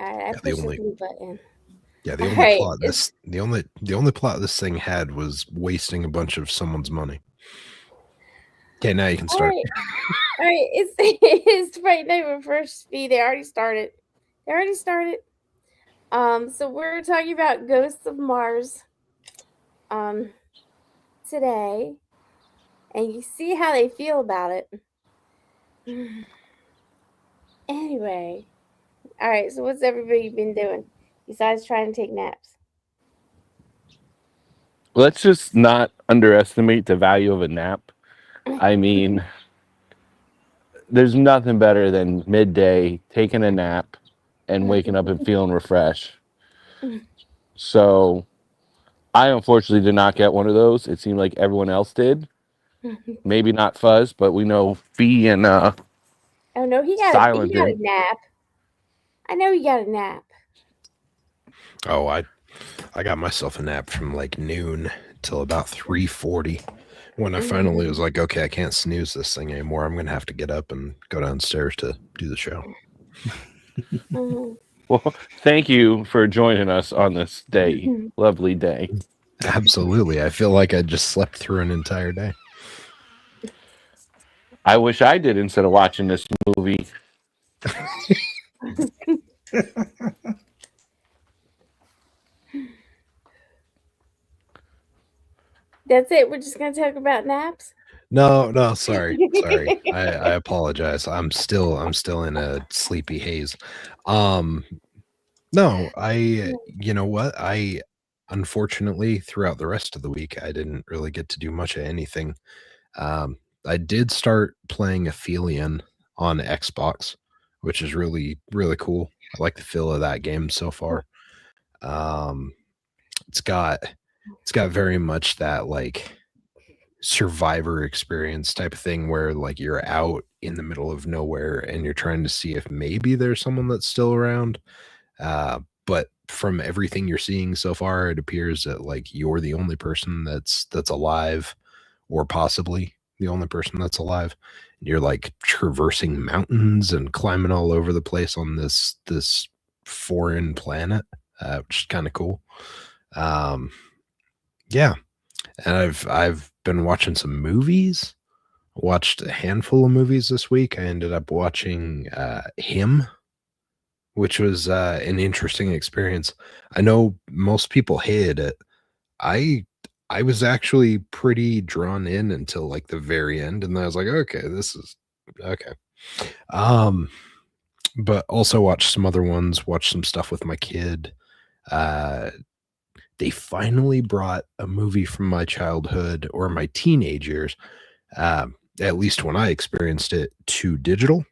All right, I The pushed the only blue button. the All only right, plot the only plot this thing had was wasting a bunch of someone's money. Okay, now you can all start. right, all right. It's Fright Night with First Speed. They already started. So we're talking about Ghosts of Mars. Um, today, and you see how they feel about it. Anyway, all right. So what's everybody been doing besides trying to take naps? Let's just not underestimate the value of a nap. I mean, there's nothing better than midday taking a nap and waking up and feeling refreshed. So I unfortunately did not get one of those. It seemed like everyone else did. Maybe not Fuzz, but we know Fee and Oh no, he Silent got did. a nap. I know he got a nap. Oh, I got myself a nap from like noon till about 3:40. When I finally was like, okay, I can't snooze this thing anymore. I'm gonna have to get up and go downstairs to do the show. Well, thank you for joining us on this day. Lovely day. Absolutely. I feel like I just slept through an entire day. I wish I did instead of watching this movie. That's it. We're just gonna talk about naps. No, sorry. I apologize. I'm still in a sleepy haze. Um no, you know what? I unfortunately throughout the rest of the week I didn't really get to do much of anything. Um I did start playing Aphelion on Xbox, which is really cool. I like the feel of that game so far. Um it's got very much that like survivor experience type of thing where like you're out in the middle of nowhere and you're trying to see if maybe there's someone that's still around. But from everything you're seeing so far, it appears that like you're the only person that's alive, or possibly the only person that's alive. And you're like traversing mountains and climbing all over the place on this foreign planet, which is kind of cool. Um, yeah, and I've been watching some movies. Watched a handful of movies this week. I ended up watching Him, which was an interesting experience. I know most people hated it. I I was actually pretty drawn in until like the very end, and then I was like, okay, this is okay. Um, but also watched some other ones. Watched some stuff with my kid. Uh, they finally brought a movie from my childhood or my teenage years, at least when I experienced it, to digital.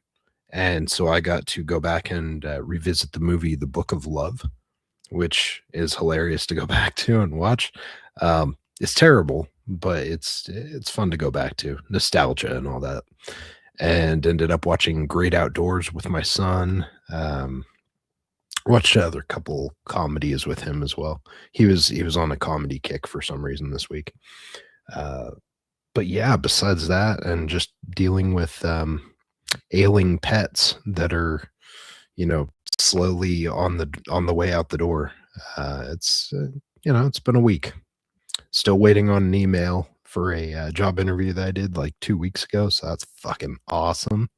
And so I got to go back and revisit the movie The Book of Love, which is hilarious to go back to and watch. It's terrible, but it's fun to go back to, nostalgia and all that. And ended up watching Great Outdoors with my son. Watched another couple comedies with him as well. He was on a comedy kick for some reason this week. Uh, but yeah, besides that, and just dealing with ailing pets that are, you know, slowly on the way out the door. It's it's been a week. Still waiting on an email for a job interview that I did like 2 weeks ago. So that's fucking awesome.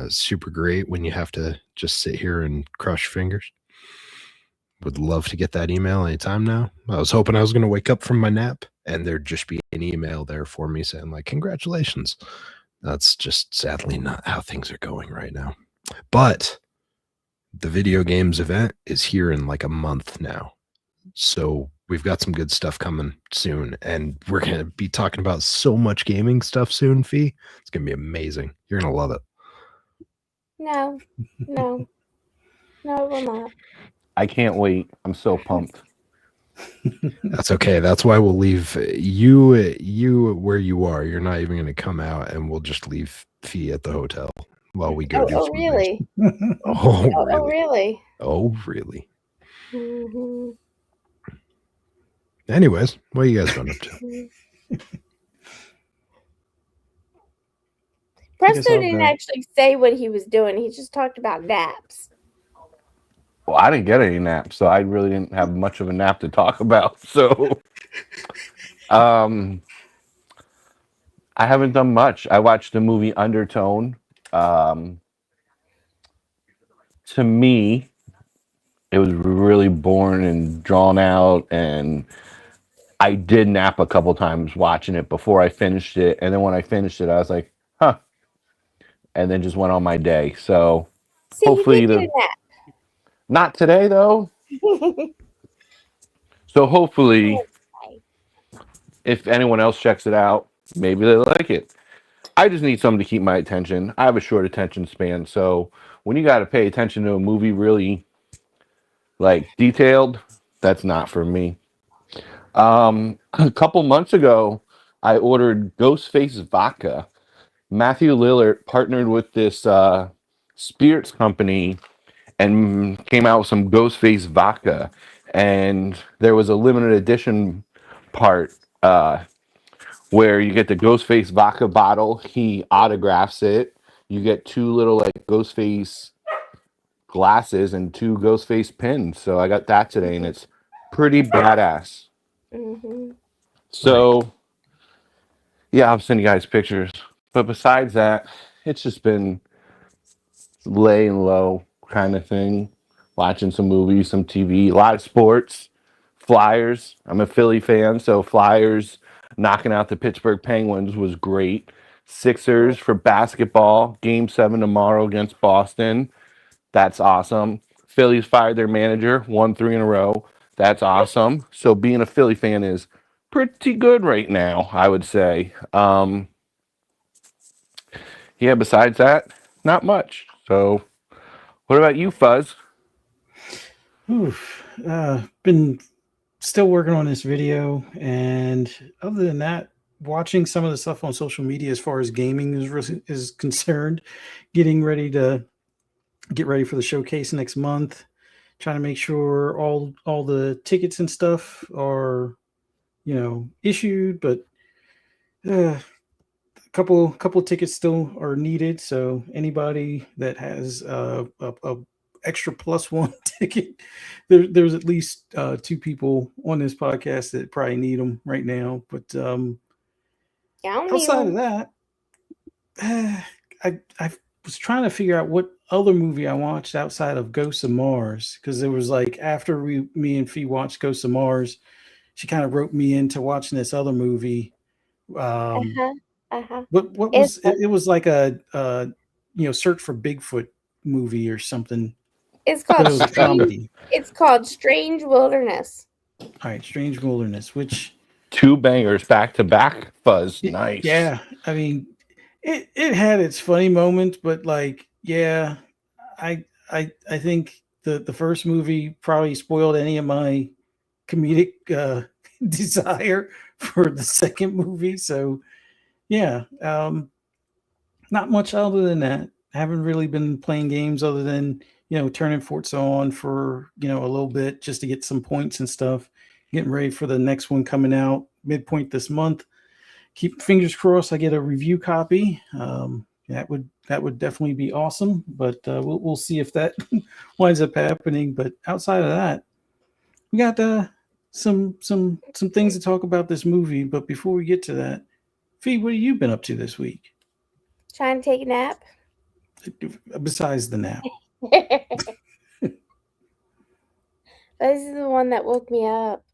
Super great when you have to just sit here and cross your fingers. Would love to get that email anytime now. I was hoping I was going to wake up from my nap and there'd just be an email there for me saying like, congratulations. That's just sadly not how things are going right now. But the video games event is here in like a month now. So we've got some good stuff coming soon. And we're going to be talking about so much gaming stuff soon, Fee. It's going to be amazing. You're going to love it. No, no, no, it will not. I can't wait. I'm so pumped. That's okay. That's why we'll leave you where you are. You're not even going to come out, and we'll just leave Fee at the hotel while we go do Oh, some things. really? Oh, Oh, really? really? Oh, really? Mm-hmm. Anyways, what are you guys been up to? Presto didn't actually say what he was doing. He just talked about naps. Well, I didn't get any naps, so I really didn't have much of a nap to talk about. So, um, I haven't done much. I watched the movie Undertone. Um, to me, it was really boring and drawn out, and I did nap a couple times watching it before I finished it. And then when I finished it, I was like, huh, and then just went on my day. So See, you hopefully did get the a not today though. nap. So hopefully Okay. if anyone else checks it out, maybe they like it. I just need something to keep my attention. I have a short attention span, so when you got to pay attention to a movie really like detailed, that's not for me. A couple months ago, I ordered Ghostface vodka. Matthew Lillard partnered with this spirits company and came out with some Ghostface vodka, and there was a limited edition part where you get the Ghostface vodka bottle. He autographs it. You get two little like Ghostface glasses and two Ghostface pins. So I got that today, and it's pretty badass. Mm-hmm. Right. So yeah, I'll send you guys pictures. But besides that, it's just been laying low kind of thing, watching some movies, some TV, a lot of sports, Flyers. I'm a Philly fan, so Flyers knocking out the Pittsburgh Penguins was great. Sixers for basketball, game 7 tomorrow against Boston. That's awesome. Phillies fired their manager, won 3 in a row. That's awesome. So being a Philly fan is pretty good right now, I would say. Yeah, besides that, not much. So what about you, Fuzz? Oof. Been still working on this video, and other than that, watching some of the stuff on social media as far as gaming is concerned. Getting ready to get ready for the showcase next month. Trying to make sure all the tickets and stuff are issued, but a couple of tickets still are needed. So anybody that has a extra plus one ticket, there's at least two people on this podcast that probably need them right now. But Yeah, I don't need outside of one. that, I was trying to figure out what other movie I watched outside of Ghosts of Mars, because it was like after me and Fee watched Ghosts of Mars, she kind of roped me into watching this other movie. Um, Uh-huh. Uh-huh. what It's was it? It was like a search for Bigfoot movie or something, it's but called it was a Strange. comedy. It's called Strange Wilderness. All right, Strange Wilderness, which Two bangers back to back, Fuzz. Nice. yeah, I mean, it had its funny moments, but like, yeah, I think the first movie probably spoiled any of my comedic desire for the second movie. So yeah, not much other than that. Haven't really been playing games other than turning Forza on for a little bit just to get some points and stuff. Getting ready for the next one coming out midpoint this month. Keep fingers crossed I get a review copy. That would definitely be awesome. But we'll see if that winds up happening. But outside of that, we got some things to talk about this movie. But before we get to that, Fee, what have you been up to this week Trying to take a nap. besides the nap? This is the one that woke me up.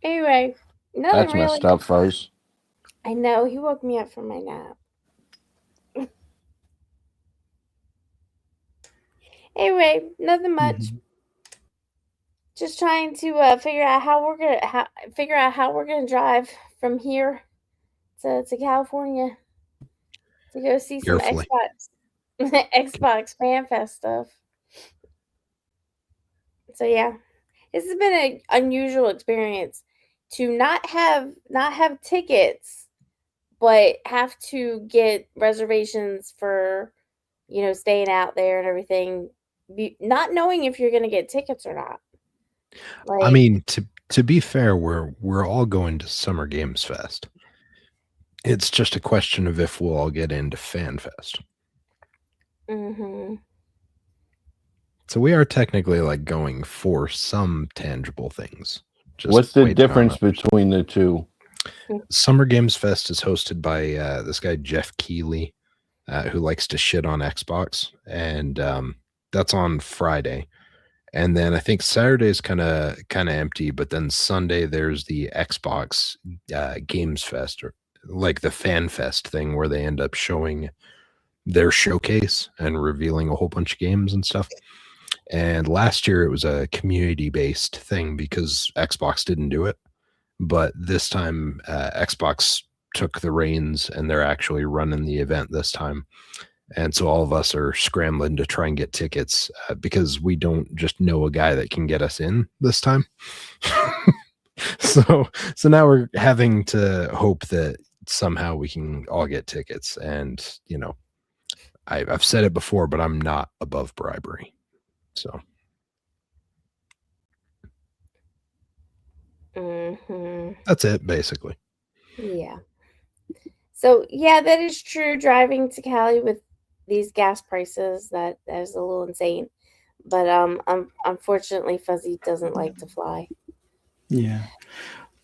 Anyway, nothing That's really. messed up, Fuzz. I know he woke me up from my nap. Anyway, nothing much. Mhm. Just trying to figure out how we're gonna drive from here to California to go see some Carefully. Xbox Fan Fest stuff. So yeah, this has been an unusual experience to not have tickets, but have to get reservations for staying out there and everything, not knowing if you're gonna get tickets or not. I Like, mean, to be fair, we're all going to Summer Games Fest. It's just a question of if we'll all get into Fan Fest. mm-hmm. So we are technically like going for some tangible things. Just What's the waiting on difference others. between the two? Summer Games Fest is hosted by this guy Jeff Keighley, who likes to shit on Xbox, and that's on Friday. And then I think Saturday's kind of empty, but then Sunday there's the Xbox Games Fest, or like the Fan Fest thing, where they end up showing their showcase and revealing a whole bunch of games and stuff. And last year it was a community based thing because Xbox didn't do it, but this time Xbox took the reins and they're actually running the event this time. And so all of us are scrambling to try and get tickets because we don't just know a guy that can get us in this time. so now we're having to hope that somehow we can all get tickets. And, you know, I've said it before, but I'm not above bribery. So. That's it, basically. Yeah. So, yeah, that is true. Driving to Cali with these gas prices, that is a little insane. But unfortunately, Fuzzy doesn't like to fly. Yeah.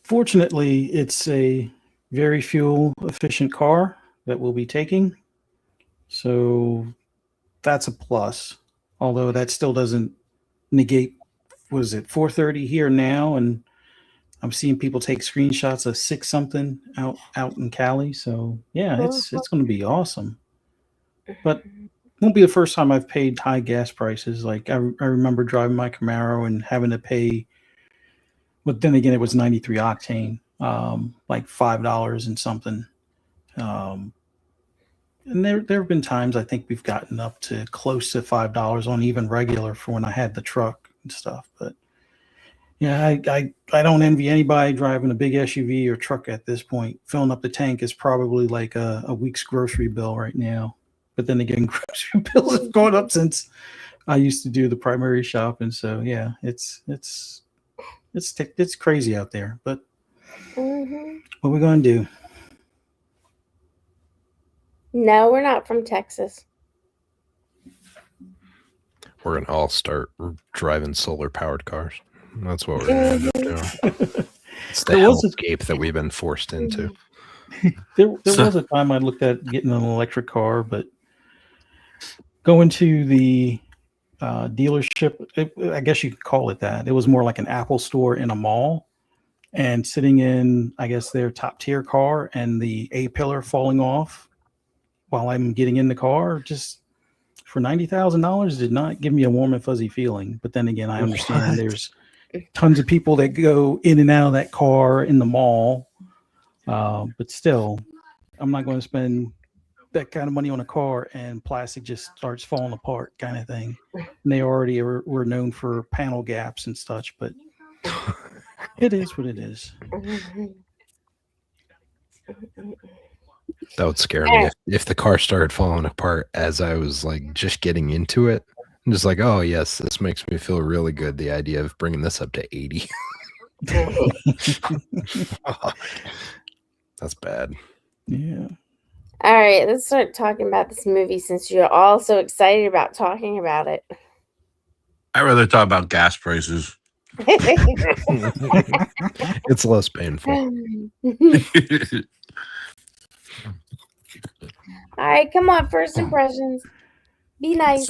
Fortunately, it's a very fuel efficient car that we'll be taking. So that's a plus. Although that still doesn't negate, was it 4:30 here now? And I'm seeing people take screenshots of 6 something out in Cali. So yeah, it's going to be awesome. But won't be the first time I've paid high gas prices. Like I remember driving my Camaro and having to pay, but then again, it was 93 octane, like $5 and something. And there have been times I think we've gotten up to close to $5 on even regular for when I had the truck and stuff. But yeah, I don't envy anybody driving a big SUV or truck at this point. Filling up the tank is probably like a week's grocery bill right now. But then again, grocery bills have gone up since I used to do the primary shopping. So yeah, it's crazy out there. But what are we gonna do? No, we're not from Texas. We're gonna all start driving solar powered cars. That's what we're gonna end up doing. It's the hellscape that we've been forced into. There was a time I looked at getting an electric car, but going to the dealership, I guess you could call it that. It was more like an Apple store in a mall, and sitting in, I guess, their top tier car, and the A-pillar falling off while I'm getting in the car, just for $90,000 did not give me a warm and fuzzy feeling. But then again, I understand there's tons of people that go in and out of that car in the mall. But still, I'm not going to spend that kind of money on a car and plastic just starts falling apart kind of thing. And they already were known for panel gaps and such, but it is what it is. That would scare me if the car started falling apart as I was like just getting into it. I'm just like, oh yes, this makes me feel really good. The idea of bringing this up to 80. That's bad. Yeah. All right, let's start talking about this movie since you're all so excited about talking about it. I'd rather talk about gas prices. It's less painful. All right, come on, first impressions. Be nice.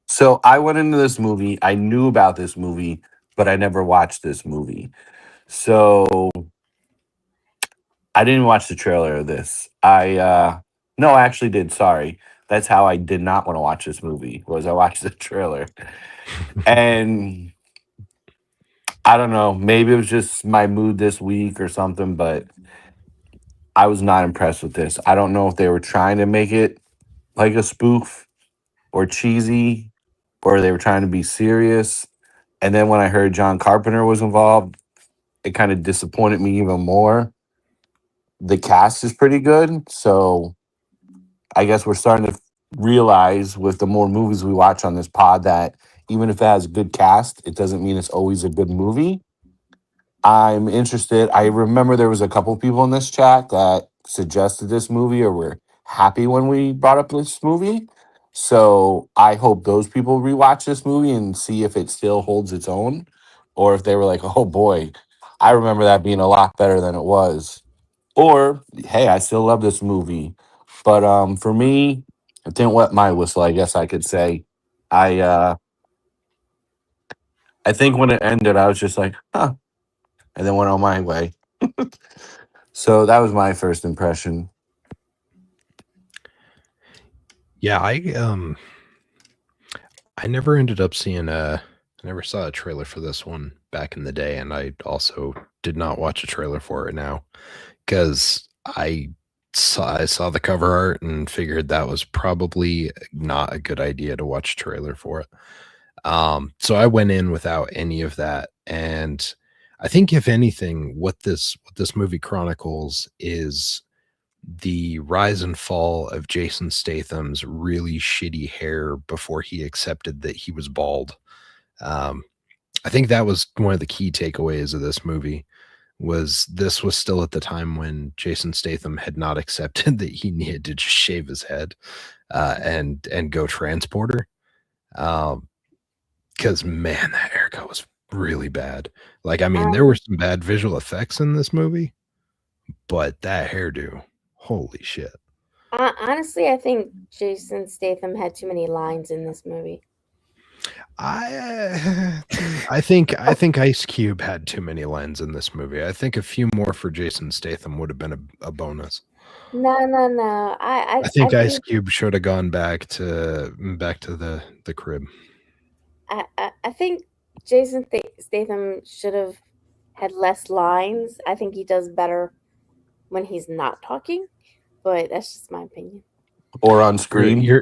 So I went into this movie. I knew about this movie, but I never watched this movie. So I didn't watch the trailer of this. No, I actually did. Sorry. That's how I did not want to watch this movie, was I watched the trailer. And I don't know, maybe it was just my mood this week or something, but I was not impressed with this. I don't know if they were trying to make it like a spoof or cheesy, or they were trying to be serious. And then when I heard John Carpenter was involved, it kind of disappointed me even more. The cast is pretty good, so I guess we're starting to realize with the more movies we watch on this pod that even if it has a good cast, it doesn't mean it's always a good movie. I'm interested. I remember there was a couple people in this chat that suggested this movie or were happy when we brought up this movie. So I hope those people rewatch this movie and see if it still holds its own, or if they were like, "Oh boy, I remember that being a lot better than it was." Or, hey, I still love this movie, but for me, it didn't wet my whistle. I guess I could say. I uh, I think when it ended, I was just like, "Huh," and then went on my way. So that was my first impression. Yeah, I never ended up seeing I never saw a trailer for this one back in the day, and I also did not watch a trailer for it now because I saw the cover art and figured that was probably not a good idea to watch a trailer for it. So I went in without any of that, and I think if anything, what this movie chronicles is the rise and fall of Jason Statham's really shitty hair before he accepted that he was bald. Um, I think that was one of the key takeaways of this movie was this was still at the time when Jason Statham had not accepted that he needed to just shave his head and go transporter. Because man, that haircut was really bad. Like, I mean, there were some bad visual effects in this movie, but that hairdo, holy shit. Honestly, I think Jason Statham had too many lines in this movie. I think Ice Cube had too many lines in this movie. I think a few more for Jason Statham would have been a bonus. No. I I think Ice think Cube should have gone back to the crib. I think Jason Statham should have had less lines. I think he does better when he's not talking, but that's just my opinion. Or on screen. You're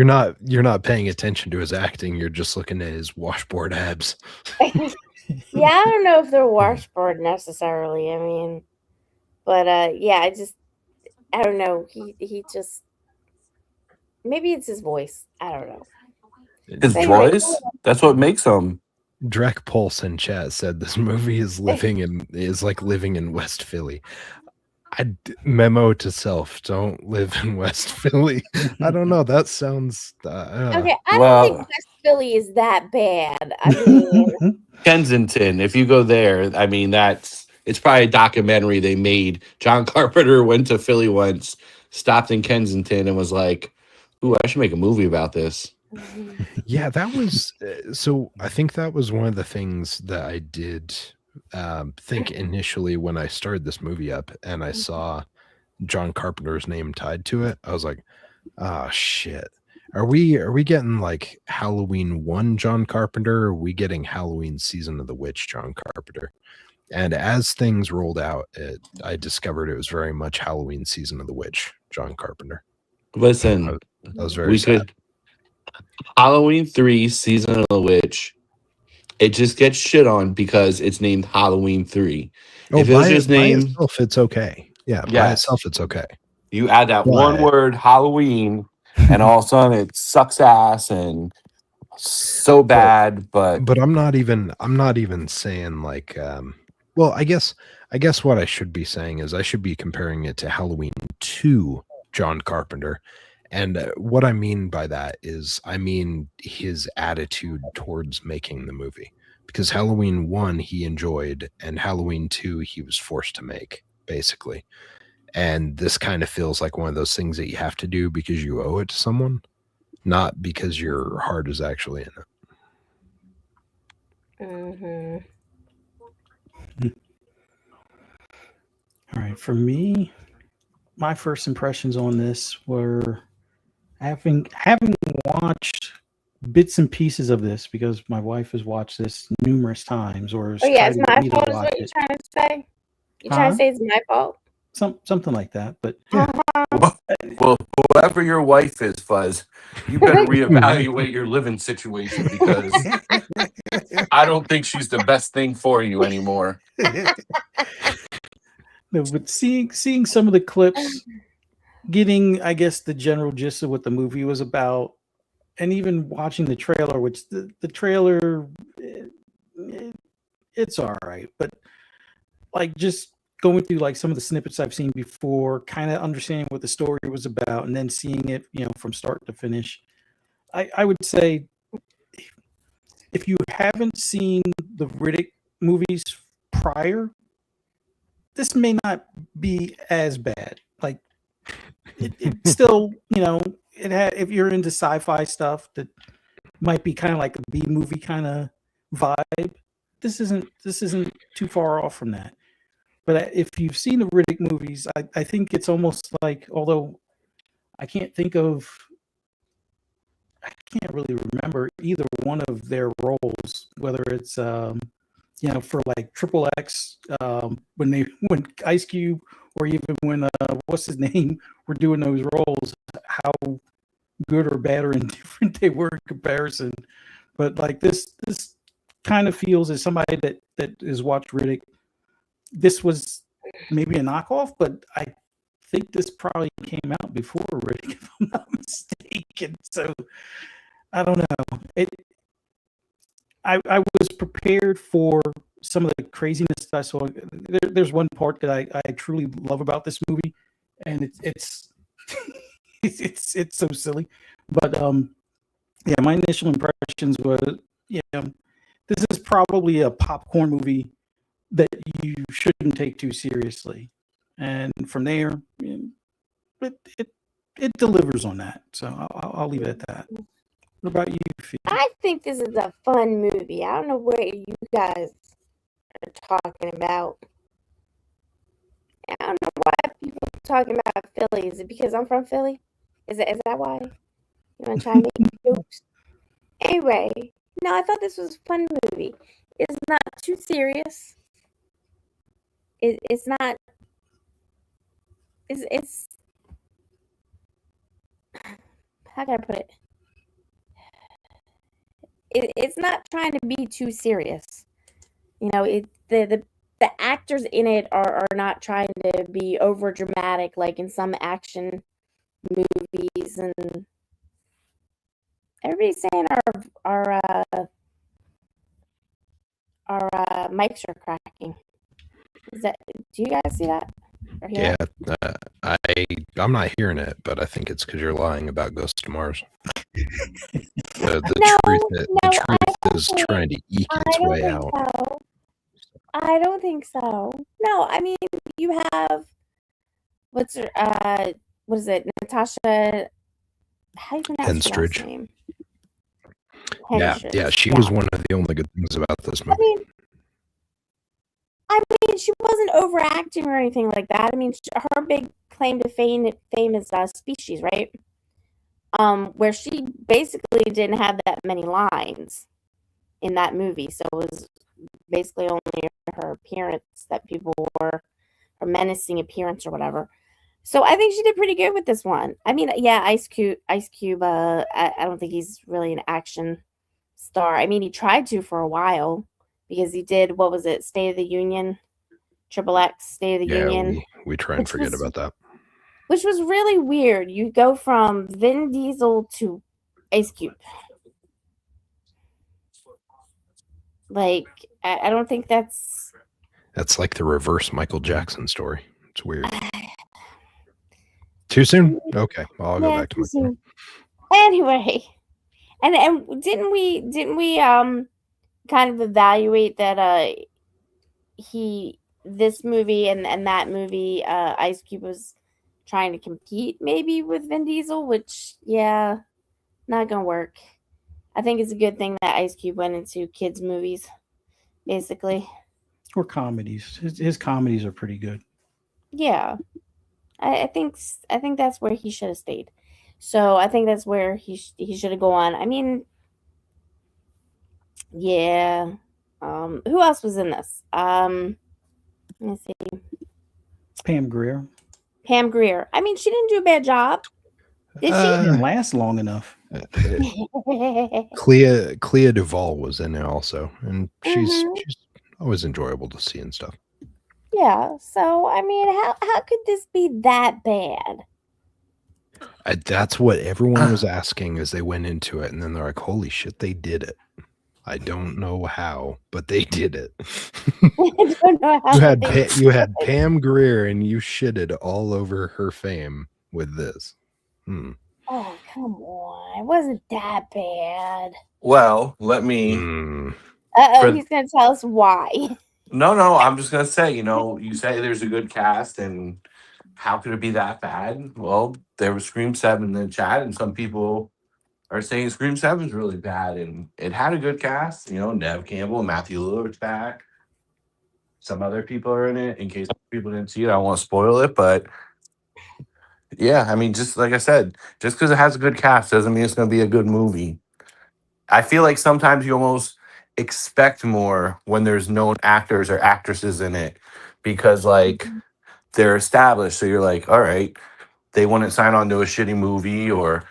not paying attention to his acting. You're just looking at his washboard abs. Yeah, I don't know if they're washboard necessarily. I mean, but yeah, I don't know. He just maybe it's his voice. I don't know. His But anyway, voice? That's what makes him. Drek Pulse in chat said this movie is like living in West Philly. Memo to self: don't live in West Philly. I don't know. That sounds okay. I don't think West Philly is that bad. I mean, Kensington. If you go there, I mean it's probably a documentary they made. John Carpenter went to Philly once, stopped in Kensington, and was like, "Ooh, I should make a movie about this." Yeah, that was so. I think that was one of the things that I did think initially when I started this movie up, and I saw John Carpenter's name tied to it. I was like, "Oh shit, are we getting like Halloween 1 John Carpenter? Or are we getting Halloween Season of the Witch John Carpenter?" And as things rolled out, I discovered it was very much Halloween Season of the Witch John Carpenter. Listen, I was very sad. Halloween 3 Season of the Witch. It just gets shit on because it's named Halloween 3. If it was just named by itself, it's okay. Yeah, by itself, it's okay. You add that one word, Halloween, and all of a sudden it sucks ass and so bad. But I'm not even saying like well, I guess what I should be saying is I should be comparing it to Halloween 2 John Carpenter. And what I mean by that is I mean his attitude towards making the movie. Because Halloween 1 he enjoyed, and Halloween 2 he was forced to make, basically. And this kind of feels like one of those things that you have to do because you owe it to someone, not because your heart is actually in it. All right, for me, my first impressions on this were having watched bits and pieces of this because my wife has watched this numerous times. Or oh yeah, it's my fault. Is what you're trying to say? You're trying to say it's my fault? Something like that. But well, whoever your wife is, Fuzz, you better reevaluate your living situation because I don't think she's the best thing for you anymore. No, but seeing some of the clips, getting, I guess, the general gist of what the movie was about, and even watching the trailer, which the trailer, it's all right, but like just going through like some of the snippets I've seen before, kind of understanding what the story was about, and then seeing it, from start to finish, I would say if you haven't seen the Riddick movies prior, this may not be as bad. Like it still, if you're into sci-fi stuff that might be kind of like a B movie kind of vibe, this isn't too far off from that. But if you've seen the Riddick movies, I think it's almost like, although I can't really remember either one of their roles, whether it's for like Triple X, when Ice Cube, or even when what's his name were doing those roles, how good or bad or indifferent they were in comparison. But like this kind of feels as somebody that has watched Riddick, this was maybe a knockoff, but I think this probably came out before Riddick, if I'm not mistaken. So I don't know. I was prepared for some of the craziness that I saw. There's one part that I truly love about this movie, and it's it's so silly. But yeah, my initial impressions was, this is probably a popcorn movie that you shouldn't take too seriously. And from there, it delivers on that. So I'll leave it at that. What about you, Fee? I think this is a fun movie. I don't know what you guys are talking about. I don't know why people are talking about Philly. Is it because I'm from Philly? Is that why? You want to try and make jokes? Anyway, no, I thought this was a fun movie. It's not too serious. It's not. It's how can I put it? It's not trying to be too serious. The actors in it are not trying to be over dramatic like in some action movies, and everybody's saying our mics are cracking. Do you guys see that? Yeah, I'm not hearing it, but I think it's because you're lying about Ghost of Mars. The truth is trying to eke its way out. So. I don't think so. No, I mean, you have what is it? Natasha, how do you pronounce her last name? Yeah, she was one of the only good things about this movie. I mean, she wasn't overacting or anything like that. I mean, her big claim to fame is Species, right? Where she basically didn't have that many lines in that movie, so it was basically only her appearance that people were, her menacing appearance or whatever. So I think she did pretty good with this one. I mean, yeah, Ice Cube. I don't think he's really an action star. I mean, he tried to for a while because he did, what was it, State of the Union, Triple X, State of the Union. We try and forget about that. Which was really weird. You go from Vin Diesel to Ice Cube. Like, I don't think that's like the reverse Michael Jackson story. It's weird. Too soon? Okay, well, I'll go back to my story. Anyway, and didn't we kind of evaluate that this movie and that movie, Ice Cube was trying to compete maybe with Vin Diesel, which not gonna work. I think it's a good thing that Ice Cube went into kids movies, basically, or comedies. His comedies are pretty good. Yeah, I think that's where he should have stayed. So I think that's where he should have gone. I mean, yeah. Who else was in this? Let me see. Pam Grier. I mean, she didn't do a bad job. Did she? Didn't last long enough. Clea Duvall was in it also, and she's always enjoyable to see and stuff. Yeah. So I mean, how could this be that bad? That's what everyone was asking as they went into it, and then they're like, "Holy shit, they did it!" I don't know how, but they did it. I don't know how you had Pam Grier, and you shitted all over her fame with this. Oh, come on. It wasn't that bad. Well, let me. Uh-oh, he's going to tell us why. No, I'm just gonna say, you say there's a good cast, and how could it be that bad? Well, there was Scream 7 in the chat, and some people are saying Scream 7 is really bad, and it had a good cast. Nev Campbell, Matthew Lillard's back. Some other people are in it. In case people didn't see it, I don't want to spoil it, but yeah, I mean, just like I said, just because it has a good cast doesn't mean it's going to be a good movie. I feel like sometimes you almost expect more when there's known actors or actresses in it because, like, they're established. So you're like, all right, they wouldn't sign on to a shitty movie or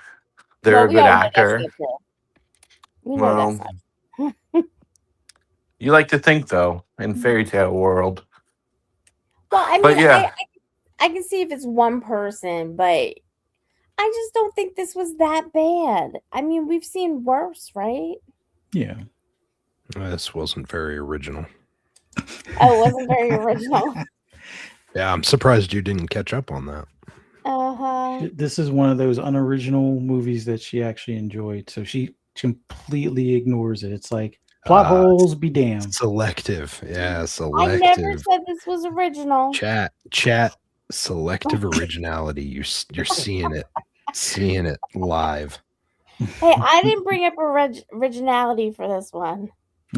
they're Well, a we good all know that's actor. not true. We know Well, that's not true. you like to think, though, in fairy tale world. Well, I But mean, yeah. I can see if it's one person, but I just don't think this was that bad. I mean, we've seen worse, right? Yeah. This wasn't very original. Oh, it wasn't very original. Yeah, I'm surprised you didn't catch up on that. Uh-huh. This is one of those unoriginal movies that she actually enjoyed, so she completely ignores it. It's like plot holes be damned. Selective. Yeah, I selective. never said this was original. Chat. Selective originality. You're seeing it live. Hey, I didn't bring up originality for this one.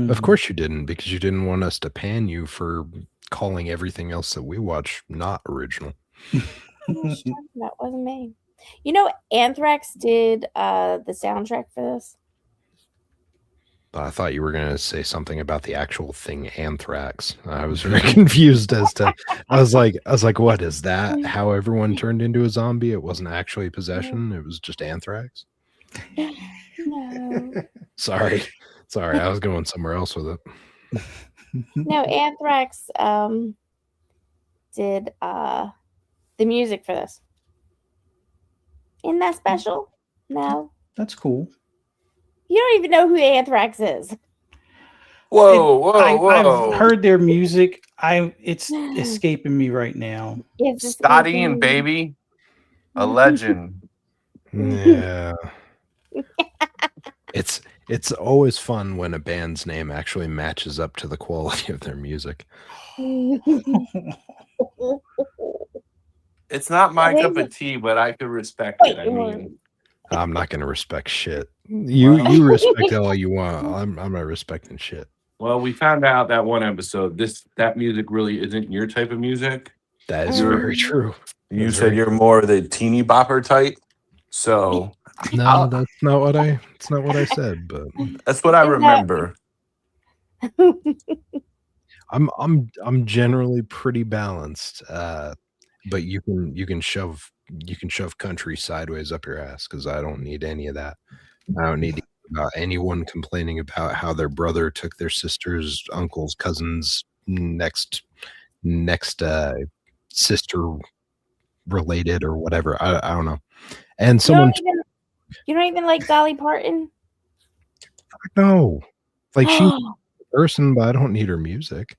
Of course you didn't, because you didn't want us to pan you for calling everything else that we watch not original. That wasn't me. Anthrax did the soundtrack for this. I thought you were going to say something about the actual thing, anthrax. I was very confused as to. I was like, what is that? How everyone turned into a zombie? It wasn't actually possession. It was just anthrax. No. Sorry. I was going somewhere else with it. No, Anthrax did the music for this. Isn't that special? No. That's cool. You don't even know who Anthrax is. Whoa. I've heard their music. It's escaping me right now. Scotty and Baby, a legend. Yeah. It's always fun when a band's name actually matches up to the quality of their music. It's not my cup of tea, but I could respect it. I mean, I'm not going to respect shit. You respect all you want. I'm not respecting shit. Well, we found out that one episode that music really isn't your type of music. That is very true. You said you're more the teeny bopper type. So no, that's not what I said, but that's what I remember. I'm generally pretty balanced, but you can shove country sideways up your ass because I don't need any of that. I don't need to hear about anyone complaining about how their brother took their sister's uncle's cousin's next sister related or whatever. I don't know. And someone you don't even like Dolly Parton? No, like she's a person, but I don't need her music.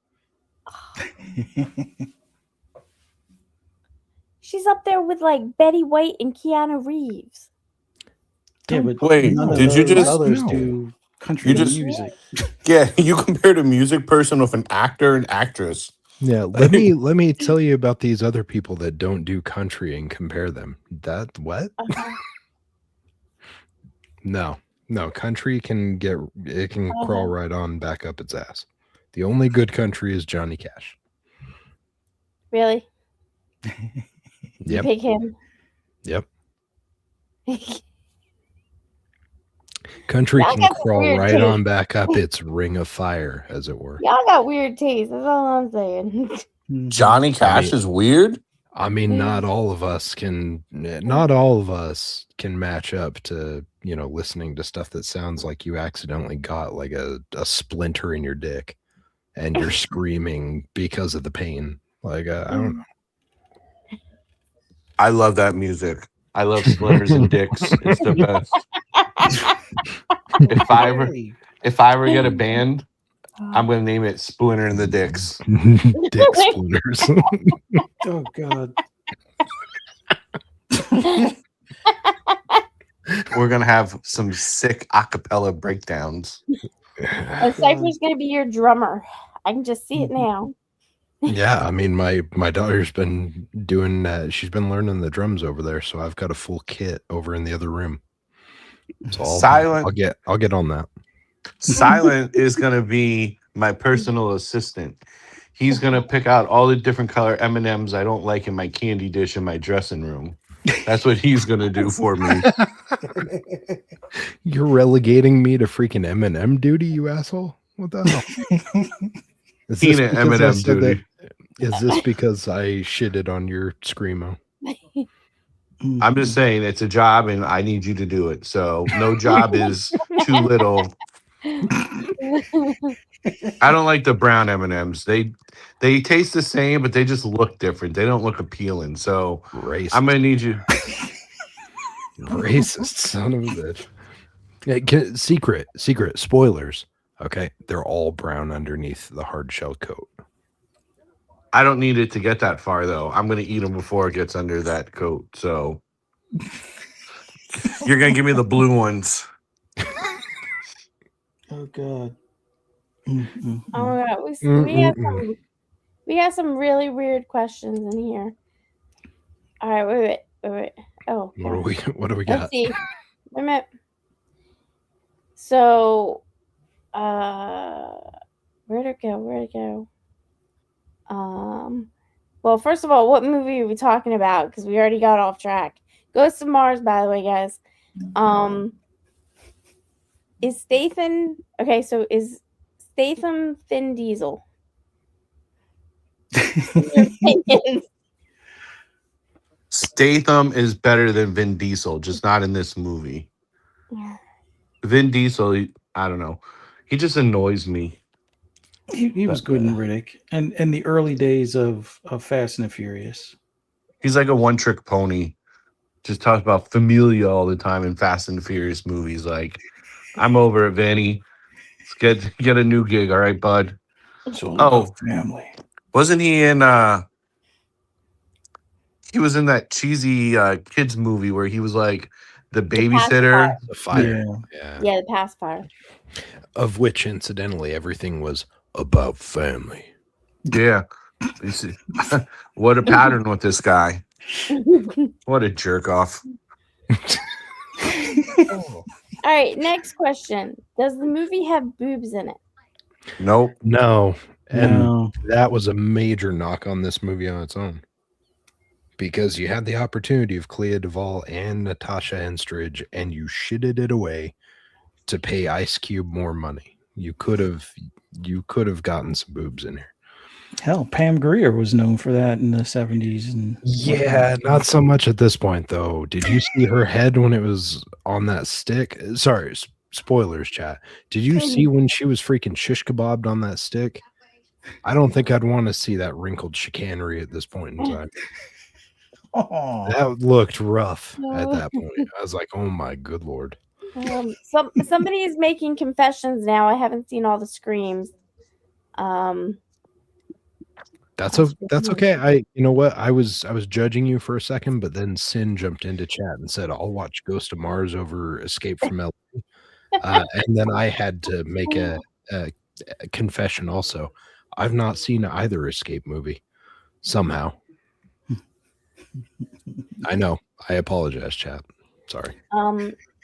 She's up there with like Betty White and Keanu Reeves. Yeah, but wait, did you just others do country music? Yeah, you compared a music person with an actor and actress. Yeah, let me tell you about these other people that don't do country and compare them. That what? No, country can crawl right on back up its ass. The only good country is Johnny Cash. Really? Yep. You pick him. Yep. Country can crawl right on back up its ring of fire, as it were. Y'all got weird taste. That's all I'm saying. Johnny Cash is weird. I mean, not all of us can match up to, listening to stuff that sounds like you accidentally got like a splinter in your dick and you're screaming because of the pain. Like, I don't know. I love that music. I love splinters and dicks. It's the best. If I ever get a band, I'm gonna name it Splinter and the Dicks. Dick splinters. Oh God. We're gonna have some sick acapella breakdowns. And Cypher's gonna be your drummer. I can just see it now. Yeah, I mean, my daughter's been doing. She's been learning the drums over there, so I've got a full kit over in the other room. So I'll get on that. Silent is gonna be my personal assistant. He's gonna pick out all the different color M&Ms I don't like in my candy dish in my dressing room. That's what he's gonna do for me. You're relegating me to freaking M&M duty, you asshole! What the hell? Is this Peanut because I M&M said that? duty. Is this because I shitted on your screamo? I'm just saying it's a job and I need you to do it. So no job is too little. I don't like the brown M&Ms. They taste the same, but they just look different. They don't look appealing. So Racist. I'm gonna need you. Racist son of a bitch. Yeah, secret spoilers. Okay, they're all brown underneath the hard shell coat. I don't need it to get that far though. I'm gonna eat them before it gets under that coat. So you're gonna give me the blue ones. Oh God. Oh my God, we got some really weird questions in here. All right, wait. Oh, What do we got? let's see. Wait a minute. So, where'd it go? Well, first of all, what movie are we talking about? Because we already got off track. Ghost of Mars, by the way, guys. Is Statham okay? So is Statham Vin Diesel? Your opinions. Statham is better than Vin Diesel, just not in this movie. Vin Diesel, I don't know. He just annoys me. He was good in Riddick and the early days of Fast and the Furious. He's like a one-trick pony. Just talks about familia all the time in Fast and the Furious movies. Like, I'm over it, Vinny. Let's get a new gig, all right, bud. It's all about family. Wasn't he in he was in that cheesy kids movie where he was like the babysitter? The fire. Yeah, the pacifier. Of which, incidentally, everything was about family. Yeah. You see, what a pattern with this guy. What a jerk off. All right, next question. Does the movie have boobs in it? Nope. No. And No. that was a major knock on this movie on its own. Because you had the opportunity of Clea Duvall and Natasha Henstridge, and you shitted it away to pay Ice Cube more money. You could have gotten some boobs in here. Hell, Pam Grier was known for that in the 70s. And Yeah, not so much at this point, though. Did you see her head when it was on that stick? Sorry, spoilers, chat. Did you see when she was freaking shish kebabbed on that stick? I don't think I'd want to see that wrinkled chicanery at this point in time. That looked rough at that point. I was like, oh my good Lord. Somebody is making confessions now. I haven't seen all the screams. That's okay. You know what? I was judging you for a second, but then Sin jumped into chat and said, I'll watch Ghost of Mars over Escape from LA. And then I had to make a confession also. I've not seen either Escape movie somehow. I know. I apologize, chat. Sorry.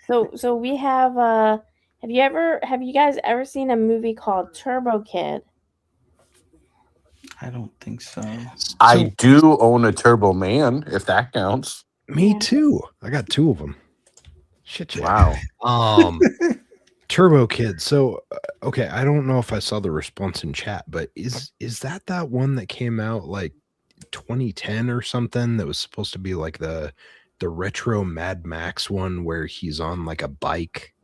So we have have you guys ever seen a movie called Turbo Kid? I don't think so. I do own a Turbo Man, if that counts. Me too. I got 2 of them. Shit, yeah. Wow. Turbo Kid. So, okay, I don't know if I saw the response in chat, but is that one that came out like 2010 or something that was supposed to be like the retro Mad Max one where he's on like a bike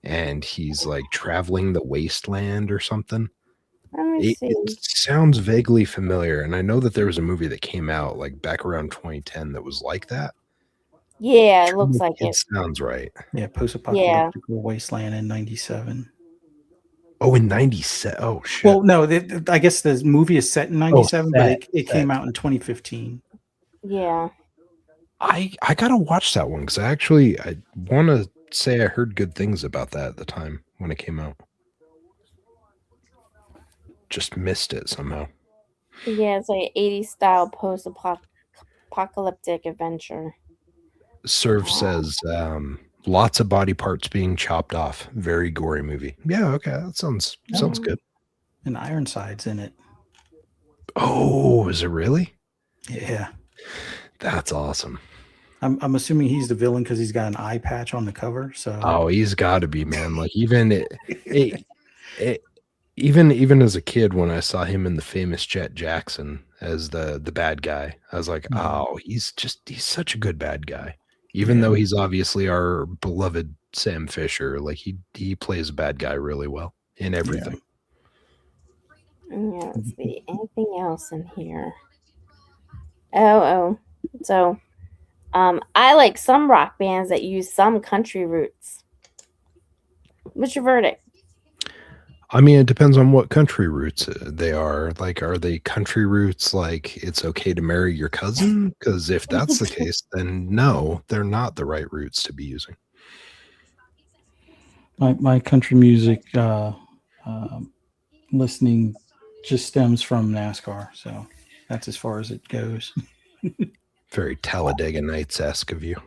and he's like traveling the wasteland or something? It sounds vaguely familiar, and I know that there was a movie that came out like back around 2010 that was like that. Yeah, it looks like it. Sounds right. Yeah, post-apocalyptic wasteland in 97. Oh, in 97. Oh, shit. Well, no, I guess the movie is set in 97, but it came out in 2015. Yeah. I gotta watch that one because I want to say I heard good things about that at the time when it came out. Just missed it somehow. Yeah, it's like 80s style post-apocalyptic adventure. Serve says lots of body parts being chopped off. Very gory movie. Yeah, okay, that sounds good. And Ironside's in it. Oh, is it really? Yeah. That's awesome. I'm assuming he's the villain because he's got an eye patch on the cover. So Oh, he's got to be, man. Like even even as a kid, when I saw him in the famous Jet Jackson as the bad guy, I was like, oh, he's such a good bad guy. Even though he's obviously our beloved Sam Fisher, like he plays a bad guy really well in everything. Yeah, let's see. Anything else in here? Oh. So, I like some rock bands that use some country roots. What's your verdict? I mean, it depends on what country roots they are. Like, are they country roots like it's okay to marry your cousin? Because if that's the case, then no, they're not the right roots to be using. My country music listening just stems from NASCAR, so that's as far as it goes. Very Talladega Nights-esque of you.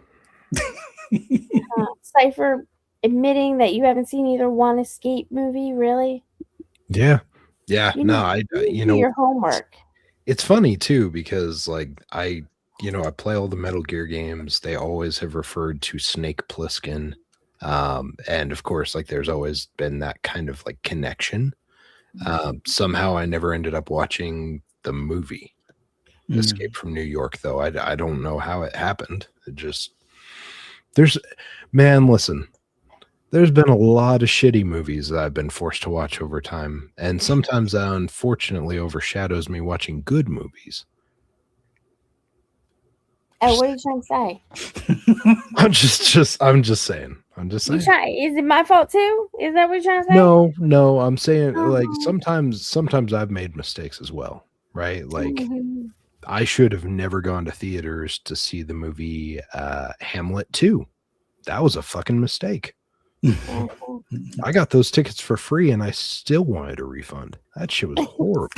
Cypher admitting that you haven't seen either one Escape movie, really? Yeah. No, you know your homework. It's funny too because like I play all the Metal Gear games. They always have referred to Snake Plissken, and of course, like there's always been that kind of like connection. Somehow, I never ended up watching the movie Escape from New York, though. I don't know how it happened. It just listen. There's been a lot of shitty movies that I've been forced to watch over time, and sometimes that unfortunately overshadows me watching good movies. Oh, what are you trying to say? I'm just saying. Is it my fault too? Is that what you're trying to say? No. I'm saying like sometimes I've made mistakes as well, right? Like I should have never gone to theaters to see the movie Hamlet 2. That was a fucking mistake. I got those tickets for free and I still wanted a refund. That shit was horrible.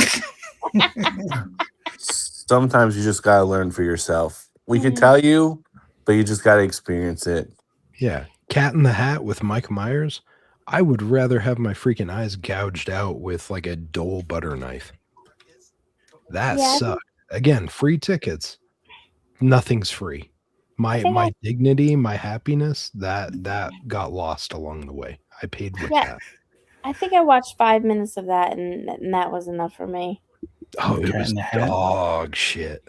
Sometimes you just gotta learn for yourself. We can tell you, but you just gotta experience it. Yeah. Cat in the Hat with Mike Myers. I would rather have my freaking eyes gouged out with like a dull butter knife. That sucked. Again, free tickets. Nothing's free. My dignity, my happiness, that got lost along the way. I paid with that. I think I watched 5 minutes of that, and that was enough for me. Oh, it was dog shit.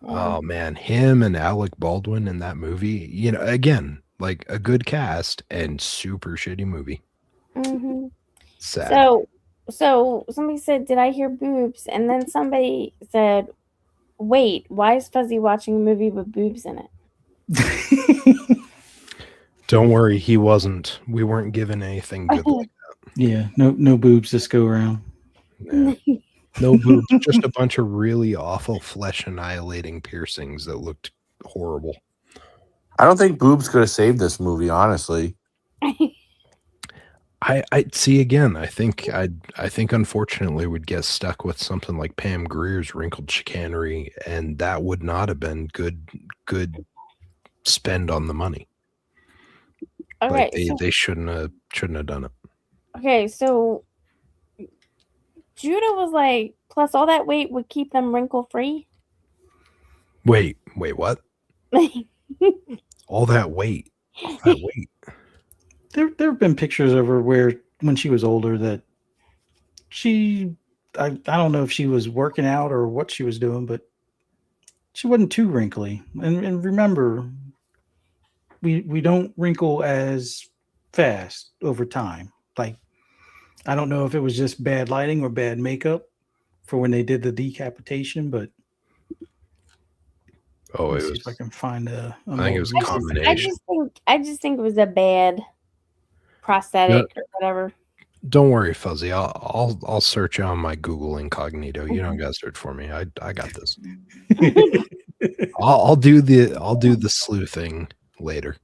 Oh man, him and Alec Baldwin in that movie. Again, like a good cast and super shitty movie. Sad. So somebody said, "Did I hear boobs?" And then somebody said, "Wait, why is Fuzzy watching a movie with boobs in it?" Don't worry, he wasn't. We weren't given anything good like that. Yeah, no boobs this go around. Yeah. No boobs, just a bunch of really awful flesh annihilating piercings that looked horrible. I don't think boobs could have saved this movie, honestly. I see again. I think unfortunately would get stuck with something like Pam Grier's Wrinkled Chicanery, and that would not have been good spend on the money. Okay, like they shouldn't have done it. Okay, so Judah was like, plus all that weight would keep them wrinkle free. Wait, what? All that weight. There have been pictures of her where when she was older that I don't know if she was working out or what she was doing, but she wasn't too wrinkly. And remember, we don't wrinkle as fast over time. Like, I don't know if it was just bad lighting or bad makeup for when they did the decapitation, but see if I can find a I think it was a combination. I just think it was a bad prosthetic or whatever. Don't worry, Fuzzy. I'll search on my Google Incognito. You don't got to search for me. I got this. I'll do the sleuthing later.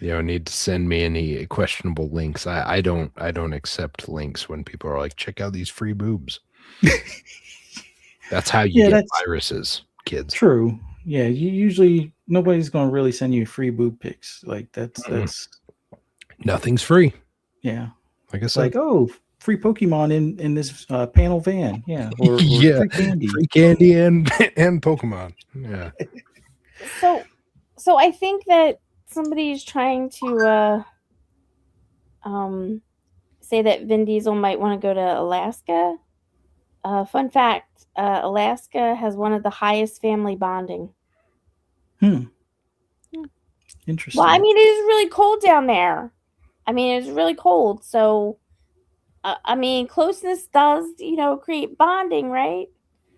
You don't need to send me any questionable links. I don't accept links when people are like, check out these free boobs. That's how you Yeah, get that's viruses, kids. true. Yeah, you usually nobody's gonna really send you free boob pics. Like that's Nothing's free. yeah. Like I It's said. like, oh, free Pokemon in this panel van. Yeah. Or Yeah, free candy. free candy and Pokemon. Yeah. So I think that somebody's trying to say that Vin Diesel might want to go to Alaska. Fun fact, Alaska has one of the highest family bonding. Interesting. Well, I mean, it is really cold down there. I mean, it's really cold. So, I mean, closeness does, create bonding, right?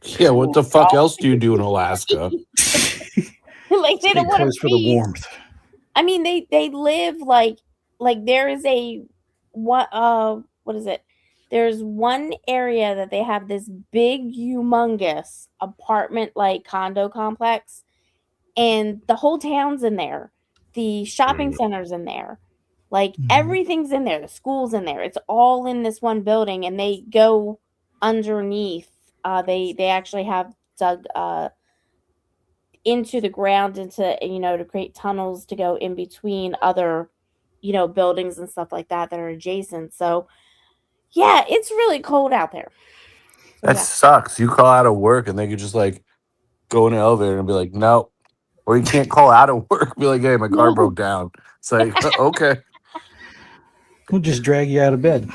Yeah, what the fuck else do you do in Alaska? Like, they Stay don't want close to for the freeze. warmth. I mean, they live like there is what is it? There's one area that they have this big, humongous apartment like condo complex, and the whole town's in there. The shopping center's in there. Like everything's in there. The school's in there. It's all in this one building, and they go underneath. They actually have dug into the ground to create tunnels to go in between other buildings and stuff like that are adjacent. So yeah, it's really cold out there. So, That yeah. sucks. You call out of work and they could just like go in an elevator and be like, no. Or you can't call out of work, be like, hey, my car broke down. It's like, okay. We'll just drag you out of bed.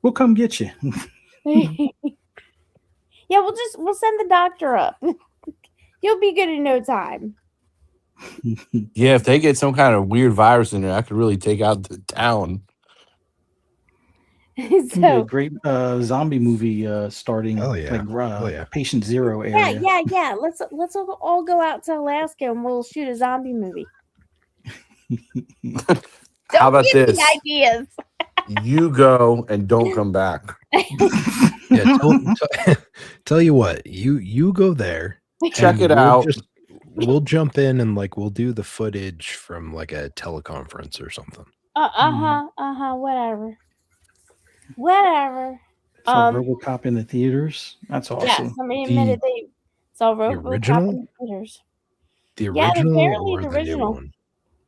We'll come get you. Yeah, we'll send the doctor up. You'll be good in no time. Yeah, if they get some kind of weird virus in there, I could really take out the town. It'd be a great zombie movie starting. Oh, yeah. Like Patient Zero area. Yeah. Let's all go out to Alaska and we'll shoot a zombie movie. How about give this? Me ideas. You go and don't come back. Yeah, tell you what, you go there. Check it out. We'll jump in and we'll do the footage from like a teleconference or something. Whatever. Saw RoboCop in the theaters. That's awesome. Yeah, somebody admitted they saw RoboCop in the theaters. The original or the the original. new one?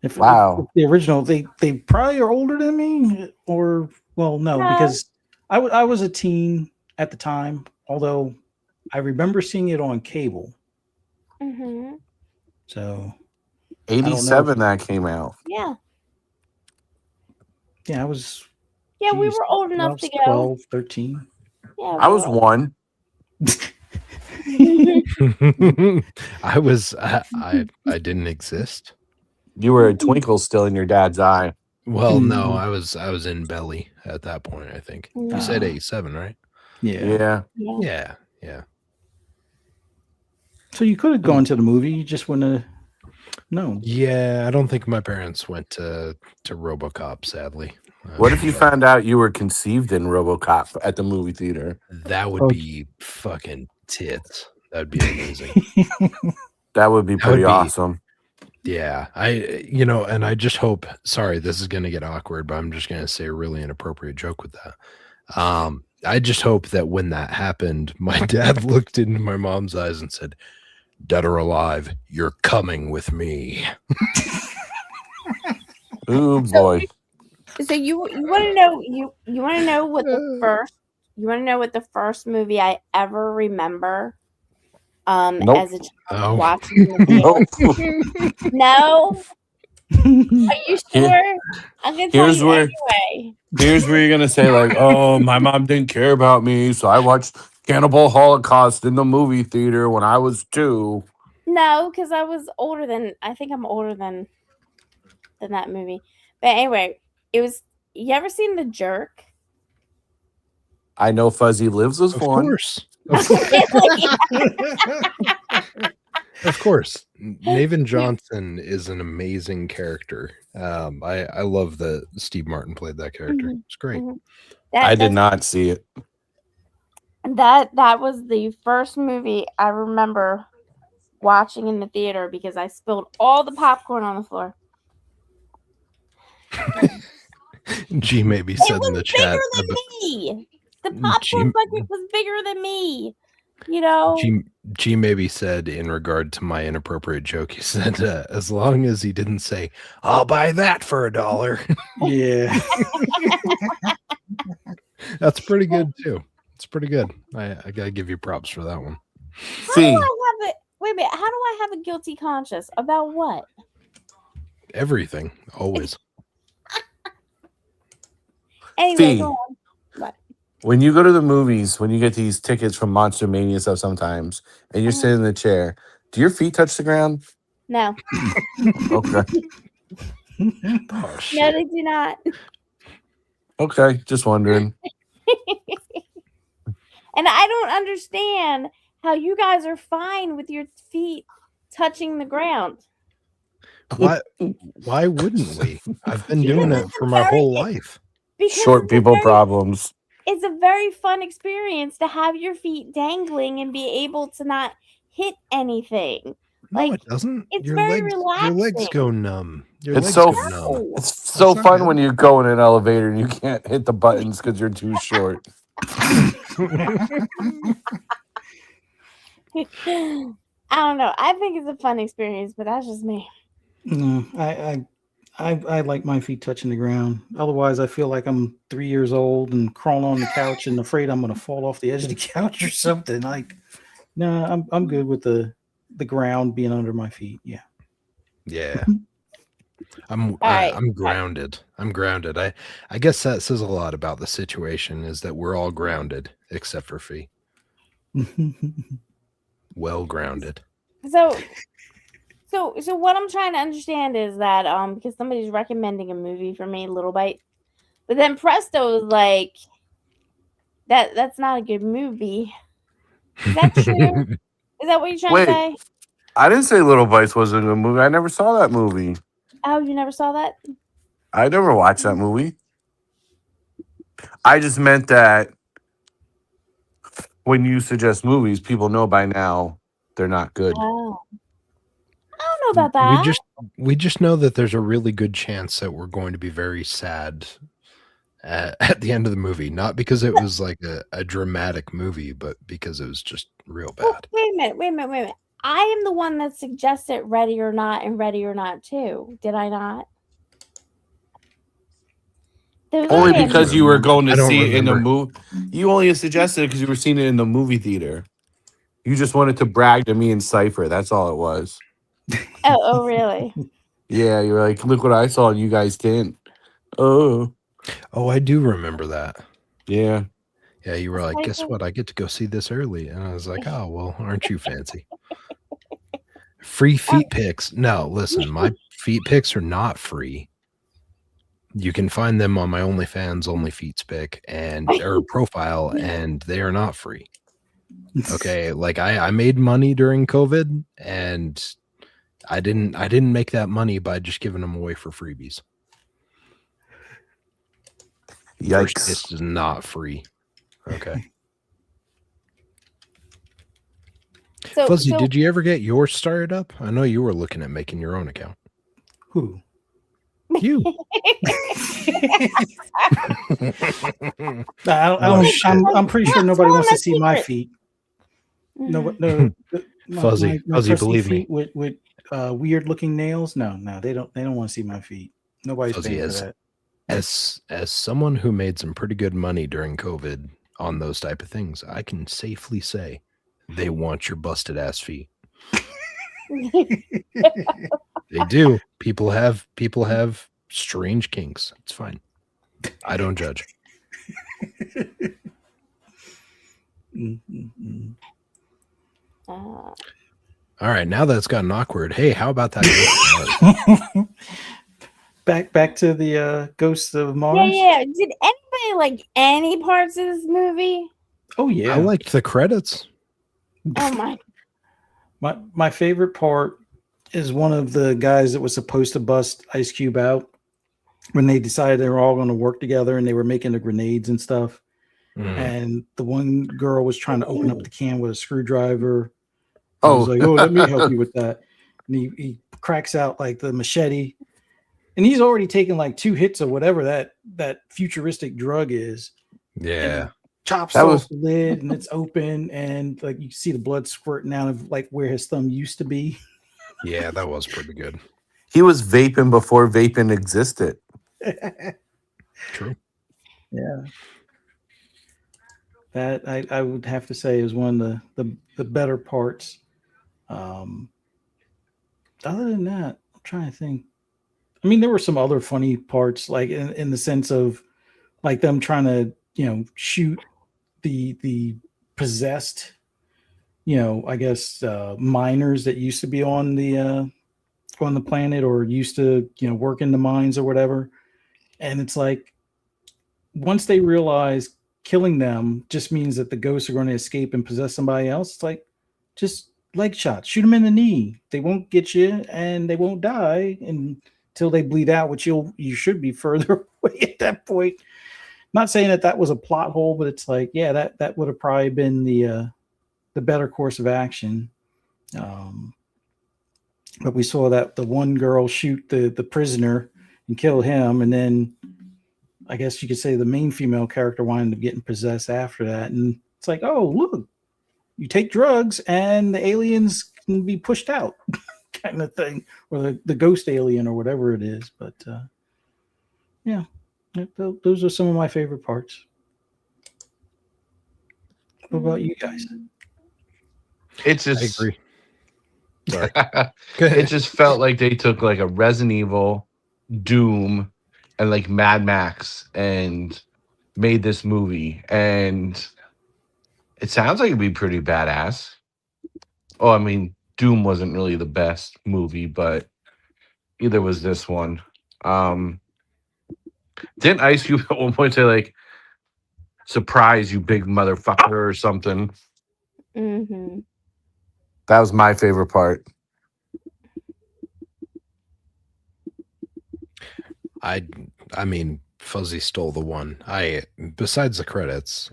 If the original, they probably are older than me, or no, because I was a teen at the time. Although I remember seeing it on cable. Mm-hmm. So 87 that came out. Yeah. Yeah, I was. Yeah, we were old enough to go. 12, 13. Yeah, I was 1. I didn't exist. You were a twinkle still in your dad's eye. Well, no, I was in belly at that point, I think. No. You said 87, right? Yeah. Yeah. So you could have gone to the movie, you just wouldn't have known. Yeah, I don't think my parents went to RoboCop, sadly. What if you found out you were conceived in RoboCop at the movie theater? That would be fucking tits. That would be amazing. That would be pretty awesome. Yeah, and I just hope. Sorry, this is gonna get awkward, but I'm just gonna say a really inappropriate joke with that. I just hope that when that happened, my dad looked into my mom's eyes and said, "Dead or alive, you're coming with me." Oh boy! So you want to know you want to know what the first movie I ever remember as a child watching the theater? No. Are you sure? I'm gonna tell you anyway. Here's where you're gonna say oh, my mom didn't care about me, so I watched Cannibal Holocaust in the movie theater when I was 2. No, because I was older than. I think I'm older than that movie. But anyway, it was. You ever seen The Jerk? I know Fuzzy Lives was one. Of course. Nathan Johnson is an amazing character. I love that Steve Martin played that character. It's great. Mm-hmm. I did not see it. That was the first movie I remember watching in the theater because I spilled all the popcorn on the floor. G maybe It said in the was bigger chat than about me. The G, popcorn bucket was bigger than me. You know. G maybe said in regard to my inappropriate joke, he said, as long as he didn't say, I'll buy that for $1. Yeah. That's pretty good too. It's pretty good. I gotta give you props for that one. How do See, I have it? Wait a minute. How do I have a guilty conscience about what? Everything, always. Anyway, see, go on. What? when you go to the movies, when you get these tickets from Monster Mania stuff sometimes, and you're Uh-huh. sitting in the chair, do your feet touch the ground? No. Okay. Oh No, shit. they do not. Okay, just wondering. And I don't understand how you guys are fine with your feet touching the ground. Why wouldn't we? I've been Because doing it it's for a my very whole life. because Short it's a people very problems. it's a very fun experience to have your feet dangling and be able to not hit anything. No, Like it doesn't. it's Your very legs relaxing. go numb. Your It's legs so go numb. No. It's so not fun good. when you go in an elevator and you can't hit the buttons because you're too short. I don't know. I think it's a fun experience, but that's just me. No, I like my feet touching the ground. Otherwise, I feel like I'm 3 years old and crawling on the couch and afraid I'm going to fall off the edge of the couch or something. Like, no, I'm good with the ground being under my feet. Yeah. Yeah. right. I'm grounded. I'm grounded. I guess that says a lot about the situation is that we're all grounded except for Fee. Well grounded. So what I'm trying to understand is that because somebody's recommending a movie for me, Little Bite, but then Presto is like that's not a good movie. Is that true? Is that what you're trying Wait. to say? I didn't say Little Bites wasn't a movie. I never saw that movie. Oh, you never saw that? I never watched that movie. I just meant that when you suggest movies, people know by now they're not good. Oh. I don't know about that. We just know that there's a really good chance that we're going to be very sad at the end of the movie. Not because it was like a dramatic movie, but because it was just real Well, bad. wait a minute. I am the one that suggested Ready or Not and Ready or Not 2. Did I not? Those Only are because you were going I to don't see it in the remember. movie. You only suggested it because you were seeing it in the movie theater. You just wanted to brag to me and Cypher. That's all it was. Oh, really? Yeah, you were like, look what I saw and you guys didn't. Oh. Oh, I do remember that. Yeah. Yeah, you were like, guess what? I get to go see this early. And I was like, oh, well, aren't you fancy? Free feet pics. No, listen, my feet pics are not free. You can find them on my OnlyFans Only Feet pic and or profile, and they are not free. Okay, like I made money during COVID, and I didn't make that money by just giving them away for freebies. Yikes. This is not free. Okay. Fuzzy, did you ever get yours started up? I know you were looking at making your own account. Who? You. I'm pretty sure nobody wants to see my feet. No, Fuzzy, believe feet me. With weird looking nails. No, they don't want to see my feet. Nobody's Fuzzy, paying for that. As someone who made some pretty good money during COVID on those type of things, I can safely say they want your busted ass feet. They do. People have strange kinks. It's fine. I don't judge. All right, now that it's gotten awkward, hey, how about that? Back to the Ghosts of Mars. Yeah. Did anybody like any parts of this movie? Oh yeah, I liked the credits. Oh my favorite part is one of the guys that was supposed to bust Ice Cube out when they decided they were all going to work together and they were making the grenades and stuff. and the one girl was trying to open up the can with a screwdriver. I was Oh, like, "Oh, let me help you with that." And he cracks out like the machete, and he's already taken like 2 hits of whatever that futuristic drug is. Yeah. Chops That off was- the lid, and it's open, and like you see the blood squirting out of like where his thumb used to be. Yeah, that was pretty good. he was vaping before vaping existed. True. Yeah. That I would have to say is one of the better parts. Other than that, I'm trying to think. I mean, there were some other funny parts, like in the sense of like them trying to, shoot the possessed, I guess miners that used to be on the planet or used to, work in the mines or whatever. And it's like once they realize killing them just means that the ghosts are going to escape and possess somebody else, it's like just leg shots, shoot them in the knee. They won't get you and they won't die until they bleed out, which you should be further away at that point. Not saying that was a plot hole, but it's like, yeah, that would have probably been the better course of action. But we saw that the one girl shoot the prisoner and kill him, and then I guess you could say the main female character wound up getting possessed after that. And it's like, oh, look, you take drugs and the aliens can be pushed out kind of thing, or the ghost alien or whatever it is. But yeah, those are some of my favorite parts. What about you guys? It's I just agree. Sorry. it just felt like they took like a Resident Evil, Doom, and like Mad Max and made this movie, and it sounds like it'd be pretty badass. Oh, I mean, Doom wasn't really the best movie, but either was this one. Didn't Ice Cube at one point say like, "Surprise, you big motherfucker" or something? Mm-hmm. That was my favorite part. I mean, Fuzzy stole the one. Besides the credits,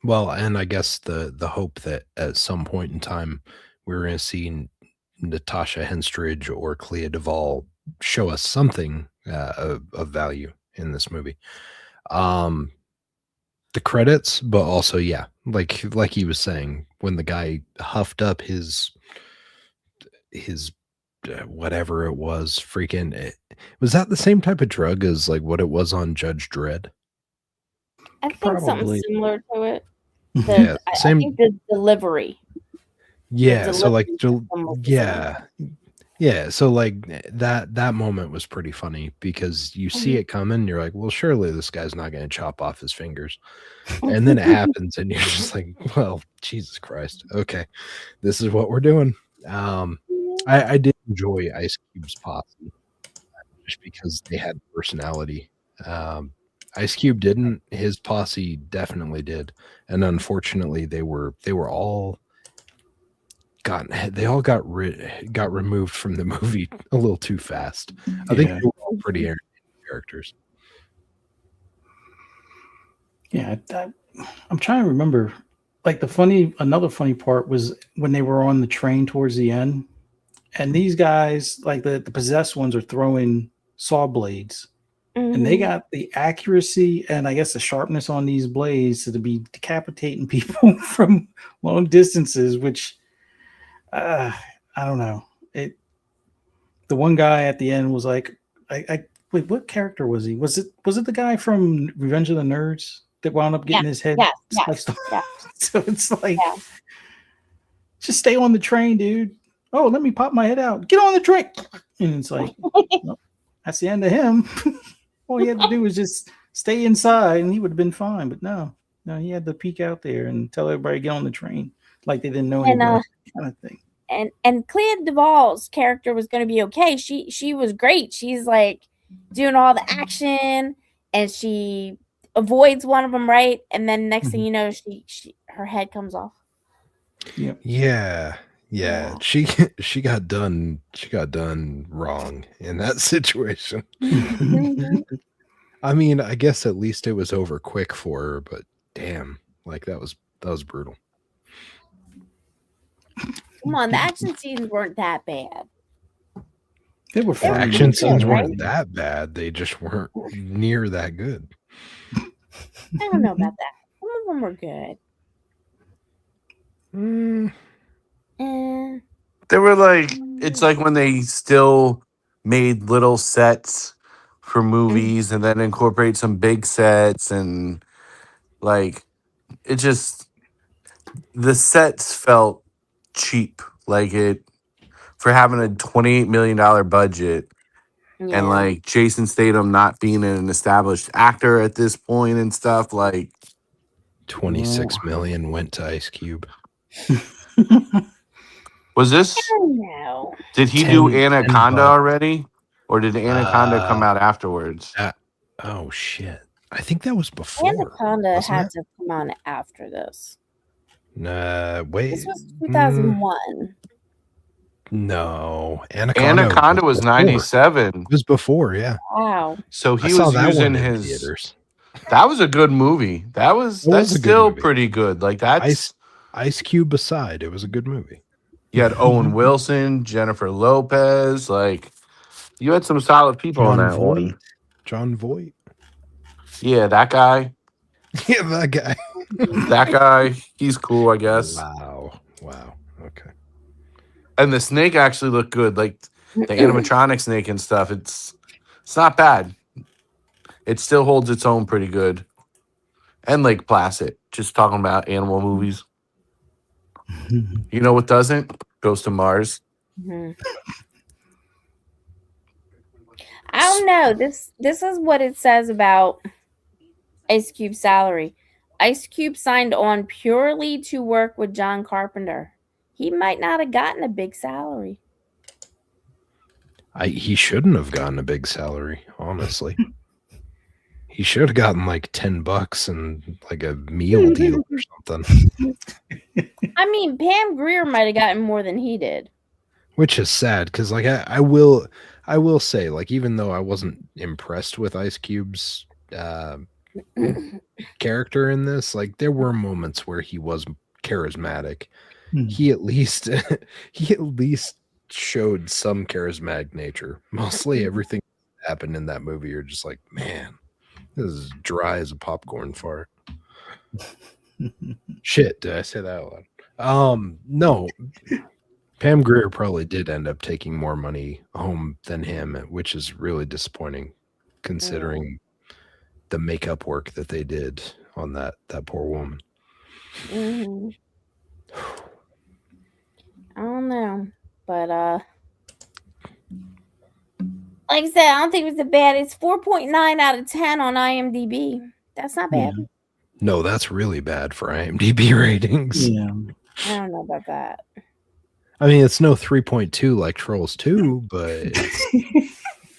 well, and I guess the hope that at some point in time we were going to see Natasha Henstridge or Clea Duvall show us something of value in this movie. The credits, but also, yeah, like he was saying, when the guy huffed up his whatever it was, was that the same type of drug as like what it was on Judge Dredd? I think Probably. something similar to it. Yeah, I same. think the delivery. Yeah, so like, system was the same. yeah, so like that moment was pretty funny because you see it coming, you're like, well, surely this guy's not going to chop off his fingers, and then it happens, and you're just like, well, Jesus Christ, okay, this is what we're doing. I did enjoy Ice Cube's posse just because they had personality. Ice Cube didn't. His posse definitely did, and unfortunately, they were all got removed from the movie a little too fast. I think they were all pretty entertaining characters. Yeah, I'm trying to remember. Like another funny part was when they were on the train towards the end, and these guys, like the possessed ones, are throwing saw blades, and they got the accuracy and I guess the sharpness on these blades to be decapitating people from long distances, which I don't know. The one guy at the end was like, I wait, what character was he? Was it the guy from Revenge of the Nerds that wound up getting his head sliced off? Yeah. So it's like, just stay on the train, dude. Oh, let me pop my head out. Get on the train. And it's like, well, that's the end of him. All he had to do was just stay inside and he would have been fine. But no, he had to peek out there and tell everybody to get on the train like they didn't know anybody, kind of thing. And Clea Duvall's character was going to be okay. She was great. She's like doing all the action and she avoids one of them, right? And then next thing you know, her head comes off. Yep. Yeah. She got done wrong in that situation. I mean, I guess at least it was over quick for her, but damn, like that was brutal. Come on, the action scenes weren't that bad. They were The funny. action good, scenes right? weren't that bad. They just weren't near that good. I don't know about that. Some of them were good. Mm, Eh. They were like, it's like when they still made little sets for movies and then incorporate some big sets, and like it just, the sets felt cheap. Like it, for having a $28 million budget, and Yeah. like Jason Statham not being an established actor at this point and stuff, like 26 million went to Ice Cube. was this, I don't know. did he do 10 Anaconda bucks. already, or did Anaconda come out afterwards? Oh shit! I think that was before. Anaconda wasn't had it? to come on after this. Wait. This was 2001. No, Anaconda was before. 97. It was before, yeah. Wow. So I he saw was that using one in his. theaters. That was a good movie. That's a good still movie. pretty good. Like that's Ice Cube aside, it was a good movie. you had Owen Wilson, Jennifer Lopez. Like you had some solid people in that one. John Voight. Yeah, that guy. Yeah, that guy. That guy. He's cool, I guess. Wow. Okay. And the snake actually looked good. Like the animatronic snake and stuff. It's not bad. It still holds its own pretty good. And Lake Placid. Just talking about animal movies. You know what doesn't? Goes to Mars. Mhm. I don't know. This is what it says about Ice Cube's salary. Ice Cube signed on purely to work with John Carpenter. He might not have gotten a big salary. He shouldn't have gotten a big salary, honestly. He should have gotten like $10 and like a meal deal or something. I mean, Pam Grier might have gotten more than he did. Which is sad because, like, I will say, like, even though I wasn't impressed with Ice Cube's character in this, like, there were moments where he was charismatic. He at least showed some charismatic nature. Mostly everything that happened in that movie, you're just like, man, this is dry as a popcorn fart. Shit, did I say that out loud? No. Pam Grier probably did end up taking more money home than him, which is really disappointing considering the makeup work that they did on that poor woman. Mm-hmm. I don't know, but like I said, I don't think it was that bad. It's 4.9 out of 10 on IMDb. That's not bad. Yeah. No, that's really bad for IMDb ratings. Yeah. I don't know about that. I mean, it's no 3.2 like Trolls 2, but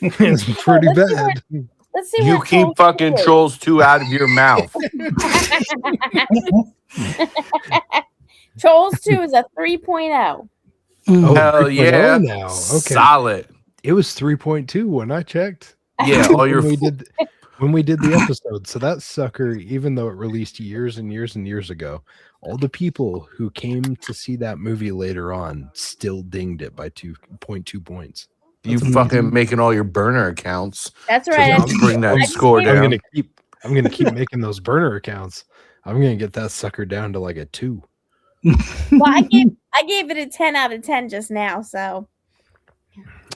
it's pretty bad. Let's see. You what keep fucking is. Trolls 2 out of your mouth. Trolls 2 is a 3.0. Oh, Hell 3.0 yeah. now. Okay. Solid. It was 3.2 when I checked. Yeah, all your when we did the episode. So that sucker, even though it released years and years and years ago, all the people who came to see that movie later on still dinged it by 2.2 points. You fucking making all your burner accounts. That's right. So bring that score down. I'm gonna keep making those burner accounts. I'm gonna get that sucker down to like a 2. Well, I gave it a 10 out of 10 just now. So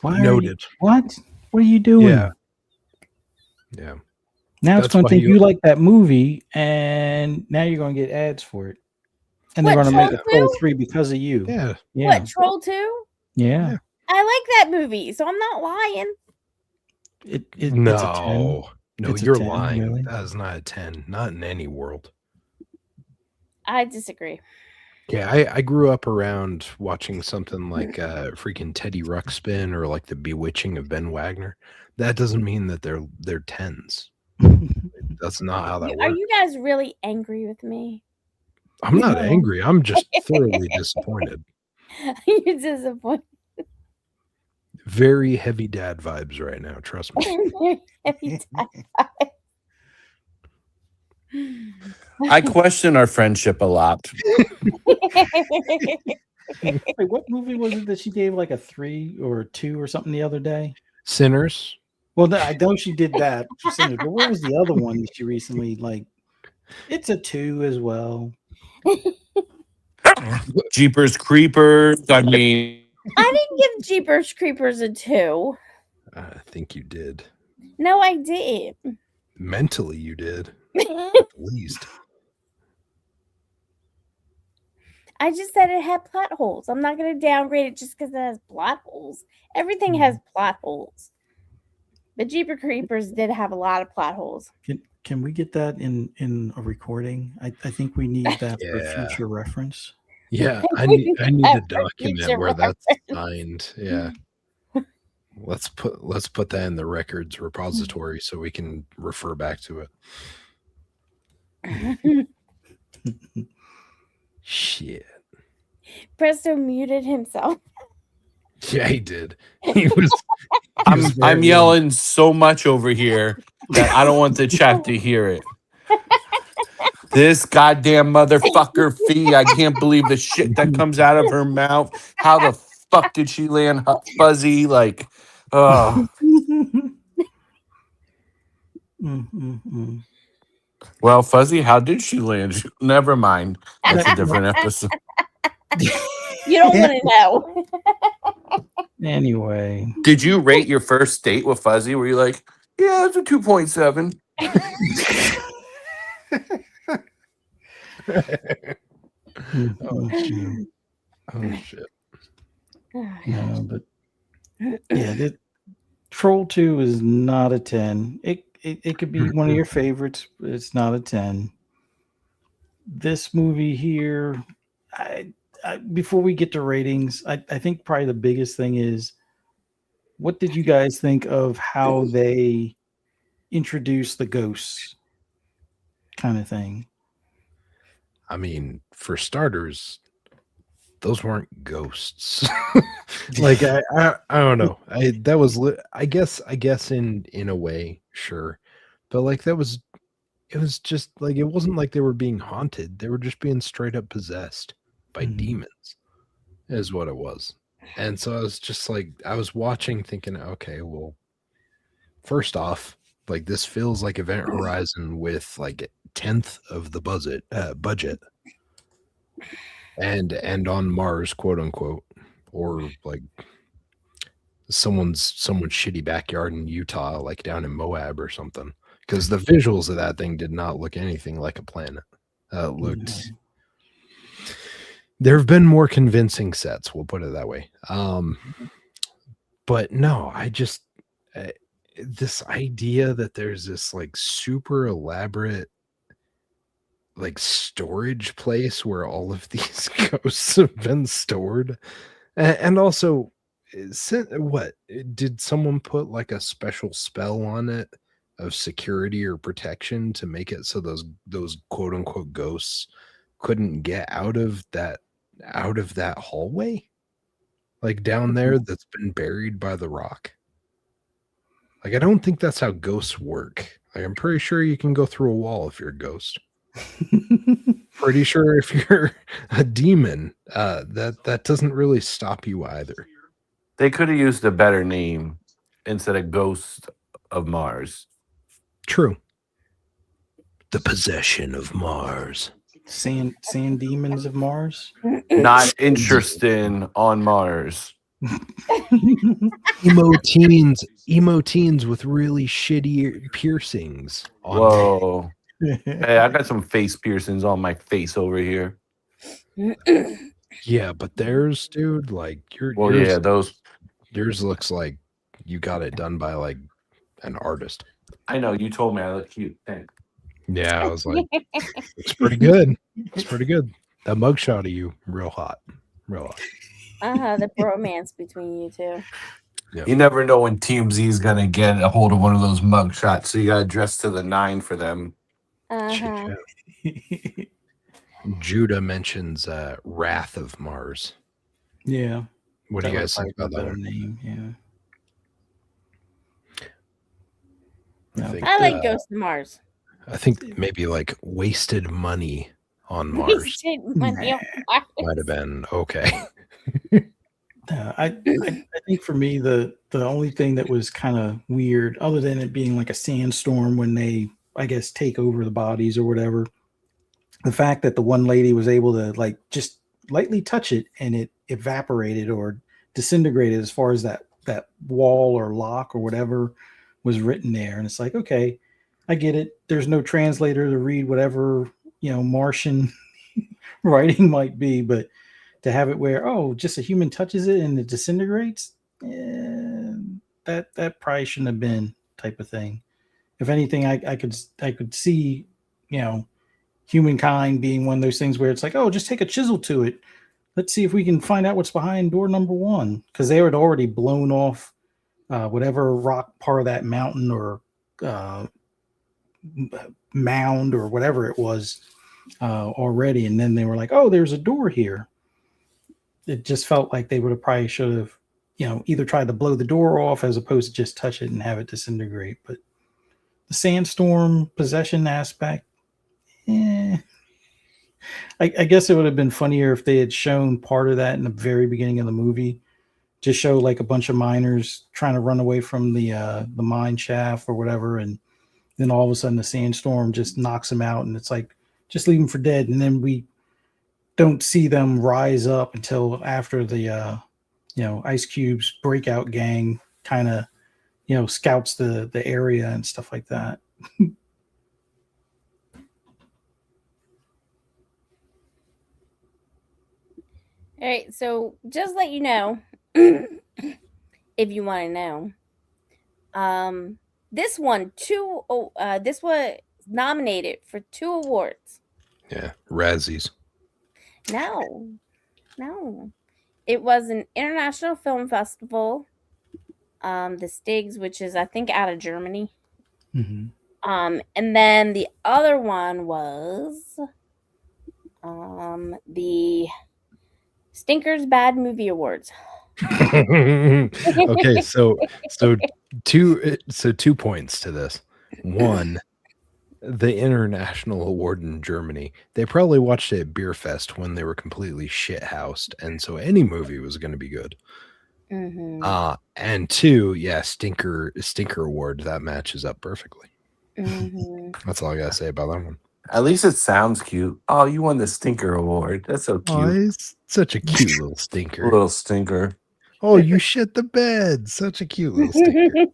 noted. What are you doing? Yeah. Now That's it's going to why think you- you like that movie, and now you're going to get ads for it, and they're What, going to make a Troll Troll 3 because of you. Yeah. what, Troll 2? Yeah. I like that movie, so I'm not lying. It's a 10. No, It's a you're 10, lying. really? That is not a 10. Not in any world. I disagree. Yeah, I grew up around watching something like freaking Teddy Ruxpin or like The Bewitching of Ben Wagner. That doesn't mean that they're 10s. That's not how that Are works. you guys really angry with me? I'm not angry. I'm just thoroughly disappointed. You're disappointed. Very heavy dad vibes right now. Trust me. Every time. I question our friendship a lot. Wait, what movie was it that she gave like a 3 or a 2 or something the other day? Sinners. Well, I know she did that for Sinners, but what was the other one that she recently like? It's a 2 as well. Jeepers Creepers. I mean, I didn't give Jeepers Creepers a 2. I think you did. No, I didn't. Mentally, you did. At least. I just said it had plot holes. I'm not going to downgrade it just because it has plot holes. Everything has plot holes. But Jeepers Creepers did have a lot of plot holes. Can we get that in a recording? I think we need that for Yeah. future reference. Yeah, I need that a for document future where that's reference. signed. Yeah. Let's put that in the records repository so we can refer back to it. Shit. Presto muted himself. Yeah, he did. He was. I'm yelling so much over here that I don't want the chat to hear it. This goddamn motherfucker Fee. I can't believe the shit that comes out of her mouth. How the fuck did she land Fuzzy? Like, oh. Well, Fuzzy, how did she land? Never mind. That's a different episode. You don't want to know. Anyway. Did you rate your first date with Fuzzy? Were you like, yeah, it's a 2.7? Oh shit. No, but yeah, Troll 2 is not a 10. It could be one of your favorites, but it's not a 10. This movie here, before we get to ratings, I think probably the biggest thing is, what did you guys think of how they introduced the ghosts kind of thing? I mean, for starters, those weren't ghosts. Like I don't know. I guess in a way, sure. But like it was just like, it wasn't like they were being haunted. They were just being straight up possessed by demons, is what it was. And so I was just like, I was watching thinking, okay, well, first off, like this feels like Event Horizon with like a 10th of the budget. And on Mars, quote unquote, or like someone's shitty backyard in Utah, like down in Moab or something. Because the visuals of that thing did not look anything like a planet. It looked. There have been more convincing sets, we'll put it that way. But no, I just this idea that there's this like super elaborate like storage place where all of these ghosts have been stored, and also what did someone put like a special spell on it of security or protection to make it so those quote unquote ghosts couldn't get out of that hallway, like down there, that's been buried by the rock? Like, I don't think that's how ghosts work. Like, I'm pretty sure you can go through a wall if you're a ghost. Pretty sure if you're a demon, that doesn't really stop you either. They could have used a better name instead of Ghost of Mars. True. The possession of Mars. Sand demons of Mars. Not interesting on Mars. Emo teens with really shitty piercings. Whoa. Hey, I got some face piercings on my face over here. Yeah, but theirs, dude, like yours looks like you got it done by like an artist. I know, you told me I look cute. Thanks. Yeah, I was like, it's pretty good. It's pretty good. That mugshot of you, real hot. The bromance between you two. Yep. You never know when TMZ is gonna get a hold of one of those mug shots, so you gotta dress to the 9 for them. Judah mentions Wrath of Mars. Yeah. What do you guys think about that one? Name? Yeah. I like Ghost of Mars. I think maybe like wasted money on Mars Wasted money on might Mars. have been okay. I think for me the only thing that was kind of weird, other than it being like a sandstorm when they, I guess, take over the bodies or whatever, the fact that the one lady was able to like just lightly touch it and it evaporated or disintegrated as far as that wall or lock or whatever was written there. And it's like, okay, I get it. There's no translator to read whatever, Martian writing might be, but to have it where, oh, just a human touches it and it disintegrates, that probably shouldn't have been, type of thing. If anything, I could see, humankind being one of those things where it's like, oh, just take a chisel to it. Let's see if we can find out what's behind door number one, because they had already blown off whatever rock part of that mountain or uh, mound or whatever it was already, and then they were like, oh, there's a door here. It just felt like they would have probably should have, either tried to blow the door off as opposed to just touch it and have it disintegrate. But the sandstorm possession aspect, I guess it would have been funnier if they had shown part of that in the very beginning of the movie. Just show like a bunch of miners trying to run away from the mine shaft or whatever, and then all of a sudden the sandstorm just knocks them out, and it's like, just leave them for dead. And then we don't see them rise up until after the Ice Cube's breakout gang kind of scouts the area and stuff like that. All right, so just let you know, if you want to know, this was nominated for 2 awards. Yeah, Razzies. No, it was an international film festival, the Stigs, which is I think out of Germany. Mm-hmm. And then the other one was the Stinkers Bad Movie Awards. Okay, so 2 points to this. One, the international award in Germany, they probably watched it at Beer Fest when they were completely shit-housed, and so any movie was going to be good. Mm-hmm. And 2, yeah, stinker award, that matches up perfectly. Mm-hmm. That's all I gotta say about that one. At least it sounds cute. Oh, you won the Stinker Award. That's so cute. Oh, he's such a cute little stinker. Little stinker. Oh, you shit the bed. Such a cute little stinker.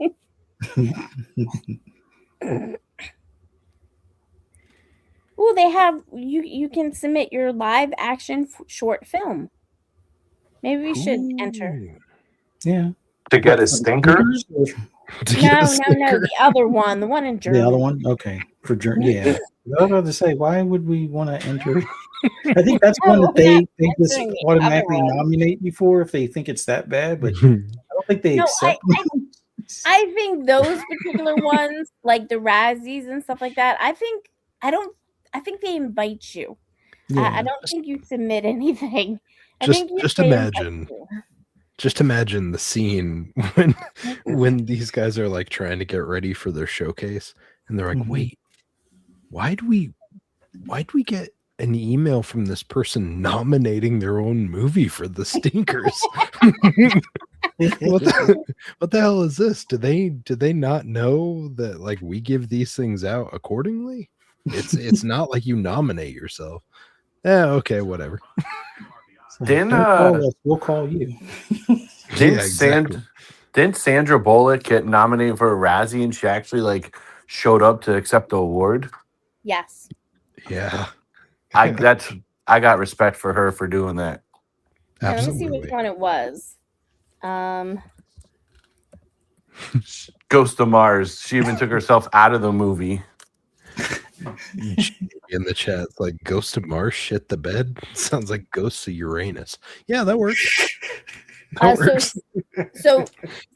Oh, they have you can submit your live action short film. Maybe we should enter. Yeah. To get a stinker? No, the other one, the one in Germany. The other one? Okay. For Germany. Yeah. I was about to say, why would we want to enter? I think that's one that they just automatically nominate you for if they think it's that bad, but I don't think they accept. I think those particular ones, like the Razzies and stuff like that, I think they invite you. Yeah. I don't think you submit anything. Just imagine the scene when these guys are like trying to get ready for their showcase, and they're like, wait, why'd we get an email from this person nominating their own movie for the Stinkers? What the hell is this? Do they not know that like we give these things out accordingly? It's not like you nominate yourself. Yeah, okay, whatever. We'll call you. Didn't Sandra Bullock get nominated for a Razzie and she actually like showed up to accept the award? Yes. Yeah. I got respect for her for doing that. Absolutely. Let me see which one it was. Ghost of Mars. She even took herself out of the movie. In the chat, it's like Ghost of Mars shit the bed. Sounds like Ghosts of Uranus. Yeah, that works. So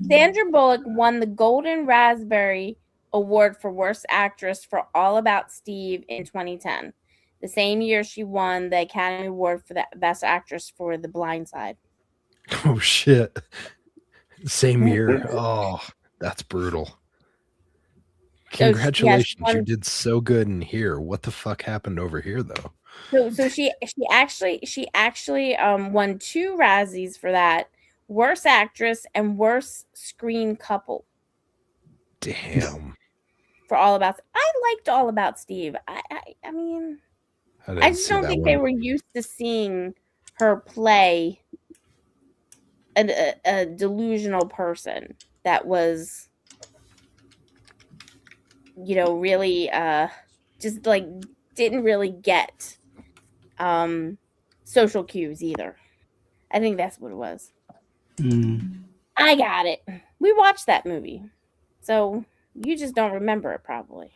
Sandra Bullock won the Golden Raspberry Award for Worst Actress for All About Steve in 2010. The same year she won the Academy Award for the Best Actress for The Blind Side. Oh shit. Same year. Oh, that's brutal. Congratulations, you did so good in here. What the fuck happened over here, though? So she actually won 2 Razzies for that. Worst actress and worst screen couple. Damn. For All About. I liked All About Steve. I mean, I just don't think they were used to seeing her play a delusional person that was, really just like didn't really get social cues either. I think that's what it was. I got it. We watched that movie, so you just don't remember it probably.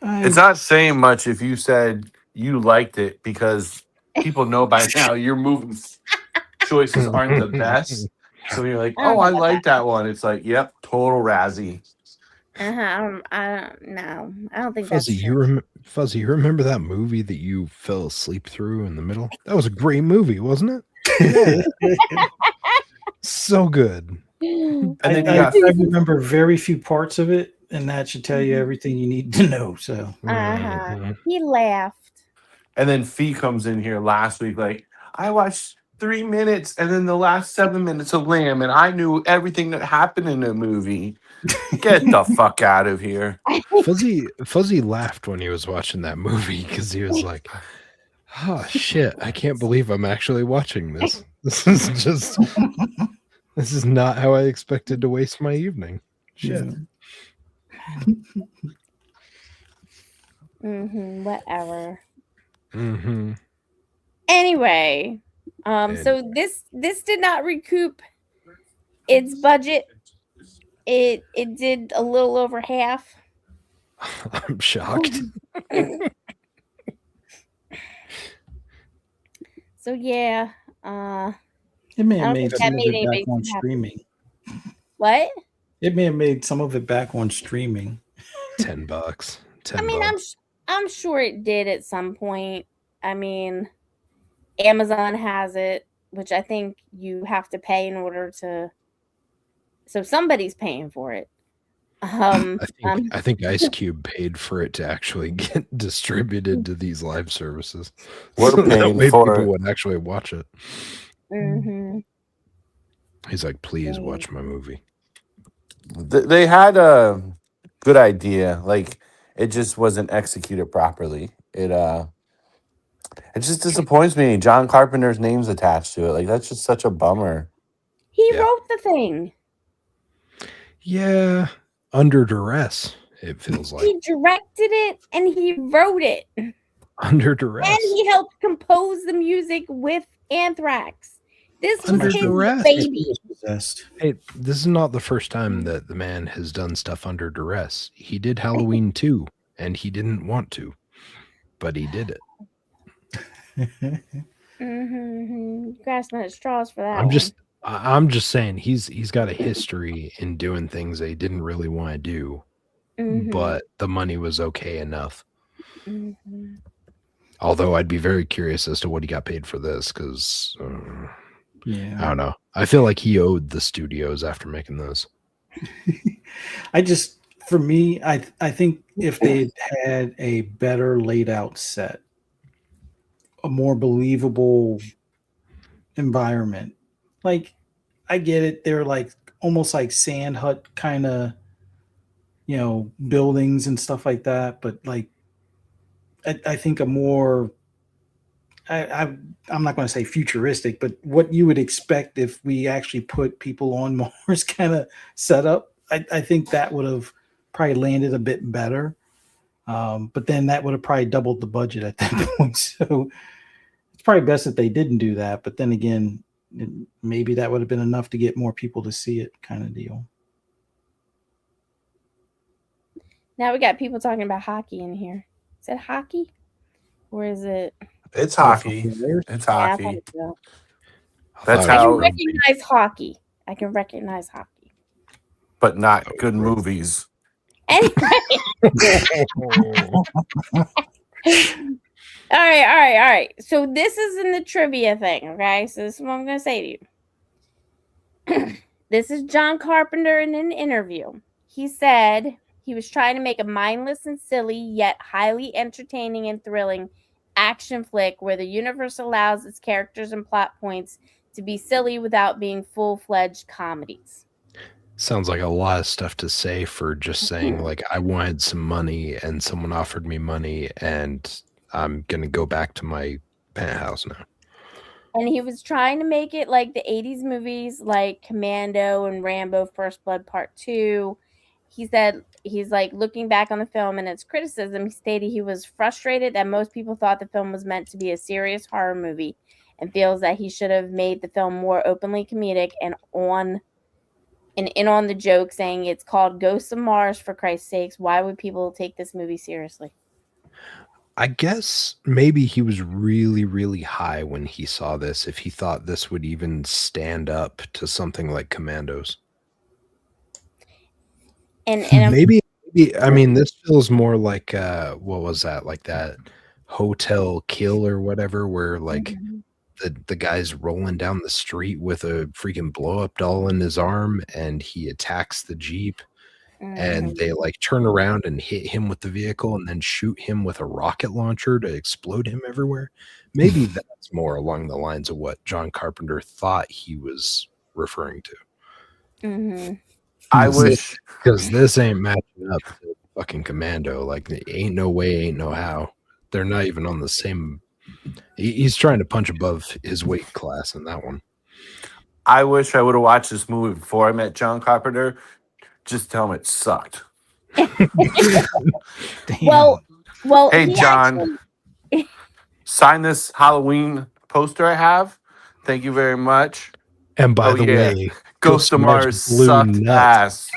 It's not saying much if you said you liked it, because people know by now your movie choices aren't the best. So you're like, oh, I like that one. It's like, yep, total Razzie. I don't think Fuzzy, that's true. Fuzzy, you remember that movie that you fell asleep through in the middle? That was a great movie, wasn't it? So good. And then I remember very few parts of it, and that should tell you everything you need to know. So he laughed. And then Fee comes in here last week like, I watched 3 minutes and then the last 7 minutes of Lamb, and I knew everything that happened in the movie. Get the fuck out of here. Fuzzy laughed when he was watching that movie because he was like, oh shit, I can't believe I'm actually watching this. This is not how I expected to waste my evening. Shit. Whatever. Anyway, so this did not recoup its budget. It did a little over half. I'm shocked. So yeah, it may have made some of it back on streaming. What? It may have made some of it back on streaming. $10. I mean, I'm sure it did at some point. I mean, Amazon has it, which I think you have to pay in order to. So somebody's paying for it. I think Ice Cube paid for it to actually get distributed to these live services. We're so paying that way for people it. would actually watch it. He's like, please watch my movie. They had a good idea, like it just wasn't executed properly. It just disappoints me. John Carpenter's name's attached to it. Like, that's just such a bummer. He wrote the thing. Yeah, under duress, it feels like. He directed it and he wrote it. Under duress. And he helped compose the music with Anthrax. This was his baby. Hey, this is not the first time that the man has done stuff under duress. He did Halloween 2, and he didn't want to, but he did it. Grasping at straws for that. I'm just saying he's got a history in doing things that he didn't really want to do, but the money was okay enough. Although I'd be very curious as to what he got paid for this, because I don't know. I feel like he owed the studios after making this. For me, I think if they had a better laid out set, a more believable environment, like I get it, they're like almost like sand hut kind of, buildings and stuff like that, but like I think a more I'm not going to say futuristic, but what you would expect if we actually put people on Mars kind of setup, I think that would have probably landed a bit better. But then that would have probably doubled the budget at that point. So it's probably best that they didn't do that. But then again, maybe that would have been enough to get more people to see it, kind of deal. Now we got people talking about hockey in here. Is it hockey? Or is it? It's hockey. It's hockey. That's how. I can recognize hockey. I can recognize hockey. But not good movies. Anyway. All right. So this is in the trivia thing, okay? So this is what I'm going to say to you. This is John Carpenter in an interview. He said He was trying to make a mindless and silly, yet highly entertaining and thrilling action flick where the universe allows its characters and plot points to be silly without being full-fledged comedies. Sounds like a lot of stuff to say for just saying, like, I wanted some money and someone offered me money and I'm going to go back to my penthouse now. And he was trying to make it like the 80s movies like Commando and Rambo First Blood Part 2. He said he's like looking back on the film and its criticism, he stated he was frustrated that most people thought the film was meant to be a serious horror movie and feels that he should have made the film more openly comedic and in on the joke, saying it's called Ghosts of Mars, for Christ's sakes. Why would people take this movie seriously? I guess maybe he was really, really high when he saw this, if he thought this would even stand up to something like Commandos. And maybe I mean, this feels more like what was that? Like that Hotel Kill or whatever, where like the guy's rolling down the street with a freaking blow up doll in his arm and he attacks the Jeep and they like turn around and hit him with the vehicle and then shoot him with a rocket launcher to explode him everywhere. Maybe that's more along the lines of what John Carpenter thought he was referring to. I wish, because this ain't matching up to fucking Commando. Like, ain't no way, ain't no how. They're not even on the same. He's trying to punch above his weight class in that one. I wish I would have watched this movie before I met John Carpenter. Just tell him it sucked. well, hey John, sign this Halloween poster I have. Thank you very much. And by the way, Ghost of Mars sucked ass.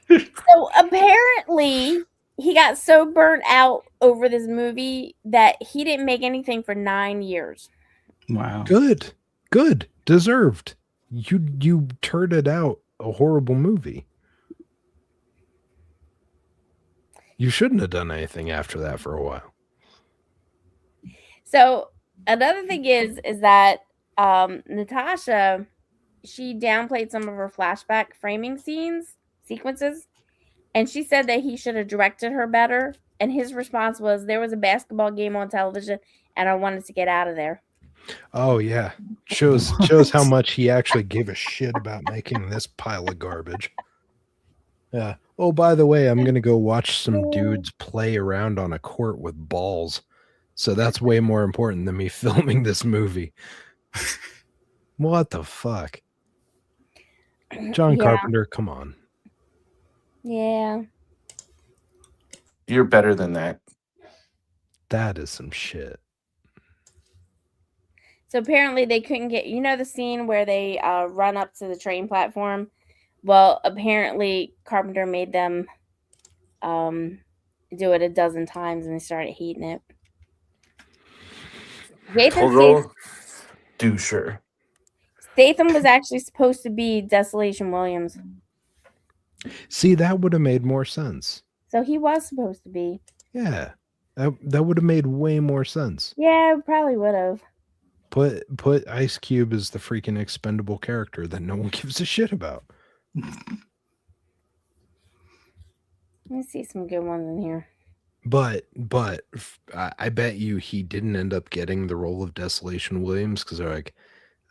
So apparently he got so burnt out over this movie that he didn't make anything for 9 years. Wow. Good. Deserved. You turned out a horrible movie. You shouldn't have done anything after that for a while. So another thing is that Natasha, she downplayed some of her flashback framing sequences, and she said that he should have directed her better. And his response was, there was a basketball game on television and I wanted to get out of there. Oh yeah. Shows how much he actually gave a shit about making this pile of garbage. Yeah. Oh, by the way, I'm gonna go watch some dudes play around on a court with balls. So that's way more important than me filming this movie. What the fuck? John Carpenter, come on. Yeah. You're better than that. That is some shit. So apparently they couldn't get, the scene where they run up to the train platform? Well, apparently Carpenter made them do it a dozen times and they started hating it. Statham was actually supposed to be Desolation Williams. See, that would have made more sense. So he was supposed to be. Yeah. That would have made way more sense. Yeah, probably would have. Put Ice Cube as the freaking expendable character that no one gives a shit about. Let me see some good ones in here. But I bet you he didn't end up getting the role of Desolation Williams because they're like,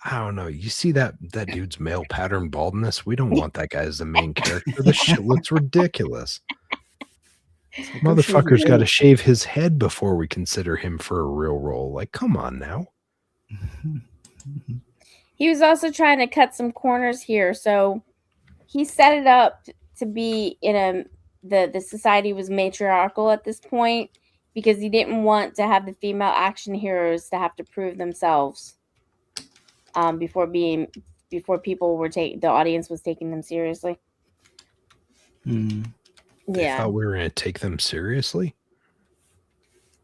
I don't know. You see that dude's male pattern baldness? We don't want that guy as the main character. This shit looks ridiculous. Motherfucker's got to shave his head before we consider him for a real role. Like, come on now. He was also trying to cut some corners here, so he set it up to be in the society was matriarchal at this point because he didn't want to have the female action heroes to have to prove themselves before people were the audience was taking them seriously. They thought we were going to take them seriously.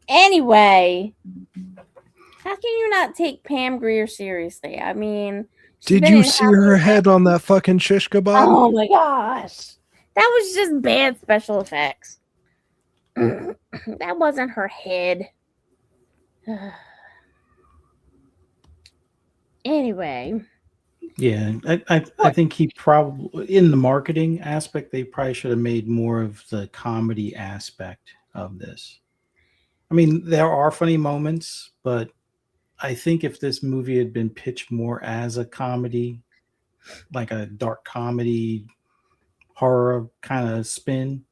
Anyway, how can you not take Pam Grier seriously? I mean, did you see her head on that fucking shish kebab? Oh my gosh. That was just bad special effects. That wasn't her head. Anyway. Yeah, I think he probably in the marketing aspect they probably should have made more of the comedy aspect of this. I mean, there are funny moments, but I think if this movie had been pitched more as a comedy, like a dark comedy horror kind of spin,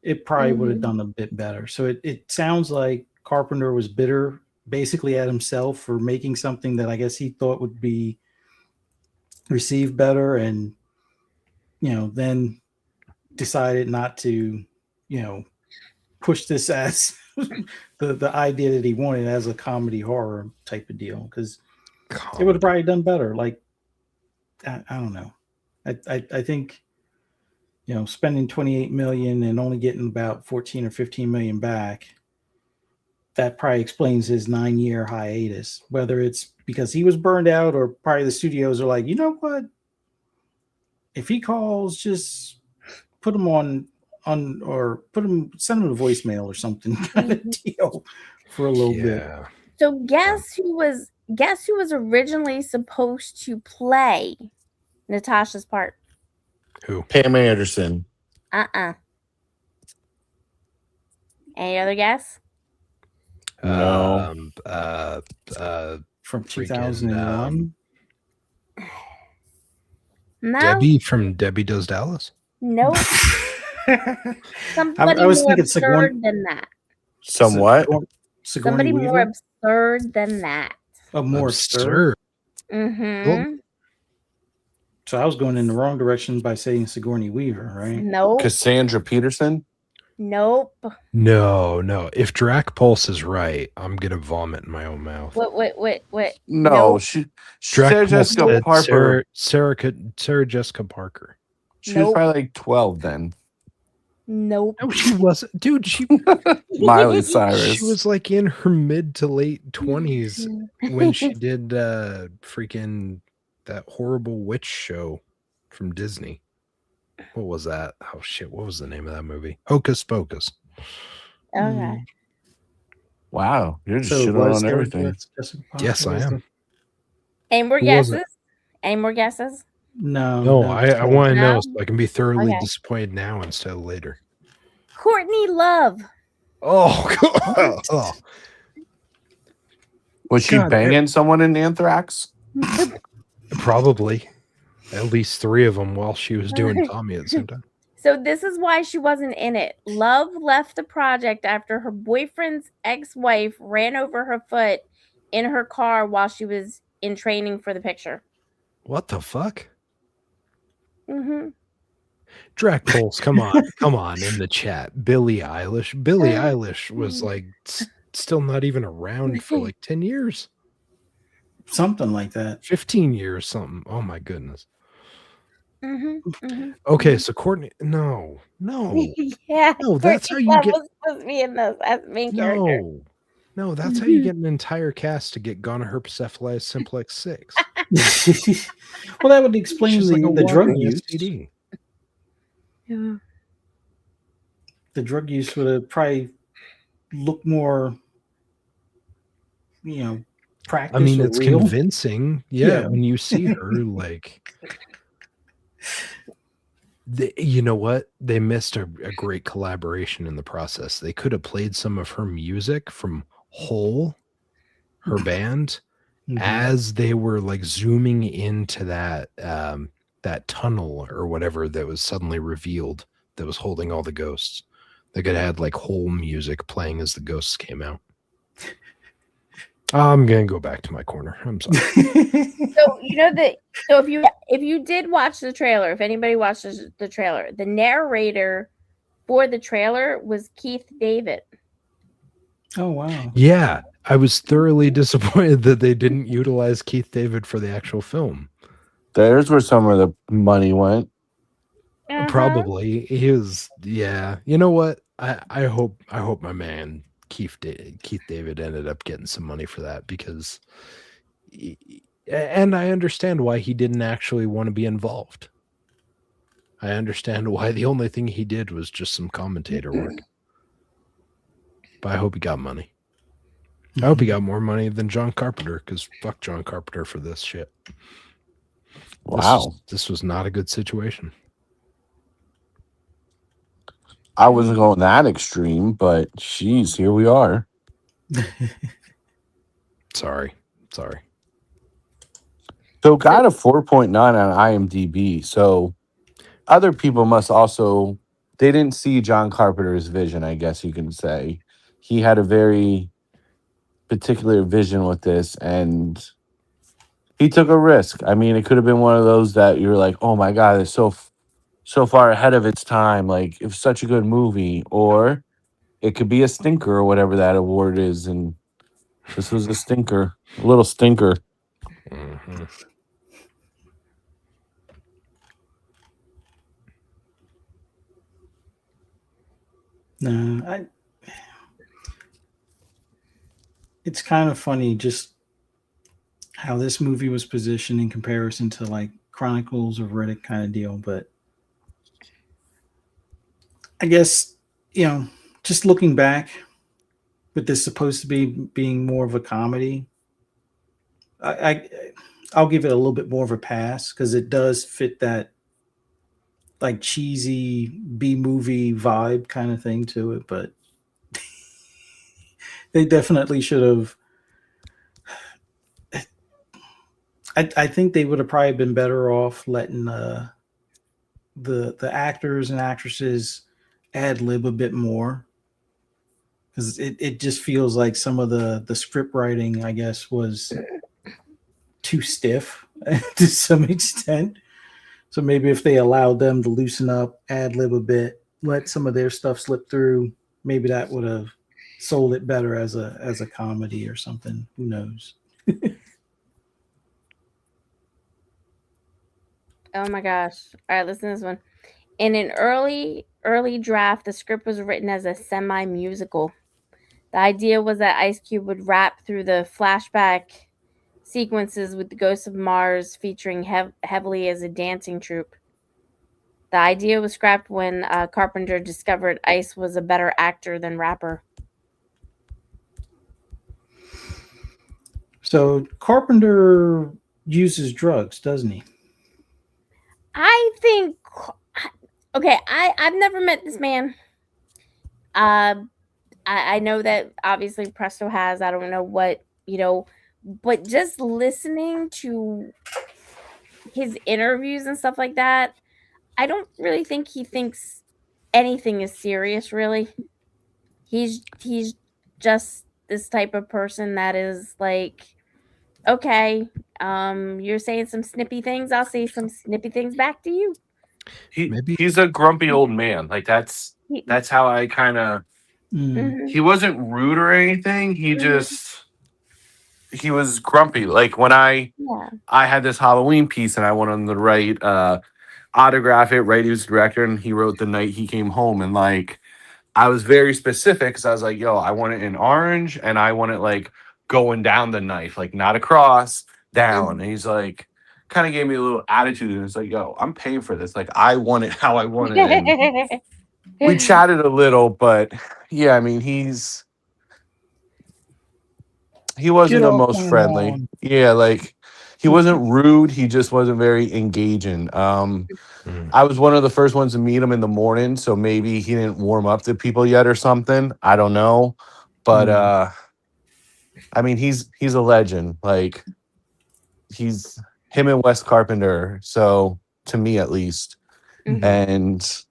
it probably would have Mhm. done a bit better. So it sounds like Carpenter was bitter basically at himself for making something that I guess he thought would be received better and then decided not to, push this as the idea that he wanted as a comedy horror type of deal because it would have Comedy. probably done better. Like I don't know. I think spending 28 million and only getting about 14 or 15 million back. That probably explains his 9-year hiatus. Whether it's because he was burned out or probably the studios are like, you know what? If he calls, just put him on or send him a voicemail or something kind of deal for a little bit. Yeah. So guess who was originally supposed to play Natasha's part? Who? Pam Anderson. Uh-uh. Any other guess? No. From Freaking, 2001. No. Debbie from Debbie Does Dallas. Nope. Somebody I was more thinking absurd than that. Somewhat. Somebody more absurd than that. More absurd. Mm-hmm. So I was going in the wrong direction by saying Sigourney Weaver, right? Nope. Cassandra Peterson. Nope. No. If Drac Pulse is right, I'm gonna vomit in my own mouth. What? No, Nope. Sarah Jessica Parker. Sarah Jessica Parker. She was probably like 12 then. Nope. No, she wasn't. Dude, Miley Cyrus. She was like in her mid to late 20s when she did freaking that horrible witch show from Disney. What was that? Oh shit, what was the name of that movie? Hocus Pocus. Okay. Wow, you're just So shitting on everything. Yes, I am. Any more Who was it? guesses? Any more guesses? No, I want to No? know so I can be thoroughly Okay. disappointed now instead of later. Courtney Love. Oh, oh. Was she God, banging someone in Anthrax? Probably. At least 3 of them while she was doing Tommy at the same time. So this is why she wasn't in it. Love left the project after her boyfriend's ex-wife ran over her foot in her car while she was in training for the picture. What the fuck? Mm-hmm. Drac Pulse, come on in the chat. Billie Eilish was like still not even around for like 10 years. Something like that. 15 years, something. Oh my goodness. Mm-hmm. Okay, so Courtney, no. Yeah. No, that's how you Love get. was supposed to be in this as the main character. No, that's how you get an entire cast to get gonorrhoecephalus simplex 6. Well, that would explain She's like a the drug walking use. STD. Yeah. The drug use would have probably looked more, practice. I mean, or it's real. convincing. Yeah, when you see her, like, you know what? They missed a great collaboration in the process. They could have played some of her music from Hole, her band, as they were like zooming into that that tunnel or whatever that was suddenly revealed that was holding all the ghosts. They could have had like Hole music playing as the ghosts came out. I'm gonna go back to my corner. I'm sorry. So if you did watch the trailer, if anybody watches the trailer, the narrator for the trailer was Keith David. Oh wow. Yeah, I was thoroughly disappointed that they didn't utilize Keith David for the actual film. There's where some of the money went. Probably he was. Yeah, you know what? I hope my man Keith David ended up getting some money for that because, and I understand why he didn't actually want to be involved. I understand why the only thing he did was just some commentator work. But I hope he got money. I hope he got more money than John Carpenter because fuck John Carpenter for this shit. Wow. This was not a good situation. I wasn't going that extreme, but geez, here we are. Sorry. So got a 4.9 on IMDb. So other people must also, they didn't see John Carpenter's vision, I guess you can say. He had a very particular vision with this, and he took a risk. I mean, it could have been one of those that you're like, oh my God, it's so far ahead of its time. Like, it's such a good movie. Or it could be a stinker or whatever that award is. And this was a stinker, a little stinker. Mm-hmm. No, it's kind of funny just how this movie was positioned in comparison to like Chronicles of Riddick kind of deal. But I guess, just looking back, with this supposed to be being more of a comedy, I'll give it a little bit more of a pass because it does fit that like cheesy B movie vibe kind of thing to it. But they definitely should have. I think they would have probably been better off letting the actors and actresses ad lib a bit more, because it just feels like some of the script writing, I guess, was too stiff to some extent. So maybe if they allowed them to loosen up, ad lib a bit, let some of their stuff slip through, maybe that would have sold it better as a comedy or something. Who knows? Oh my gosh. All right, listen to this one. In an early draft, the script was written as a semi-musical. The idea was that Ice Cube would rap through the flashback sequences with the Ghosts of Mars featuring heavily as a dancing troupe. The idea was scrapped when Carpenter discovered Ice was a better actor than rapper. So Carpenter uses drugs, doesn't he? I think. Okay, I've never met this man. I know that obviously Presto has. I don't know what, but just listening to his interviews and stuff like that, I don't really think he thinks anything is serious, really. He's just this type of person that is like, okay, you're saying some snippy things, I'll say some snippy things back to you. Maybe. He's a grumpy old man. Like that's how I kind of. Mhm. He wasn't rude or anything. He Mhm. just he was grumpy. Like when I had this Halloween piece and I went on the right autograph it, right? He was the director and he wrote the night he came home, and like I was very specific because I was like, yo, I want it in orange and I want it like going down the knife, like not across, down. And he's like, kind of gave me a little attitude and it's like, yo, I'm paying for this. Like I want it how I want it. And we chatted a little, but yeah, I mean, he wasn't Get the off most my friendly. lawn. Yeah, like he wasn't rude. He just wasn't very engaging. I was one of the first ones to meet him in the morning, so maybe he didn't warm up to people yet or something. I don't know. But I mean, he's a legend. Like he's him and Wes Carpenter, so to me at least. Mhm. And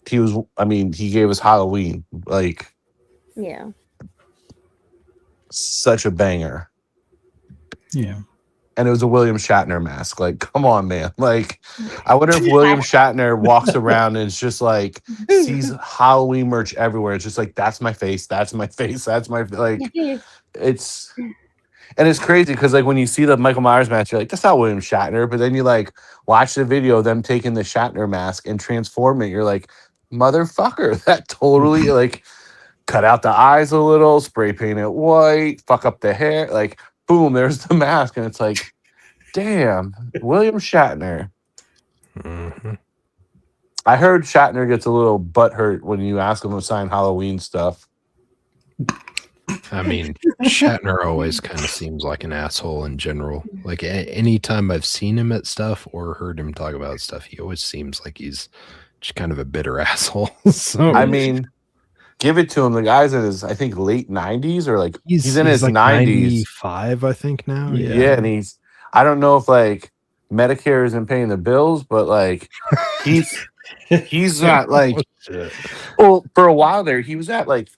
he was, I mean, he gave us Halloween, like Yeah. such a banger. Yeah. And it was a William Shatner mask. Like, come on, man. Like, I wonder if William Shatner walks around and it's just like sees Halloween merch everywhere. It's just like, that's my face. That's my face. That's my like. It's and it's crazy because like when you see the Michael Myers mask, you're like, that's not William Shatner. But then you like watch the video of them taking the Shatner mask and transform it. You're like, motherfucker, that totally like cut out the eyes a little, spray paint it white, fuck up the hair, like. Boom, there's the mask, and it's like, damn, William Shatner. Mm-hmm. I heard Shatner gets a little butthurt when you ask him to sign Halloween stuff. I mean, Shatner always kind of seems like an asshole in general. Like anytime I've seen him at stuff or heard him talk about stuff, he always seems like he's just kind of a bitter asshole. So I mean, give it to him. The guy's in his, I think, late 90s or like he's in he's his like 90s. 95, I think now. Yeah, and I don't know if like Medicare isn't paying the bills, but like he's at like, Oh, shit. well, for a while there, he was at like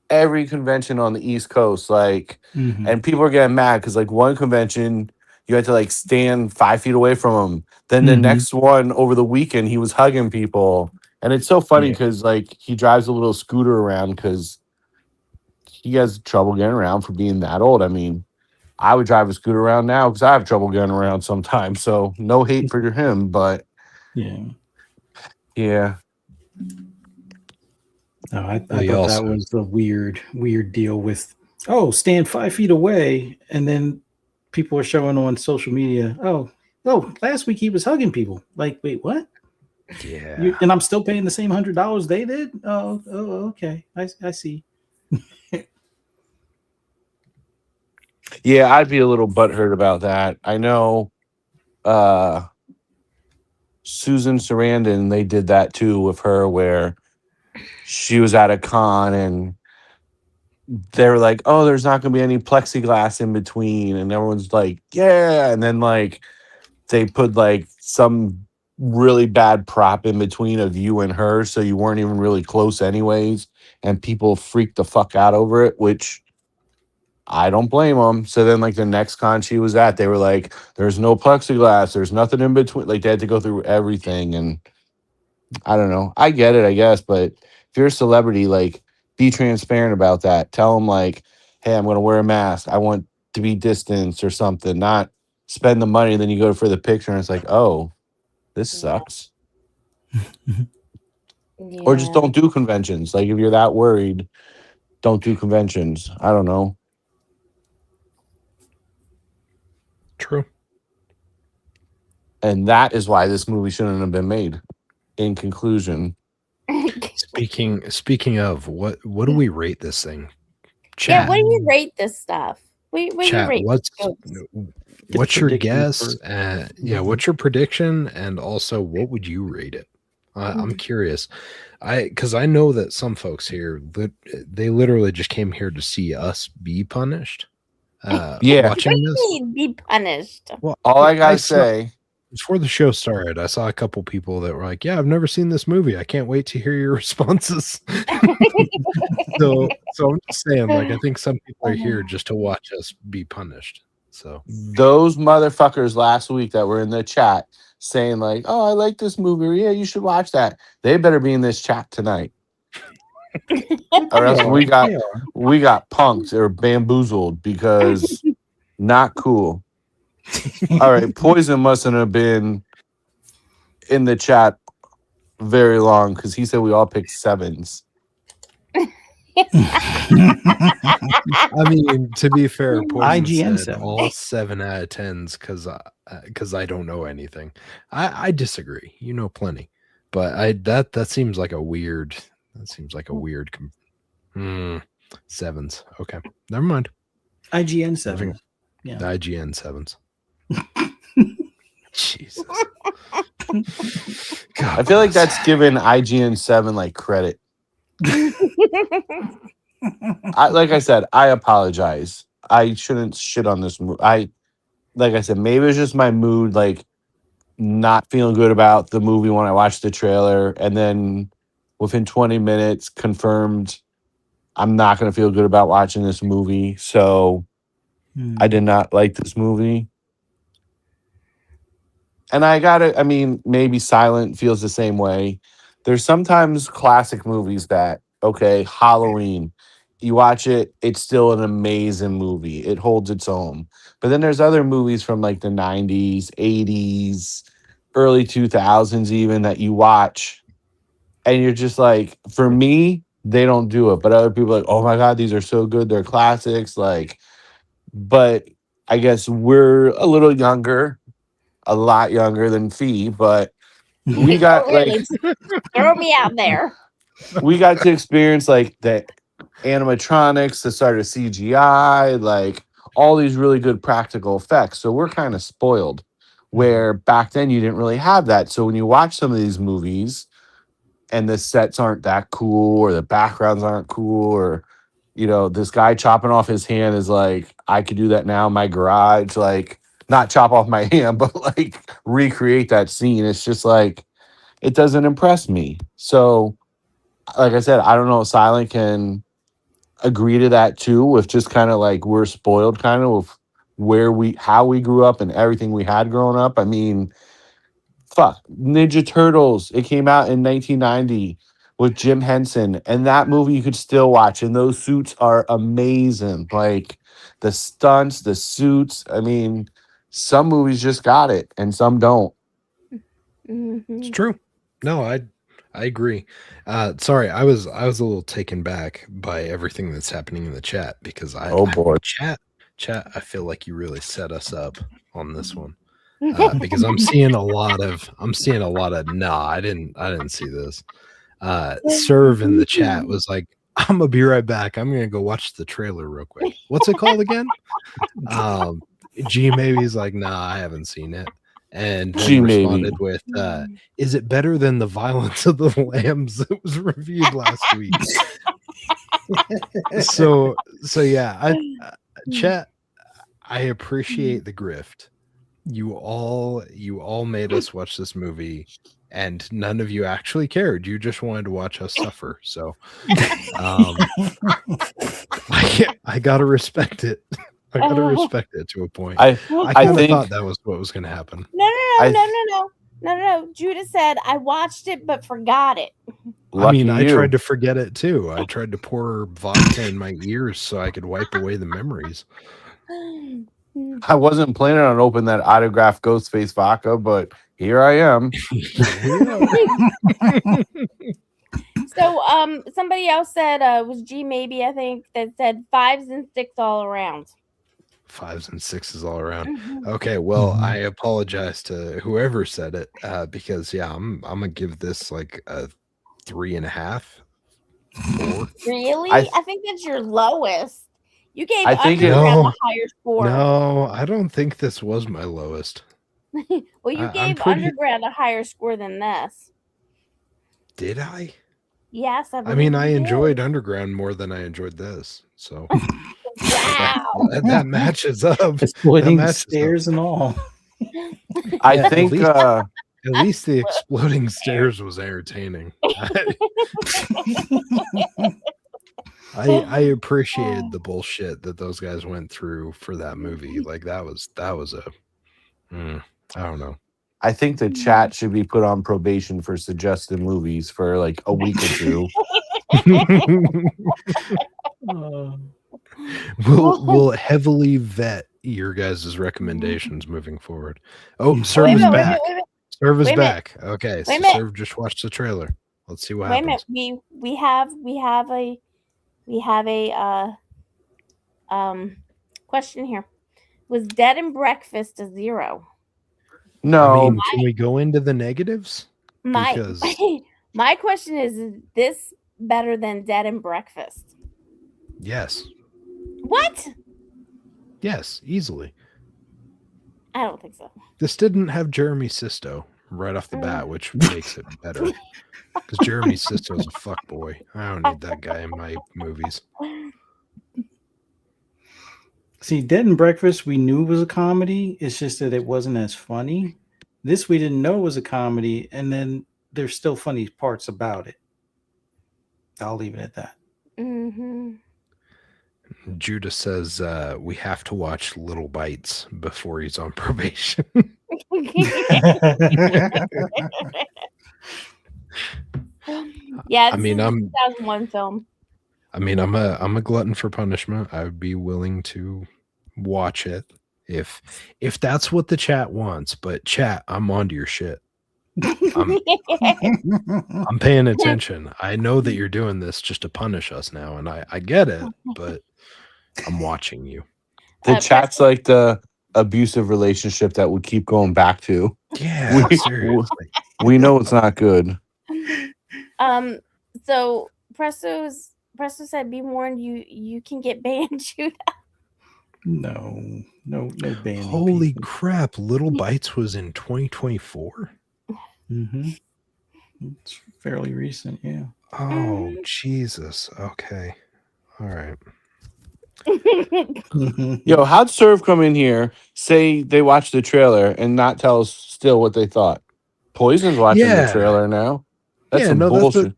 every convention on the East Coast, like, and people are getting mad because like one convention you had to like stand 5 feet away from him. Then the next one over the weekend, he was hugging people, and it's so funny because like he drives a little scooter around because he has trouble getting around for being that old. I mean, I would drive a scooter around now because I have trouble getting around sometimes. So no hate for him, but Yeah. yeah. No, I Well, he thought also- that was the weird deal with, oh, stand 5 feet away, and then people are showing on social media, oh, last week he was hugging people. Like, wait, what? Yeah. And I'm still paying the same $100 they did? Oh, okay. I see. Yeah, I'd be a little butthurt about that. I know Susan Sarandon, they did that too with her where she was at a con and they were like, oh, there's not going to be any plexiglass in between. And everyone's like, yeah. And then like they put like some really bad prop in between of you and her. So you weren't even really close anyways. And people freaked the fuck out over it, which I don't blame them. So then, like the next con she was at, they were like, "There's no plexiglass. There's nothing in between." Like they had to go through everything, and I don't know. I get it, I guess, but if you're a celebrity, like, be transparent about that. Tell them, like, "Hey, I'm going to wear a mask. I want to be distanced or something." Not spend the money, and then you go for the picture, and it's like, "Oh, this sucks." Or just don't do conventions. Like if you're that worried, don't do conventions. I don't know. True. And that is why this movie shouldn't have been made. In conclusion, Speaking of, what do we rate this thing? Yeah, Chat. what do you rate this stuff? What do you Chat. rate? What's your prediction guess? first. What's your prediction? And also, what would you rate it? I'm curious. Because I know that some folks here that they literally just came here to see us be punished. Yeah. Watching What do this. you mean be punished? Well, all I gotta saw- say, before the show started, I saw a couple people that were like, "Yeah, I've never seen this movie. I can't wait to hear your responses." so I'm just saying, like, I think some people are here just to watch us be punished. So those motherfuckers last week that were in the chat saying like, "Oh, I like this movie. Yeah, you should watch that." They better be in this chat tonight, or else we got punked or bamboozled because not cool. All right, Poison mustn't have been in the chat very long because he said we all picked sevens. I mean, to be fair, Poison IGN said 7. all 7 out of 10s because I don't know anything. I disagree. You know plenty, but that seems like a weird. That seems like a weird. Sevens. Okay, never mind. IGN 7. The IGN 7s. Jesus. God I feel like bless. that's given IGN 7 like credit. Like I said, I apologize. I shouldn't shit on this movie. Like I said, maybe it's just my mood, like not feeling good about the movie when I watched the trailer, and then within 20 minutes confirmed I'm not going to feel good about watching this movie. So I did not like this movie. And I mean, maybe Silent feels the same way. There's sometimes classic movies that, okay, Halloween, you watch it, it's still an amazing movie. It holds its own. But then there's other movies from like the 90s, 80s, early 2000s even that you watch and you're just like, for me, they don't do it. But other people are like, oh my God, these are so good. They're classics. Like, but I guess we're a little younger, a lot younger than Fee, but we got Really, like throw me out there. we got to experience like the animatronics, the start of CGI, like all these really good practical effects. So we're kind of spoiled. Where back then you didn't really have that. So when you watch some of these movies and the sets aren't that cool or the backgrounds aren't cool or this guy chopping off his hand is like, I could do that now in my garage, like not chop off my hand, but like recreate that scene. It's just like it doesn't impress me. So like I said, I don't know if Silent can agree to that too, with just kind of like we're spoiled kind of with how we grew up and everything we had growing up. I mean, fuck, Ninja Turtles. It came out in 1990 with Jim Henson, and that movie you could still watch, and those suits are amazing. Like the stunts, the suits. I mean, some movies just got it, and some don't. It's true. No, I agree. Sorry, I was a little taken back by everything that's happening in the chat because Oh boy. chat, I feel like you really set us up on this one. Because I'm seeing a lot of nah, I didn't see this. Serve in the chat was like, I'm gonna be right back. I'm gonna go watch the trailer real quick. What's it called again? G maybe's like, nah, I haven't seen it. And then G responded maybe. with, is it better than the Violence of the Lambs that was reviewed last week? so yeah, chat, I appreciate the grift. You all made us watch this movie, and none of you actually cared. You just wanted to watch us suffer. So I gotta respect it. I gotta respect it to a point. I kind of thought that was what was going to happen. No. Judah said I watched it but forgot it. I mean, I tried to forget it too. I tried to pour vodka in my ears so I could wipe away the memories. I wasn't planning on opening that autographed Ghostface vodka, but here I am. So somebody else said was G maybe, I think, that said 5s and 6 all around. 5s and 6s all around. Okay, well, I apologize to whoever said it because I'm gonna give this like a 3.5, 4. Really? I think that's your lowest. You gave Underground a higher score. No, I don't think this was my lowest. Well, you gave Underground a higher score than this. Did I? Yes, I mean, I enjoyed Underground more than I enjoyed this. So wow, that matches up. Exploding stairs and all. I think at least the exploding stairs was entertaining. I appreciated the bullshit that those guys went through for that movie. Like that was a I don't know. I think the chat should be put on probation for suggesting movies for like a week or two. We'll heavily vet your guys' recommendations moving forward. Oh, Serve is back. Serve is back. Okay, so Serve just watched the trailer. Let's see what happens. Wait a minute. We have a question here. Was Dead and Breakfast a 0? No. I mean, can we go into the negatives? My question is this better than Dead and Breakfast? Yes. What? Yes, easily. I don't think so. This didn't have Jeremy Sisto right off the bat, which makes it better. Because Jeremy Sisto's a fuckboy. I don't need that guy in my movies. See, Dead and Breakfast, we knew was a comedy. It's just that it wasn't as funny. This we didn't know was a comedy, and then there's still funny parts about it. I'll leave it at that. Judah says we have to watch Little Bites before he's on probation. Yeah, I mean, I'm 2001 film. I mean, I'm a glutton for punishment. I would be willing to watch it if that's what the chat wants. But chat, I'm onto your shit. I'm paying attention. I know that you're doing this just to punish us now, and I get it, but I'm watching you. The chat's like the abusive relationship that we keep going back to. Yeah, we know it's not good. So Presto's Presto said, "Be warned, you can get banned." Shoot. No banning Holy people. crap! Little Bites was in 2024. Mm-hmm. It's fairly recent, yeah. Oh Jesus! Okay, all right. Yo, how'd Serve come in here, say they watched the trailer, and not tell us still what they thought? Poison's watching the Yeah, trailer now. That's yeah. some No, bullshit.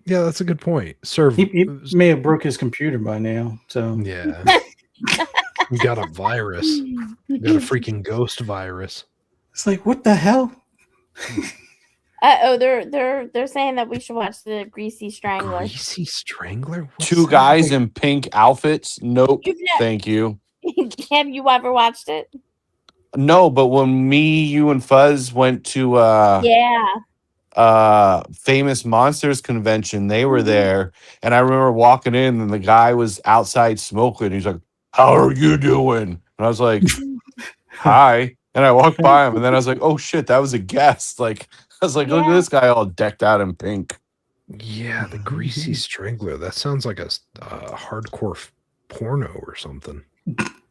that's a good point. Serve. He may have broke his computer by now, so Yeah, you got a virus. You got a freaking ghost virus. it's like, what the hell? They're saying that we should watch the Greasy Strangler. Greasy Strangler. What's Two that? guys in pink outfits. Nope. You've not- Thank you. Have you ever watched it? No, but when me, you, and Fuzz went to Yeah. Famous Monsters convention, they were Mhm. there, and I remember walking in, and the guy was outside smoking. He's like, "How are you doing?" And I was like, "Hi." And I walked by him, and then I was like, "Oh shit, that was a guest." Like, I was like, "Look at Yeah. this guy all decked out in pink." Yeah, the Greasy Strangler. That sounds like a hardcore porno or something.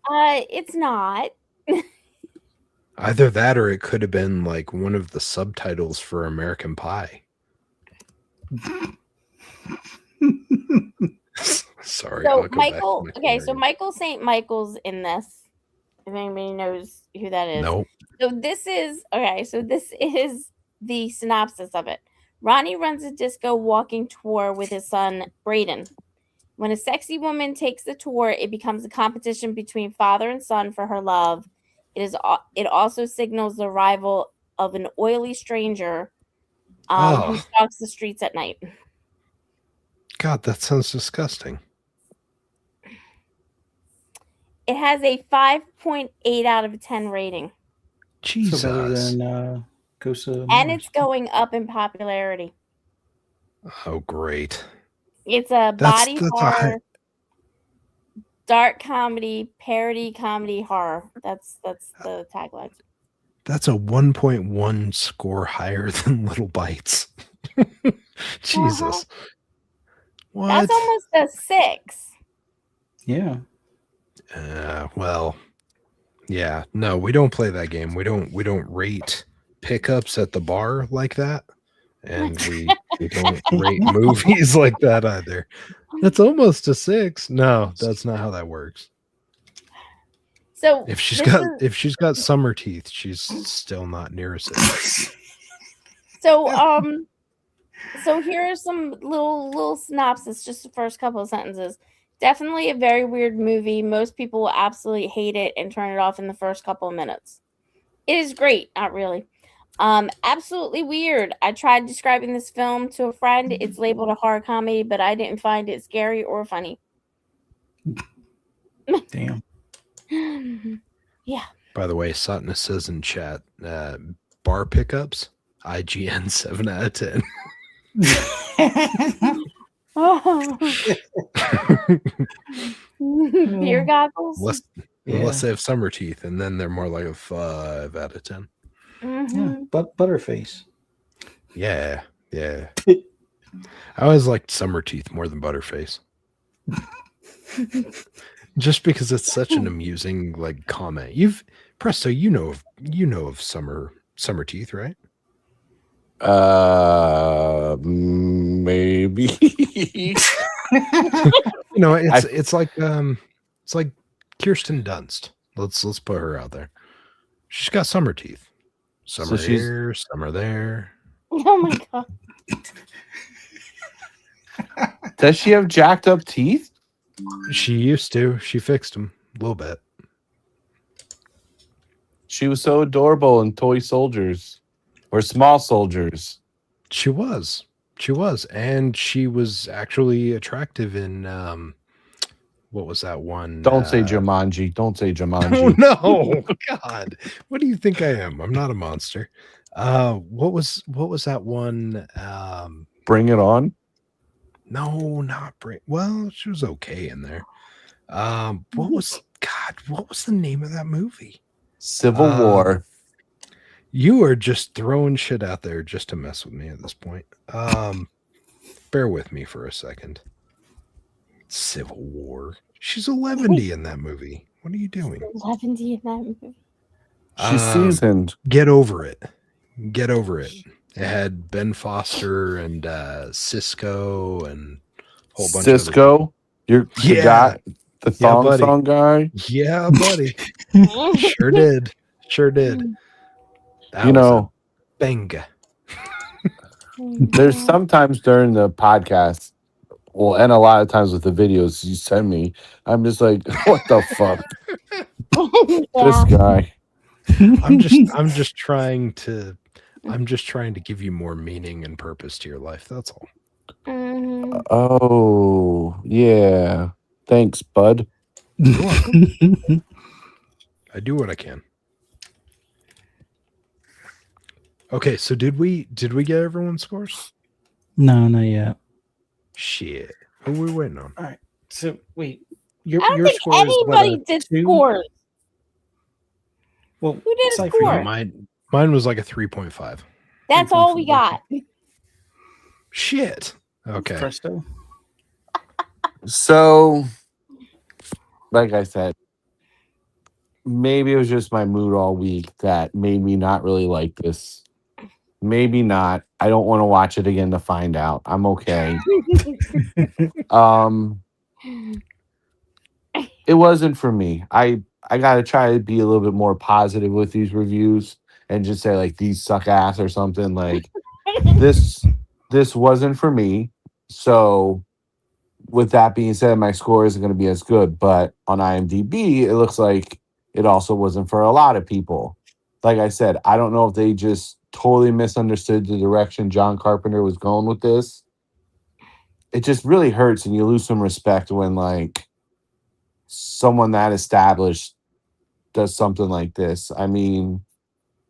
It's not. Either that or it could have been like one of the subtitles for American Pie. Sorry. So I'll go Michael, back to okay, my so Michael St. Michael's in this. If anybody knows who that is. Nope. So this is the synopsis of it. Ronnie runs a disco walking tour with his son Braden. When a sexy woman takes the tour, it becomes a competition between father and son for her love. It also signals the arrival of an oily stranger who stalks the streets at night. God, that sounds disgusting. It has a 5.8 out of 10 rating. Jesus. So better than Ghost of And Mars. it's going up in popularity. Oh, great. It's a That's body a horror, dark comedy, parody comedy horror. That's the tagline. That's a 1.1 score higher than Little Bites. Jesus. What? That's almost a 6. Yeah. Well, yeah. No, we don't play that game. We don't rate pickups at the bar like that. And we don't rate movies like that either. That's almost a 6. No, that's not how that works. So If she's got summer teeth, she's still not near a 6. So here are some little synopsis, just the first couple of sentences. Definitely a very weird movie. Most people will absolutely hate it and turn it off in the first couple of minutes. It is great, not really. Absolutely weird. I tried describing this film to a friend. It's labeled a horror comedy, but I didn't find it scary or funny. Damn. Yeah. By the way, Satna says in chat, bar pickups, IGN 7 out of 10. Beer goggles. Unless they have summer teeth, and then they're more like a 5 out of 10. Yeah, but Butterface. Yeah. I always liked summer teeth more than Butterface. Just because it's such an amusing like comment. Presto, you know of summer teeth, right? Maybe. It's like Kirsten Dunst. Let's put her out there. She's got summer teeth. Summer here, summer there. Oh my god. Does she have jacked up teeth? She used to. She fixed them a little bit. She was so adorable in Toy Soldiers or Small Soldiers. She was, and she was actually attractive in what was that one? Don't say Jumanji. Don't say Jumanji. Oh no, God! What do you think I am? I'm not a monster. What was that one? Bring It On. No, not Bring. Well, she was okay in there. What was the name of that movie? Civil War. You are just throwing shit out there just to mess with me at this point. Bear with me for a second. Civil War. She's 11 in that movie. What are you doing? 11 in that movie. She's seasoned. Get over it. Get over it. It had Ben Foster and Cisco and a whole bunch of other Cisco, you're the guy, the thong buddy. song guy. Yeah, buddy. Sure did. Sure did. That You was know, a banger. there's sometimes during the podcast, well, and a lot of times with the videos you send me, I'm just like, what the fuck? This guy. I'm just trying to give you more meaning and purpose to your life. That's all. Oh, yeah. Thanks, bud. You're welcome. I do what I can. Okay, so did we get everyone's scores? No, not yet. Shit. Who are we waiting on? All right. So wait, I don't your think score is what, anybody did 2? scores. Well, Who did a Sci-fi, score? Mine was like a 3.5. That's all we got. Shit. Okay. Presto. So, like I said, maybe it was just my mood all week that made me not really like this. Maybe not. I don't want to watch it again to find out. I'm okay. It wasn't for me. I gotta try to be a little bit more positive with these reviews and just say like these suck ass or something. Like this wasn't for me. So with that being said, my score isn't gonna be as good. But on IMDb, it looks like it also wasn't for a lot of people. Like I said, I don't know if they just totally misunderstood the direction John Carpenter was going with this. It just really hurts and you lose some respect when like someone that established does something like this. I mean,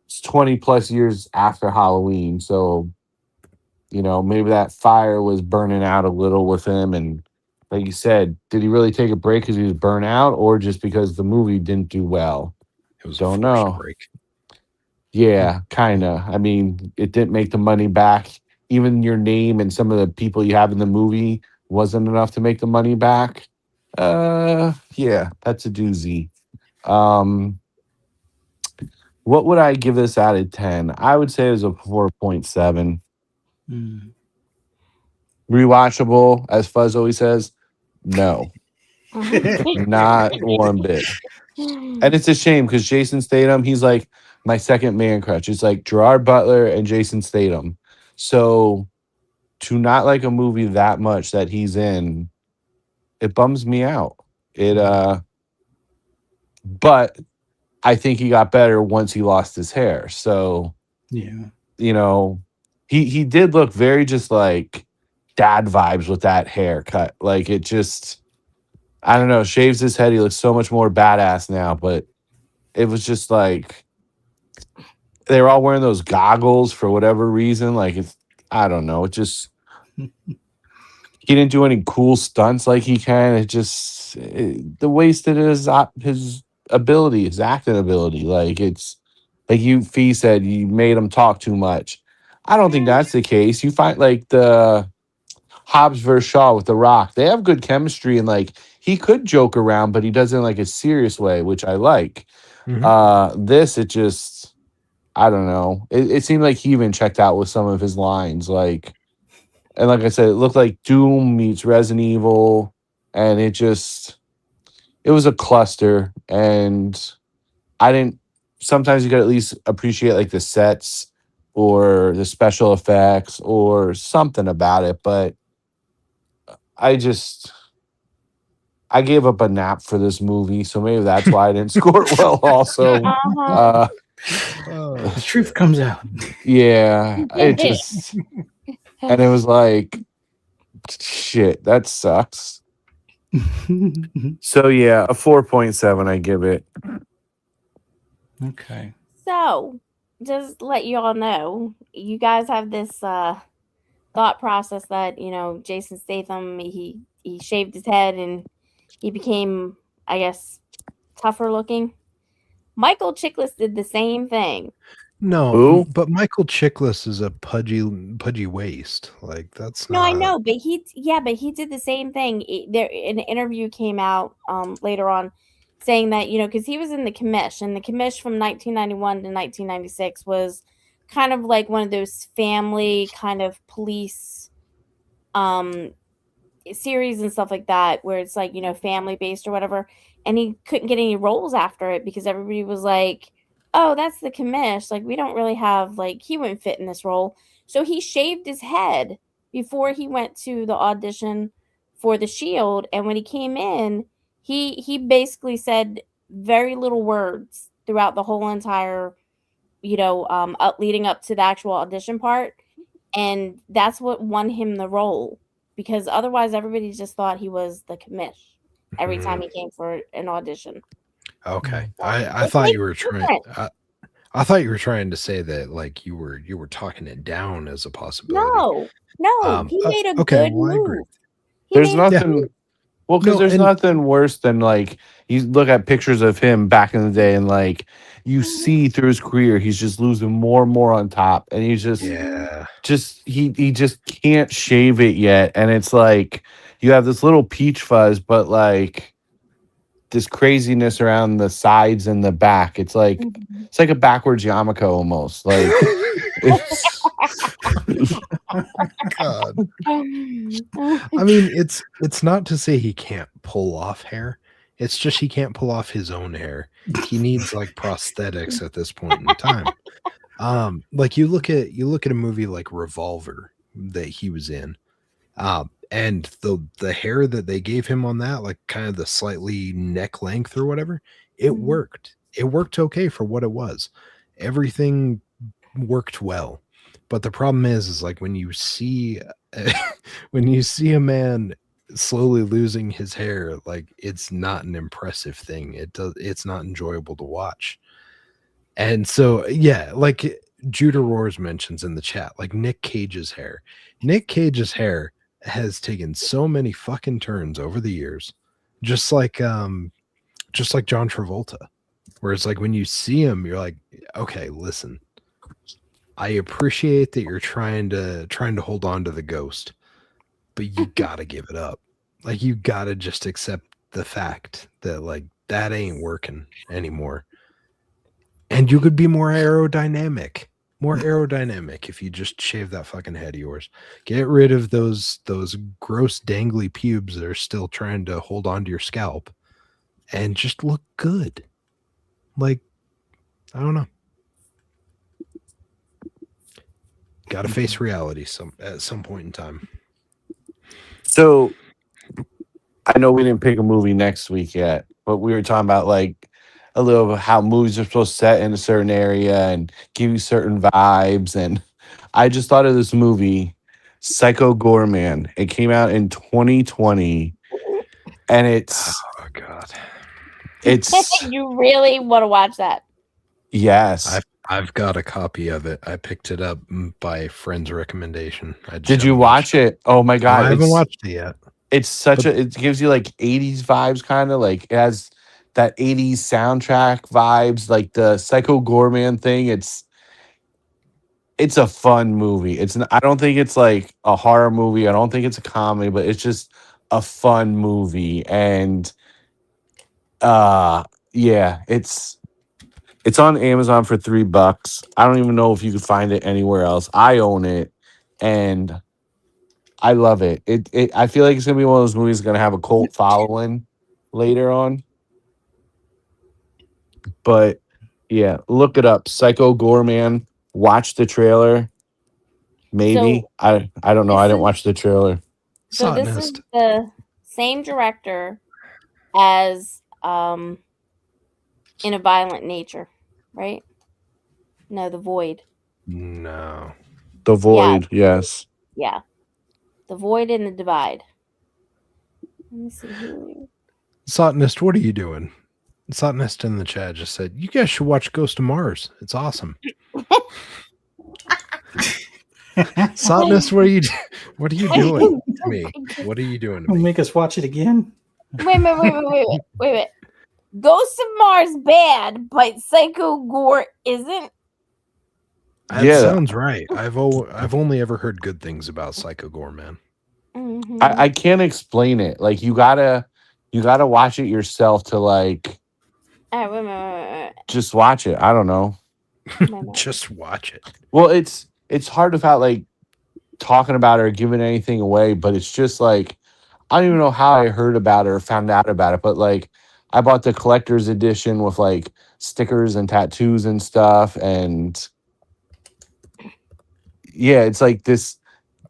it's 20 plus years after Halloween. So, you know, maybe that fire was burning out a little with him. And like you said, did he really take a break because he was burnt out or just because the movie didn't do well? It was Don't a forced know. break. Yeah, kind of. I mean, it didn't make the money back. Even your name and some of the people you have in the movie wasn't enough to make the money back. Yeah, that's a doozy. What would I give this out of 10? I would say it was a 4.7. Rewatchable, as Fuzz always says. No, not one bit. And it's a shame because Jason Statham, he's like my second man crush. It's like Gerard Butler and Jason Statham. So to not like a movie that much that he's in, it bums me out. But I think he got better once he lost his hair. So Yeah. you know, he did look very just like dad vibes with that haircut. Like it just, I don't know, shaves his head. He looks so much more badass now, but it was just like they were all wearing those goggles for whatever reason. Like it's, I don't know. It just, he didn't do any cool stunts like he can. It just, the wasted his ability, his acting ability. Like it's, like Fee said, you made him talk too much. I don't think that's the case. You find like the Hobbs versus Shaw with The Rock. They have good chemistry and like he could joke around, but he does it in like a serious way, which I like. This, it just, I don't know. It seemed like he even checked out with some of his lines. Like, and like I said, it looked like Doom meets Resident Evil. And it was a cluster. And I didn't, sometimes you could at least appreciate like the sets or the special effects or something about it. But I gave up a nap for this movie. So maybe that's why I didn't score it well also. The truth comes out. Yeah, it just, and it was like, shit, that sucks. So yeah, a 4.7 I give it. Okay. So, just let you all know, you guys have this thought process that, you know, Jason Statham, he shaved his head and he became, I guess, tougher looking. Michael Chiklis did the same thing. No, Who? but Michael Chiklis is a pudgy waist. Like that's No, I not. know, but he did the same thing. There, an interview came out later on saying that because he was in the commish, and the commish from 1991 to 1996 was kind of like one of those family kind of police um series and stuff like that, where it's like family based or whatever. And he couldn't get any roles after it because everybody was like, "Oh, that's the commish. Like, we don't really have he wouldn't fit in this role." So he shaved his head before he went to the audition for the Shield. And when he came in, he basically said very little words throughout the whole entire leading up to the actual audition part, and that's what won him the role, because otherwise everybody just thought he was the commish every time he came for an audition. Okay. So, I it thought makes you were a trying. difference. I thought you were trying to say that like you were talking it down as a possibility. No, he made a Okay. good Well, I agree. move. He There's made a Yeah. good nothing. Well, because No, there's and nothing worse than like you look at pictures of him back in the day, and like you move. see through his career, he's just losing more and more on top, and he's yeah. just he just can't shave it yet, and it's like you have this little peach fuzz, but like this craziness around the sides and the back. It's like a backwards yarmulke almost. Like it's God. I mean, it's not to say he can't pull off hair. It's just he can't pull off his own hair. He needs like prosthetics at this point in time. Like you look at a movie like Revolver that he was in. And the hair that they gave him on that, like kind of the slightly neck length or whatever, it worked. It worked okay for what it was. Everything worked well. But the problem is like when you see when you see a man slowly losing his hair, like it's not an impressive thing. It's not enjoyable to watch. And so yeah, like Judah Roars mentions in the chat, like Nick Cage's hair. Nick Cage's hair has taken so many fucking turns over the years. Just like John Travolta. Where it's like when you see him, you're like, okay, listen. I appreciate that you're trying to hold on to the ghost, but you gotta give it up. Like you gotta just accept the fact that like that ain't working anymore. And you could be more aerodynamic. More aerodynamic if you just shave that fucking head of yours. Get rid of those gross dangly pubes that are still trying to hold on to your scalp and just look good. Like, I don't know. Gotta face reality at some point in time. so. I know we didn't pick a movie next week yet, but we were talking about like a little of how movies are supposed to set in a certain area and give you certain vibes. And I just thought of this movie, Psycho Gorman. It came out in 2020, and Oh god. it's You really want to watch that? yes. I've got a copy of it. I picked it up by a friend's recommendation. I just Did you haven't watch it? Oh my No, god, I haven't watched it yet. it's such a it gives you like 80s vibes, kind of like it has that 80s soundtrack vibes, like the Psycho Gorman thing. It's a fun movie. I don't think it's like a horror movie. I don't think it's a comedy, but it's just a fun movie. And yeah, it's on Amazon for $3. I don't even know if you could find it anywhere else. I own it and I love it. I feel like it's gonna be one of those movies that's gonna have a cult following later on. But yeah, look it up. Psycho Gorman. Watch the trailer. Maybe. So I don't know. I this didn't is watch the trailer. so this is Satanist. the same director as In a Violent Nature, right? No, The Void. No. The Void, yes. Yeah. The Void and the Divide. Let me see here. Satanist, what are you doing? Satanist in the chat just said, you guys should watch Ghost of Mars. It's awesome. Satanist, what are you doing to me? What are you doing to Will me? make us watch it again. Wait. Ghost of Mars bad, but Psycho Gore isn't. That Yeah. sounds right. I've only ever heard good things about Psycho Gorman. Mhm. I can't explain it. Like you gotta watch it yourself to like Alright, wait. just watch it. I don't know. Just watch it. Well, it's hard without like talking about it or giving anything away, but it's just like I don't even know how I heard about it or found out about it, but like I bought the collector's edition with like stickers and tattoos and stuff, and yeah, it's like this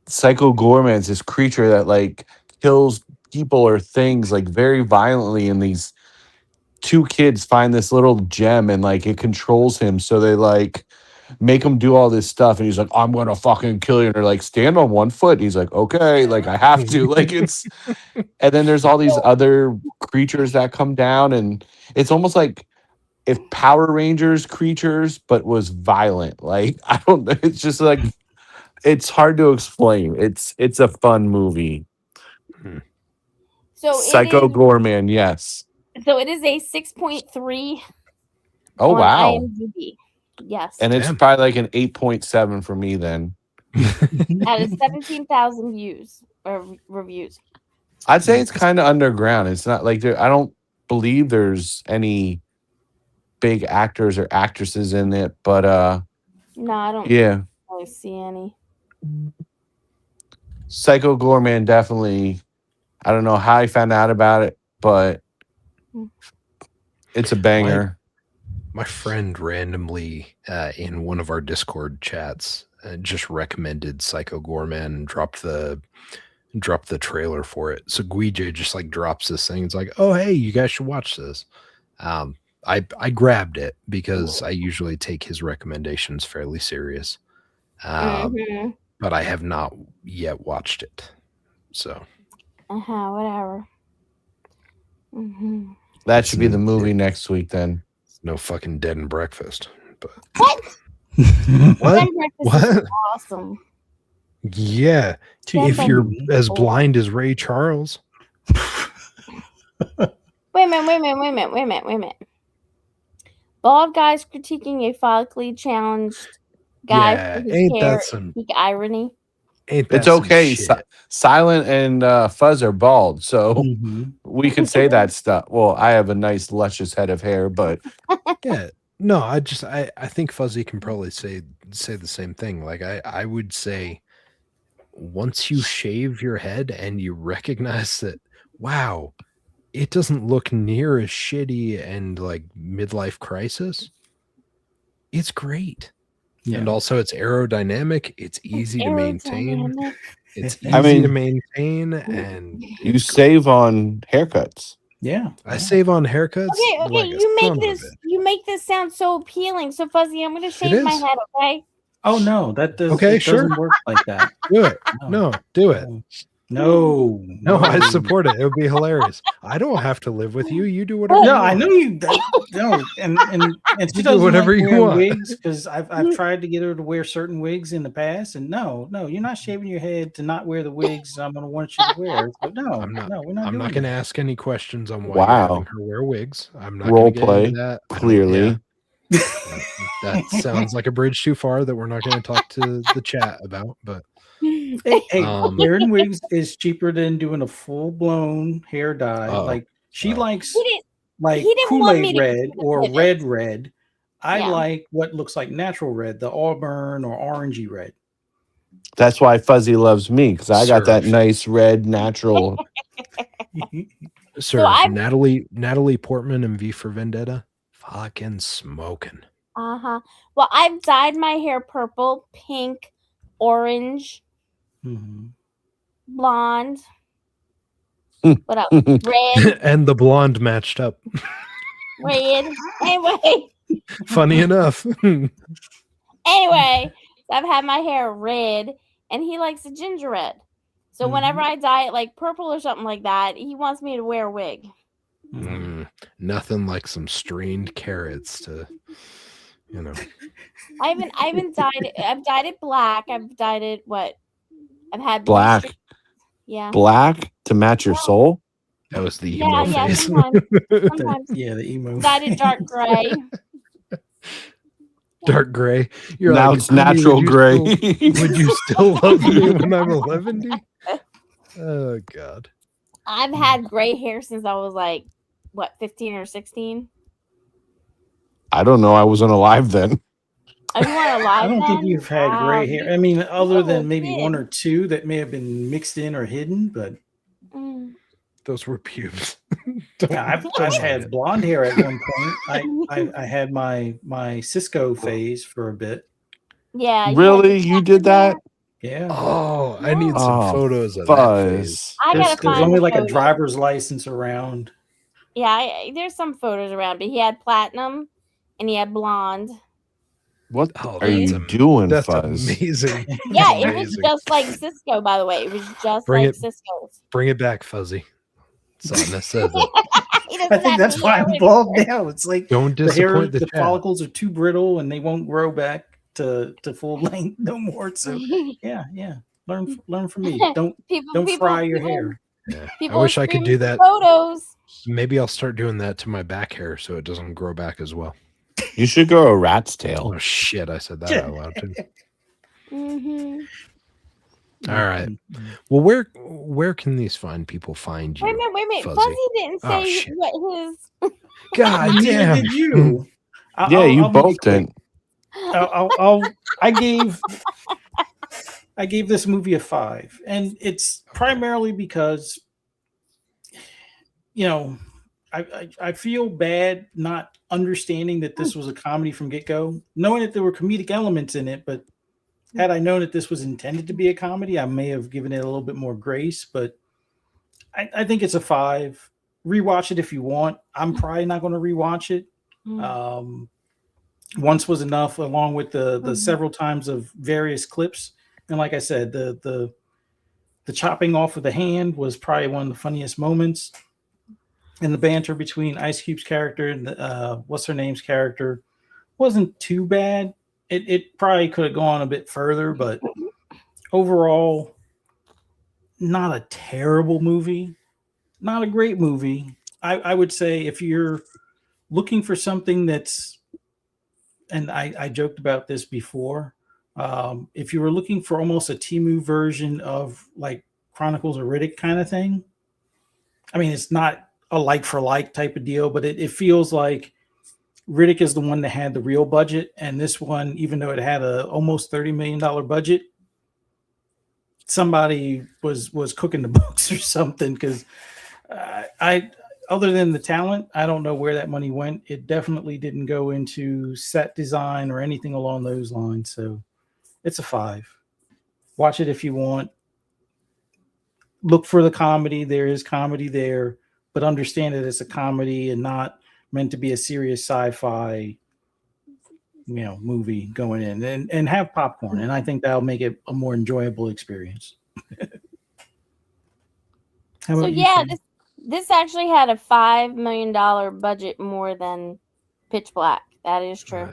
Psycho Gorman's this creature that like kills people or things like very violently, and these two kids find this little gem and like it controls him, so they like make him do all this stuff, and he's like, I'm gonna fucking kill you, and they're like, stand on one foot, and he's like, okay, like I have to, like it's and then there's all these other creatures that come down, and it's almost like if Power Rangers creatures but was violent. Like I don't know, it's just like it's hard to explain. It's a fun movie. So Psycho Gorman, yes. So it is a 6.3 Oh on wow. IMDb. Yes. And it's probably like an 8.7 for me then. Out of 17,000 views or reviews. I'd say it's kind of underground. It's not like I don't believe there's any big actors or actresses in it, but No, I don't really see any. Psycho Gorman definitely. I don't know how I found out about it, but it's a banger. My friend randomly in one of our Discord chats just recommended Psycho Gorman and dropped the trailer for it. So Guije just like drops this thing. It's like, oh hey, you guys should watch this. I grabbed it because I usually take his recommendations fairly serious. But I have not yet watched it. So whatever. That should be the movie next week then. No fucking Dead and Breakfast. But what? What? Is awesome. Yeah. If you're as blind as Ray Charles. Wait a minute. Bald guys critiquing a follically challenged guy for his hair. Peak irony. It's okay. Silent and Fuzz are bald, so we can say that stuff. Well, I have a nice luscious head of hair, but yeah, no, I think Fuzzy can probably say the same thing. Like I would say, once you shave your head and you recognize that, wow, it doesn't look near as shitty and like midlife crisis, it's great. Yeah. And also it's aerodynamic. It's easy to maintain. It's easy to maintain, and you save on haircuts. Yeah, I save on haircuts. Okay, like you make this sound so appealing. So Fuzzy, I'm gonna shave my head, okay? Oh no, that doesn't work like that. Do it. No, do it. No, I support it. It would be hilarious. I don't have to live with you. You do whatever. No, you want. I know you. No, and she doesn't whatever like you want. wigs because I've tried to get her to wear certain wigs in the past, and no, you're not shaving your head to not wear the wigs I'm going to want you to wear. But no, I'm not. No, we're not. I'm not going to ask any questions on why you're having her wear wigs. I'm not role gonna play get into that. clearly. That sounds like a bridge too far that we're not going to talk to the chat about, but. Hey, wearing wigs is cheaper than doing a full blown hair dye. Like she likes like Kool-Aid red or red. I like what looks like natural red, the auburn or orangey red. That's why Fuzzy loves me, because I got that nice red natural. Sir, Natalie Portman and V for Vendetta, fucking smoking. Well, I've dyed my hair purple, pink, orange. Blonde. What else? Red. And the blonde matched up. Red. Anyway. Funny enough. Anyway, I've had my hair red, and he likes the ginger red. So whenever I dye it like purple or something like that, he wants me to wear a wig. Nothing like some strained carrots to, I haven't dyed it. I've dyed it black. I've dyed it I've had black. Yeah. Black to match your soul? That was the emo face. Sometimes. The emo. Dyed it dark gray. dark gray. You're Now like, it's natural gray. Would you still love me when I'm 11? Oh God. I've had gray hair since I was like, what, 15 or 16? I don't know. I wasn't alive then. Oh, you weren't alive I don't think then? you've had Wow, gray hair. I mean, other were a than maybe kid. one or two that may have been mixed in or hidden, but Mm. Those were pubes. I've had blonde hair at one point. I had my Cisco phase for a bit. Yeah. Really? You did that? Yeah. Oh, I need some Oh, photos of that phase. fuzz. I gotta There's find only the like a photos. driver's license around. Yeah, there's some photos around, but he had platinum and he had blonde. What Oh, are you doing, that's Fuzz? amazing. Yeah, That's it was amazing. just like Cisco, by the way. It was just Bring like it- Cisco's. Bring it back, Fuzzy. Sana says it. He doesn't I think have that's any why hair I'm anymore. bald now. It's like Don't the hair, disappoint the the chat. follicles are too brittle and they won't grow back to full length no more. So yeah. Learn from me. Don't fry your hair. Yeah. I People wish I could do screaming that. for photos. Maybe I'll start doing that to my back hair so it doesn't grow back as well. You should grow a rat's tail. Oh shit! I said that out loud too. Mm-hmm. All right. Well, where can these fine people find you? Wait a minute. Fuzzy? Fuzzy didn't Oh, say shit. what his. God Neither damn. did you. Yeah, you I'll be both quick. didn't. I gave this movie a 5, and it's primarily because I feel bad not understanding that this was a comedy from get-go, knowing that there were comedic elements in it, but had I known that this was intended to be a comedy, I may have given it a little bit more grace. But I think it's a 5. Rewatch it if you want. I'm probably not going to rewatch it. Once was enough, along with the several times of various clips. And like I said, the chopping off of the hand was probably one of the funniest moments. And the banter between Ice Cube's character and what's her name's character wasn't too bad. It probably could have gone a bit further, but overall, not a terrible movie, not a great movie. I would say if you're looking for something that's, and I joked about this before, if you were looking for almost a Temu version of like Chronicles of Riddick kind of thing, I mean, it's not a like for like type of deal, but it feels like Riddick is the one that had the real budget, and this one, even though it had a almost $30 million budget, somebody was cooking the books or something. Because I, other than the talent, I don't know where that money went. It definitely didn't go into set design or anything along those lines. So it's a 5. Watch it if you want. Look for the comedy. There is comedy there, but understand that it's a comedy and not meant to be a serious sci-fi movie going in, and have popcorn, and I think that'll make it a more enjoyable experience. So yeah, this actually had a $5 million budget more than Pitch Black. That is true.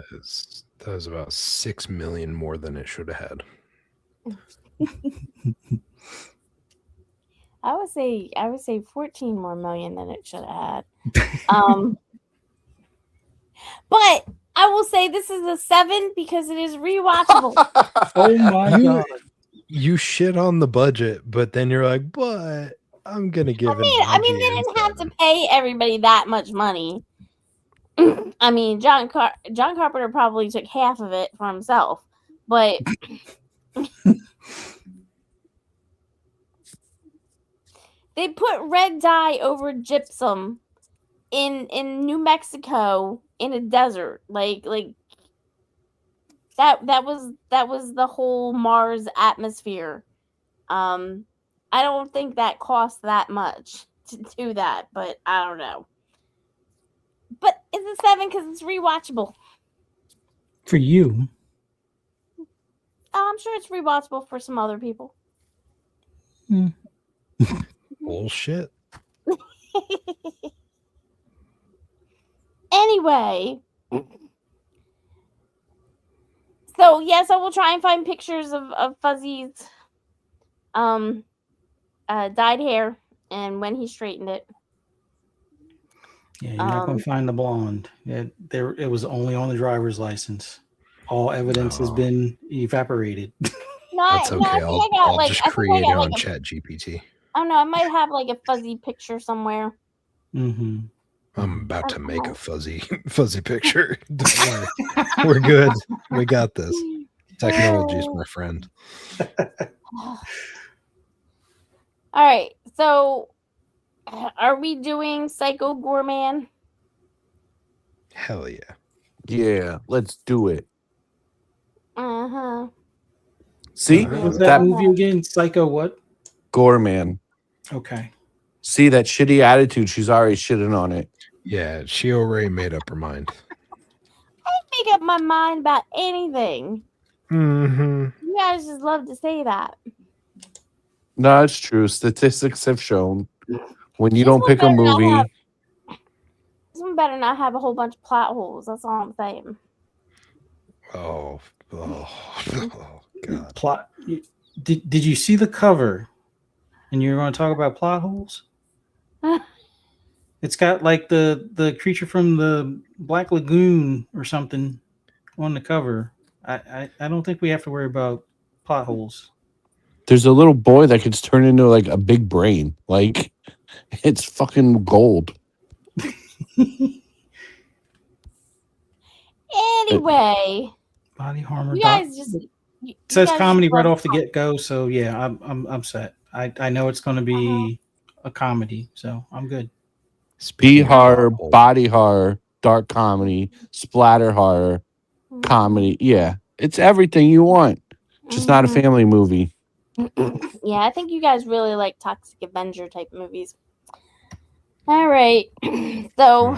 That was about 6 million more than it should have had. I would say 14 more million than it should have had. But I will say this is a 7 because it is rewatchable. Oh my god! You shit on the budget, but then you're like, but I'm gonna give. I mean, they didn't have to pay everybody that much money. I mean, John Carpenter probably took half of it for himself, but they put red dye over gypsum in New Mexico in a desert, like that was the whole Mars atmosphere. I don't think that cost that much to do that, but I don't know. But it's a 7 because it's rewatchable. For you, I'm sure it's rewatchable for some other people. Bullshit. Anyway, so yes, I will try and find pictures of Fuzzy's dyed hair and when he straightened it. yeah, you're not going to find the blonde. It was only on the driver's license. all evidence has been evaporated. That's No, okay. I think I got I'll like just I think I create got it like on a Chat GPT. I don't know, I might have like a fuzzy picture somewhere. Mm-hmm. I'm about I to don't make know. a fuzzy picture. Don't worry. We're good. We got this. Technology's my friend. All right, so are we doing Psycho Gorman? Hell yeah. Yeah, let's do it. Uh-huh. See What was Uh, that that movie again? Psycho what? Gorman. Okay. See that shitty attitude? She's already shitting on it. Yeah, she already made up her mind. I make up my mind about anything. Mm-hmm. You guys just love to say that. No, it's true. Statistics have shown when you This don't one pick a better not have movie. this one better not have a whole bunch of plot holes. That's all I'm saying. Oh, God. Plot. Did you see the cover? And you're going to talk about plot holes? It's got like the creature from the Black Lagoon or something on the cover. I don't think we have to worry about plot holes. There's a little boy that could turn into like a big brain. Like it's fucking gold. Anyway, Body Horror. you guys just It says guys comedy just right love off the get go. So yeah, I'm set. I know it's going to be a comedy, so I'm good. B Speaking of horror, plot holes, body horror, dark comedy, splatter horror, comedy. Yeah, it's everything you want. Just not a family movie. Yeah, I think you guys really like Toxic Avenger type movies. All right. So,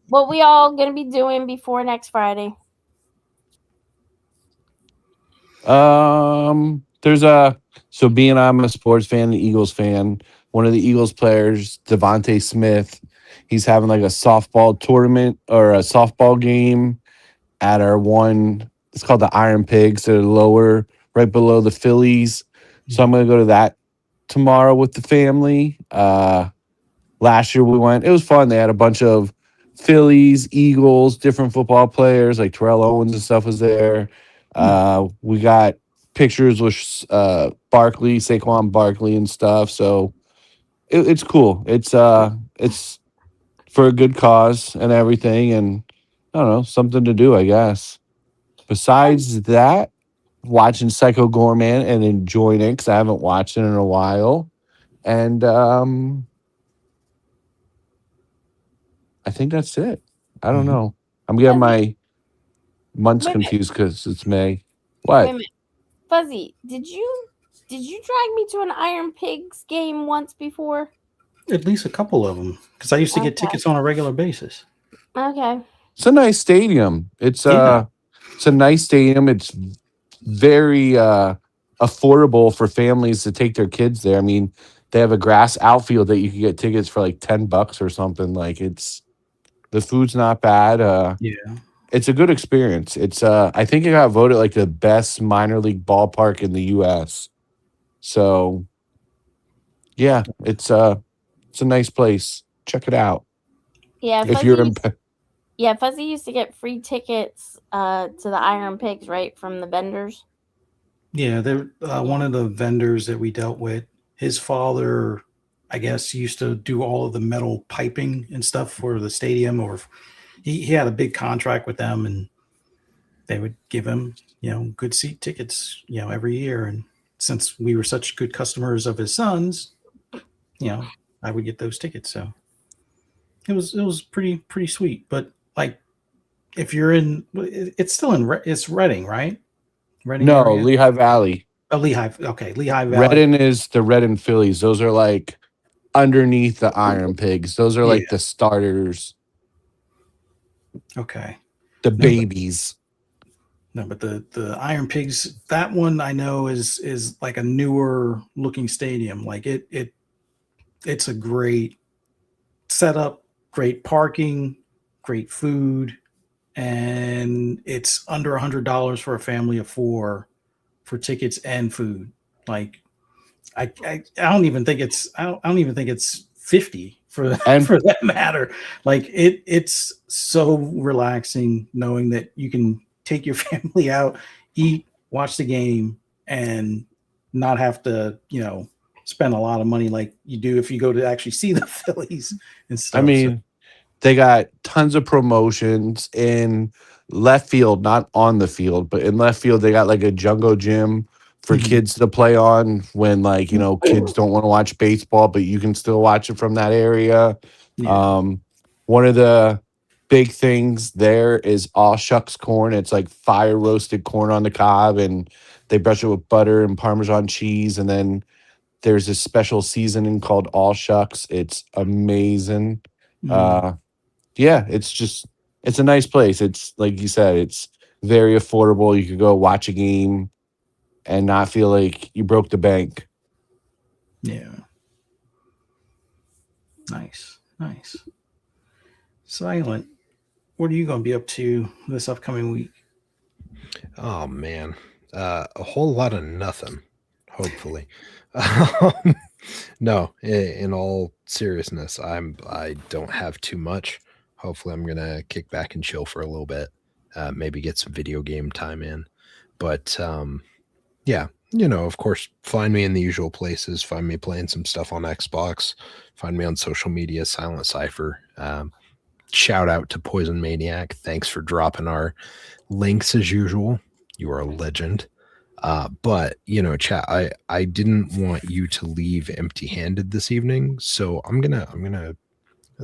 what we all gonna be doing before next Friday? Being I'm a sports fan, the Eagles fan. One of the Eagles players, Devontae Smith, he's having like a softball tournament or a softball game at our one. It's called the Iron Pigs. They're lower, right below the Phillies. So I'm gonna go to that tomorrow with the family. Last year we went. It was fun. They had a bunch of Phillies, Eagles, different football players like Terrell Owens and stuff was there. We got pictures with Barkley, Saquon Barkley and stuff. So it's cool. It's for a good cause and everything, and I don't know, something to do, I guess. Besides that, watching Psycho Gorman and enjoying it because I haven't watched it in a while. And I think that's it. I don't know. I'm getting my months Wait a minute. confused because it's May. Wait What? a minute. Fuzzy, did you drag me to an Iron Pigs game once before? At least a couple of them, because I used to get Okay. tickets on a regular basis. Okay. It's a nice stadium. It's Yeah. it's a nice stadium. It's very affordable for families to take their kids there. I mean, they have a grass outfield that you can get tickets for like $10 or something. Like the food's not bad. Yeah. It's a good experience. It's I think it got voted like the best minor league ballpark in the US. So yeah, it's a nice place. Check it out. Yeah, If you're in Fuzzy used to get free tickets to the Iron Pigs, right, from the vendors. Yeah, they're one of the vendors that we dealt with. His father, I guess, used to do all of the metal piping and stuff for the stadium, or he had a big contract with them, and they would give him, good seat tickets, every year. And since we were such good customers of his sons, I would get those tickets. So it was pretty sweet. But like, if you're in, it's still it's Reading, right? Reading No, area. Lehigh Valley. Oh, Lehigh. Okay, Lehigh Valley. Redden is the Redden Phillies. Those are like underneath the Iron Pigs. Those are like the starters, Okay. the babies. No, but the Iron Pigs, that one I know is like a newer looking stadium. Like it's a great setup, great parking, great food, and it's under $100 for a family of four for tickets and food. Like I don't even think it's 50 for And for that matter. Like it's so relaxing knowing that you can take your family out, eat, watch the game, and not have to, spend a lot of money like you do if you go to actually see the Phillies and I stuff. mean, they got tons of promotions in left field, not on the field, but in left field, they got like a jungle gym for Mhm. kids to play on when, like, kids don't want to watch baseball, but you can still watch it from that area. Yeah. One of the big things there is all shucks corn. It's like fire roasted corn on the cob, and they brush it with butter and Parmesan cheese. And then there's this special seasoning called all shucks. It's amazing. Mm. Yeah, it's a nice place. It's like you said, it's very affordable. You could go watch a game and not feel like you broke the bank. Yeah. Nice. Silent, what are you going to be up to this upcoming week? Oh man, a whole lot of nothing. Hopefully, Um, no. In all seriousness, I don't have too much. Hopefully, I'm gonna kick back and chill for a little bit. Maybe get some video game time in. But yeah, of course, find me in the usual places. Find me playing some stuff on Xbox. Find me on social media, Silent Cipher. Shout out to Poison Maniac. Thanks for dropping our links as usual. You are a legend. But chat, I didn't want you to leave empty-handed this evening, so I'm gonna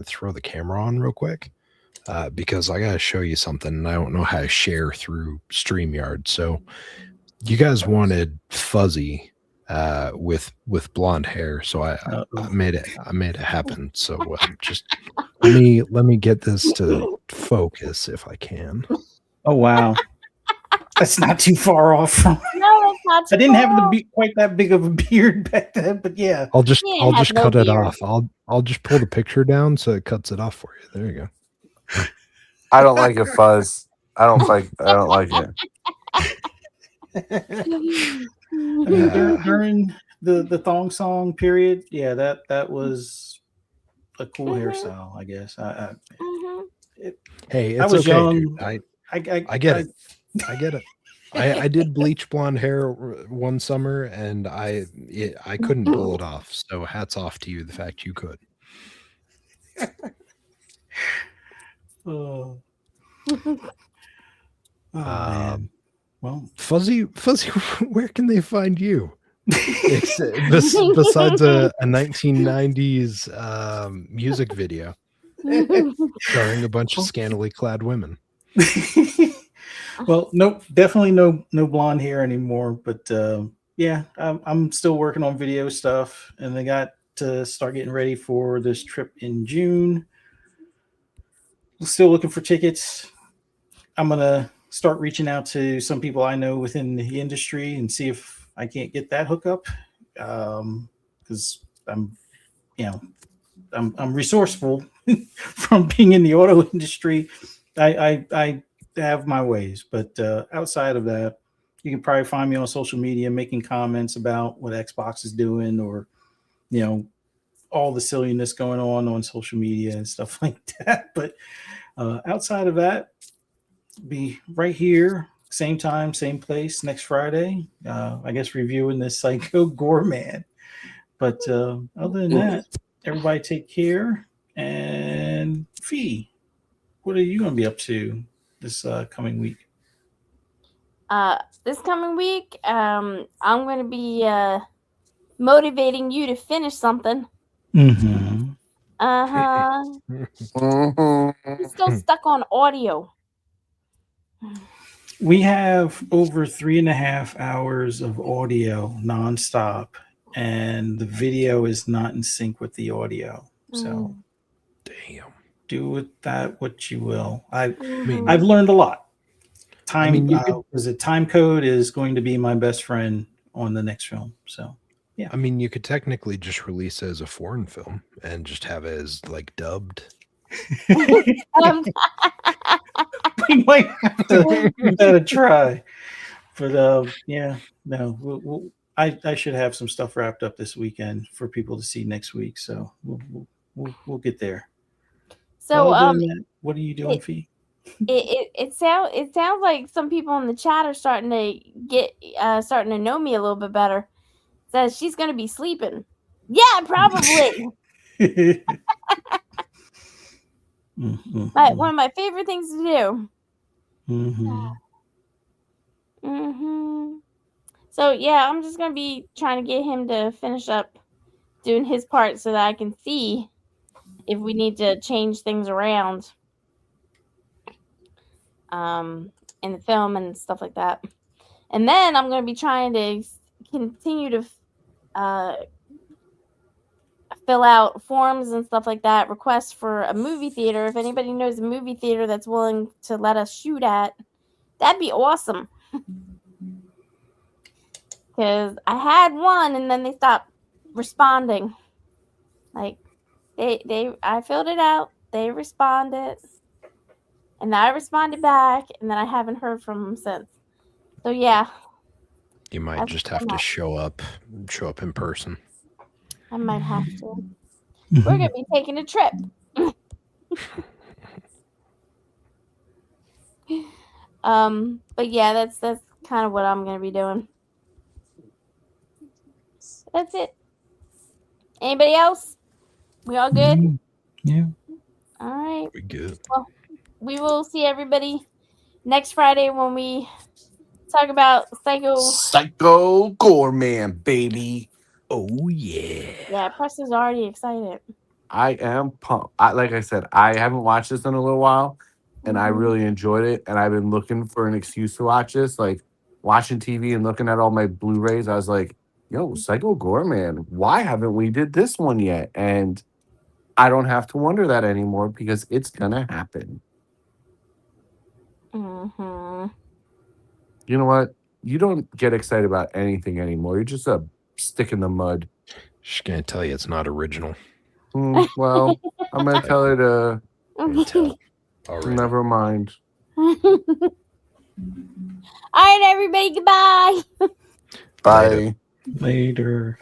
throw the camera on real quick because I gotta show you something, and I don't know how to share through StreamYard. So you guys wanted Fuzzy with blonde hair, so I made it happen. So just let me get this to focus if I can. Oh, wow. That's not too far off from. No, it's not. I didn't have to be quite that big of a beard back then, but yeah. I'll just He didn't have no cut it beard. off. I'll just pull the picture down so it cuts it off for you. There you go. I don't like it, Fuzz. I don't like it. I mean, during the thong song period, yeah, that was a cool hairstyle, I guess. Hey, I it's was okay, young. dude. I get it. I get it. I did bleach blonde hair one summer, and I couldn't pull it off. So hats off to you, the fact you could. Oh, man. Well, Fuzzy, where can they find you? Besides a 1990s music video starring a bunch of scantily clad women. well, nope, definitely no blonde hair anymore. But yeah, I'm still working on video stuff, and I got to start getting ready for this trip in June. Still looking for tickets. I'm gonna start reaching out to some people I know within the industry and see if I can't get that hookup. Because I'm resourceful from being in the auto industry. I have my ways, but outside of that, you can probably find me on social media making comments about what Xbox is doing, or all the silliness going on social media and stuff like that. But outside of that, be right here, same time, same place next Friday. I guess reviewing this Psycho Gorman. But other than that, everybody take care. And Fee, what are you going to be up to this coming week? This coming week, I'm going to be motivating you to finish something. Mm-hmm. He's still stuck on audio. We have over 3.5 hours of audio nonstop, and the video is not in sync with the audio. So, damn, do with that what you will. I've Mhm. learned a lot. Time you time code is going to be my best friend on the next film. So, yeah. I mean, you could technically just release it as a foreign film and just have it as like dubbed. We might have to give that a try. But yeah, no, I should have some stuff wrapped up this weekend for people to see next week. So we'll get there. So Other than that, what are you doing, Fee? It sounds like some people in the chat are starting to know me a little bit better. Says she's gonna be sleeping. Yeah, probably. One of my favorite things to do. So yeah, I'm just gonna be trying to get him to finish up doing his part so that I can see if we need to change things around in the film and stuff like that. And then I'm gonna be trying to continue to fill out forms and stuff like that, requests for a movie theater. If anybody knows a movie theater that's willing to let us shoot at, that'd be awesome. Because I had one and then they stopped responding. Like I filled it out, they responded, and I responded back, and then I haven't heard from them since. So yeah. You might just have to show up in person. I might have to. We're gonna be taking a trip. But yeah, that's kind of what I'm gonna be doing. That's it. Anybody else? We all good? Yeah. All right. We good. Well, we will see everybody next Friday when we talk about Psycho Gorman, baby. Oh yeah. Yeah, Preston's already excited. I am pumped. Like I said, I haven't watched this in a little while, and I really enjoyed it. And I've been looking for an excuse to watch this, like watching TV and looking at all my Blu-rays. I was like, "Yo, Psycho Gorman, why haven't we did this one yet?" And I don't have to wonder that anymore because it's gonna happen. Mm-hmm. You know what? You don't get excited about anything anymore. You're just a stick in the mud. She's gonna tell you it's not original. Well, I'm gonna tell her to. Never mind. All right, everybody. Goodbye. Bye. Later.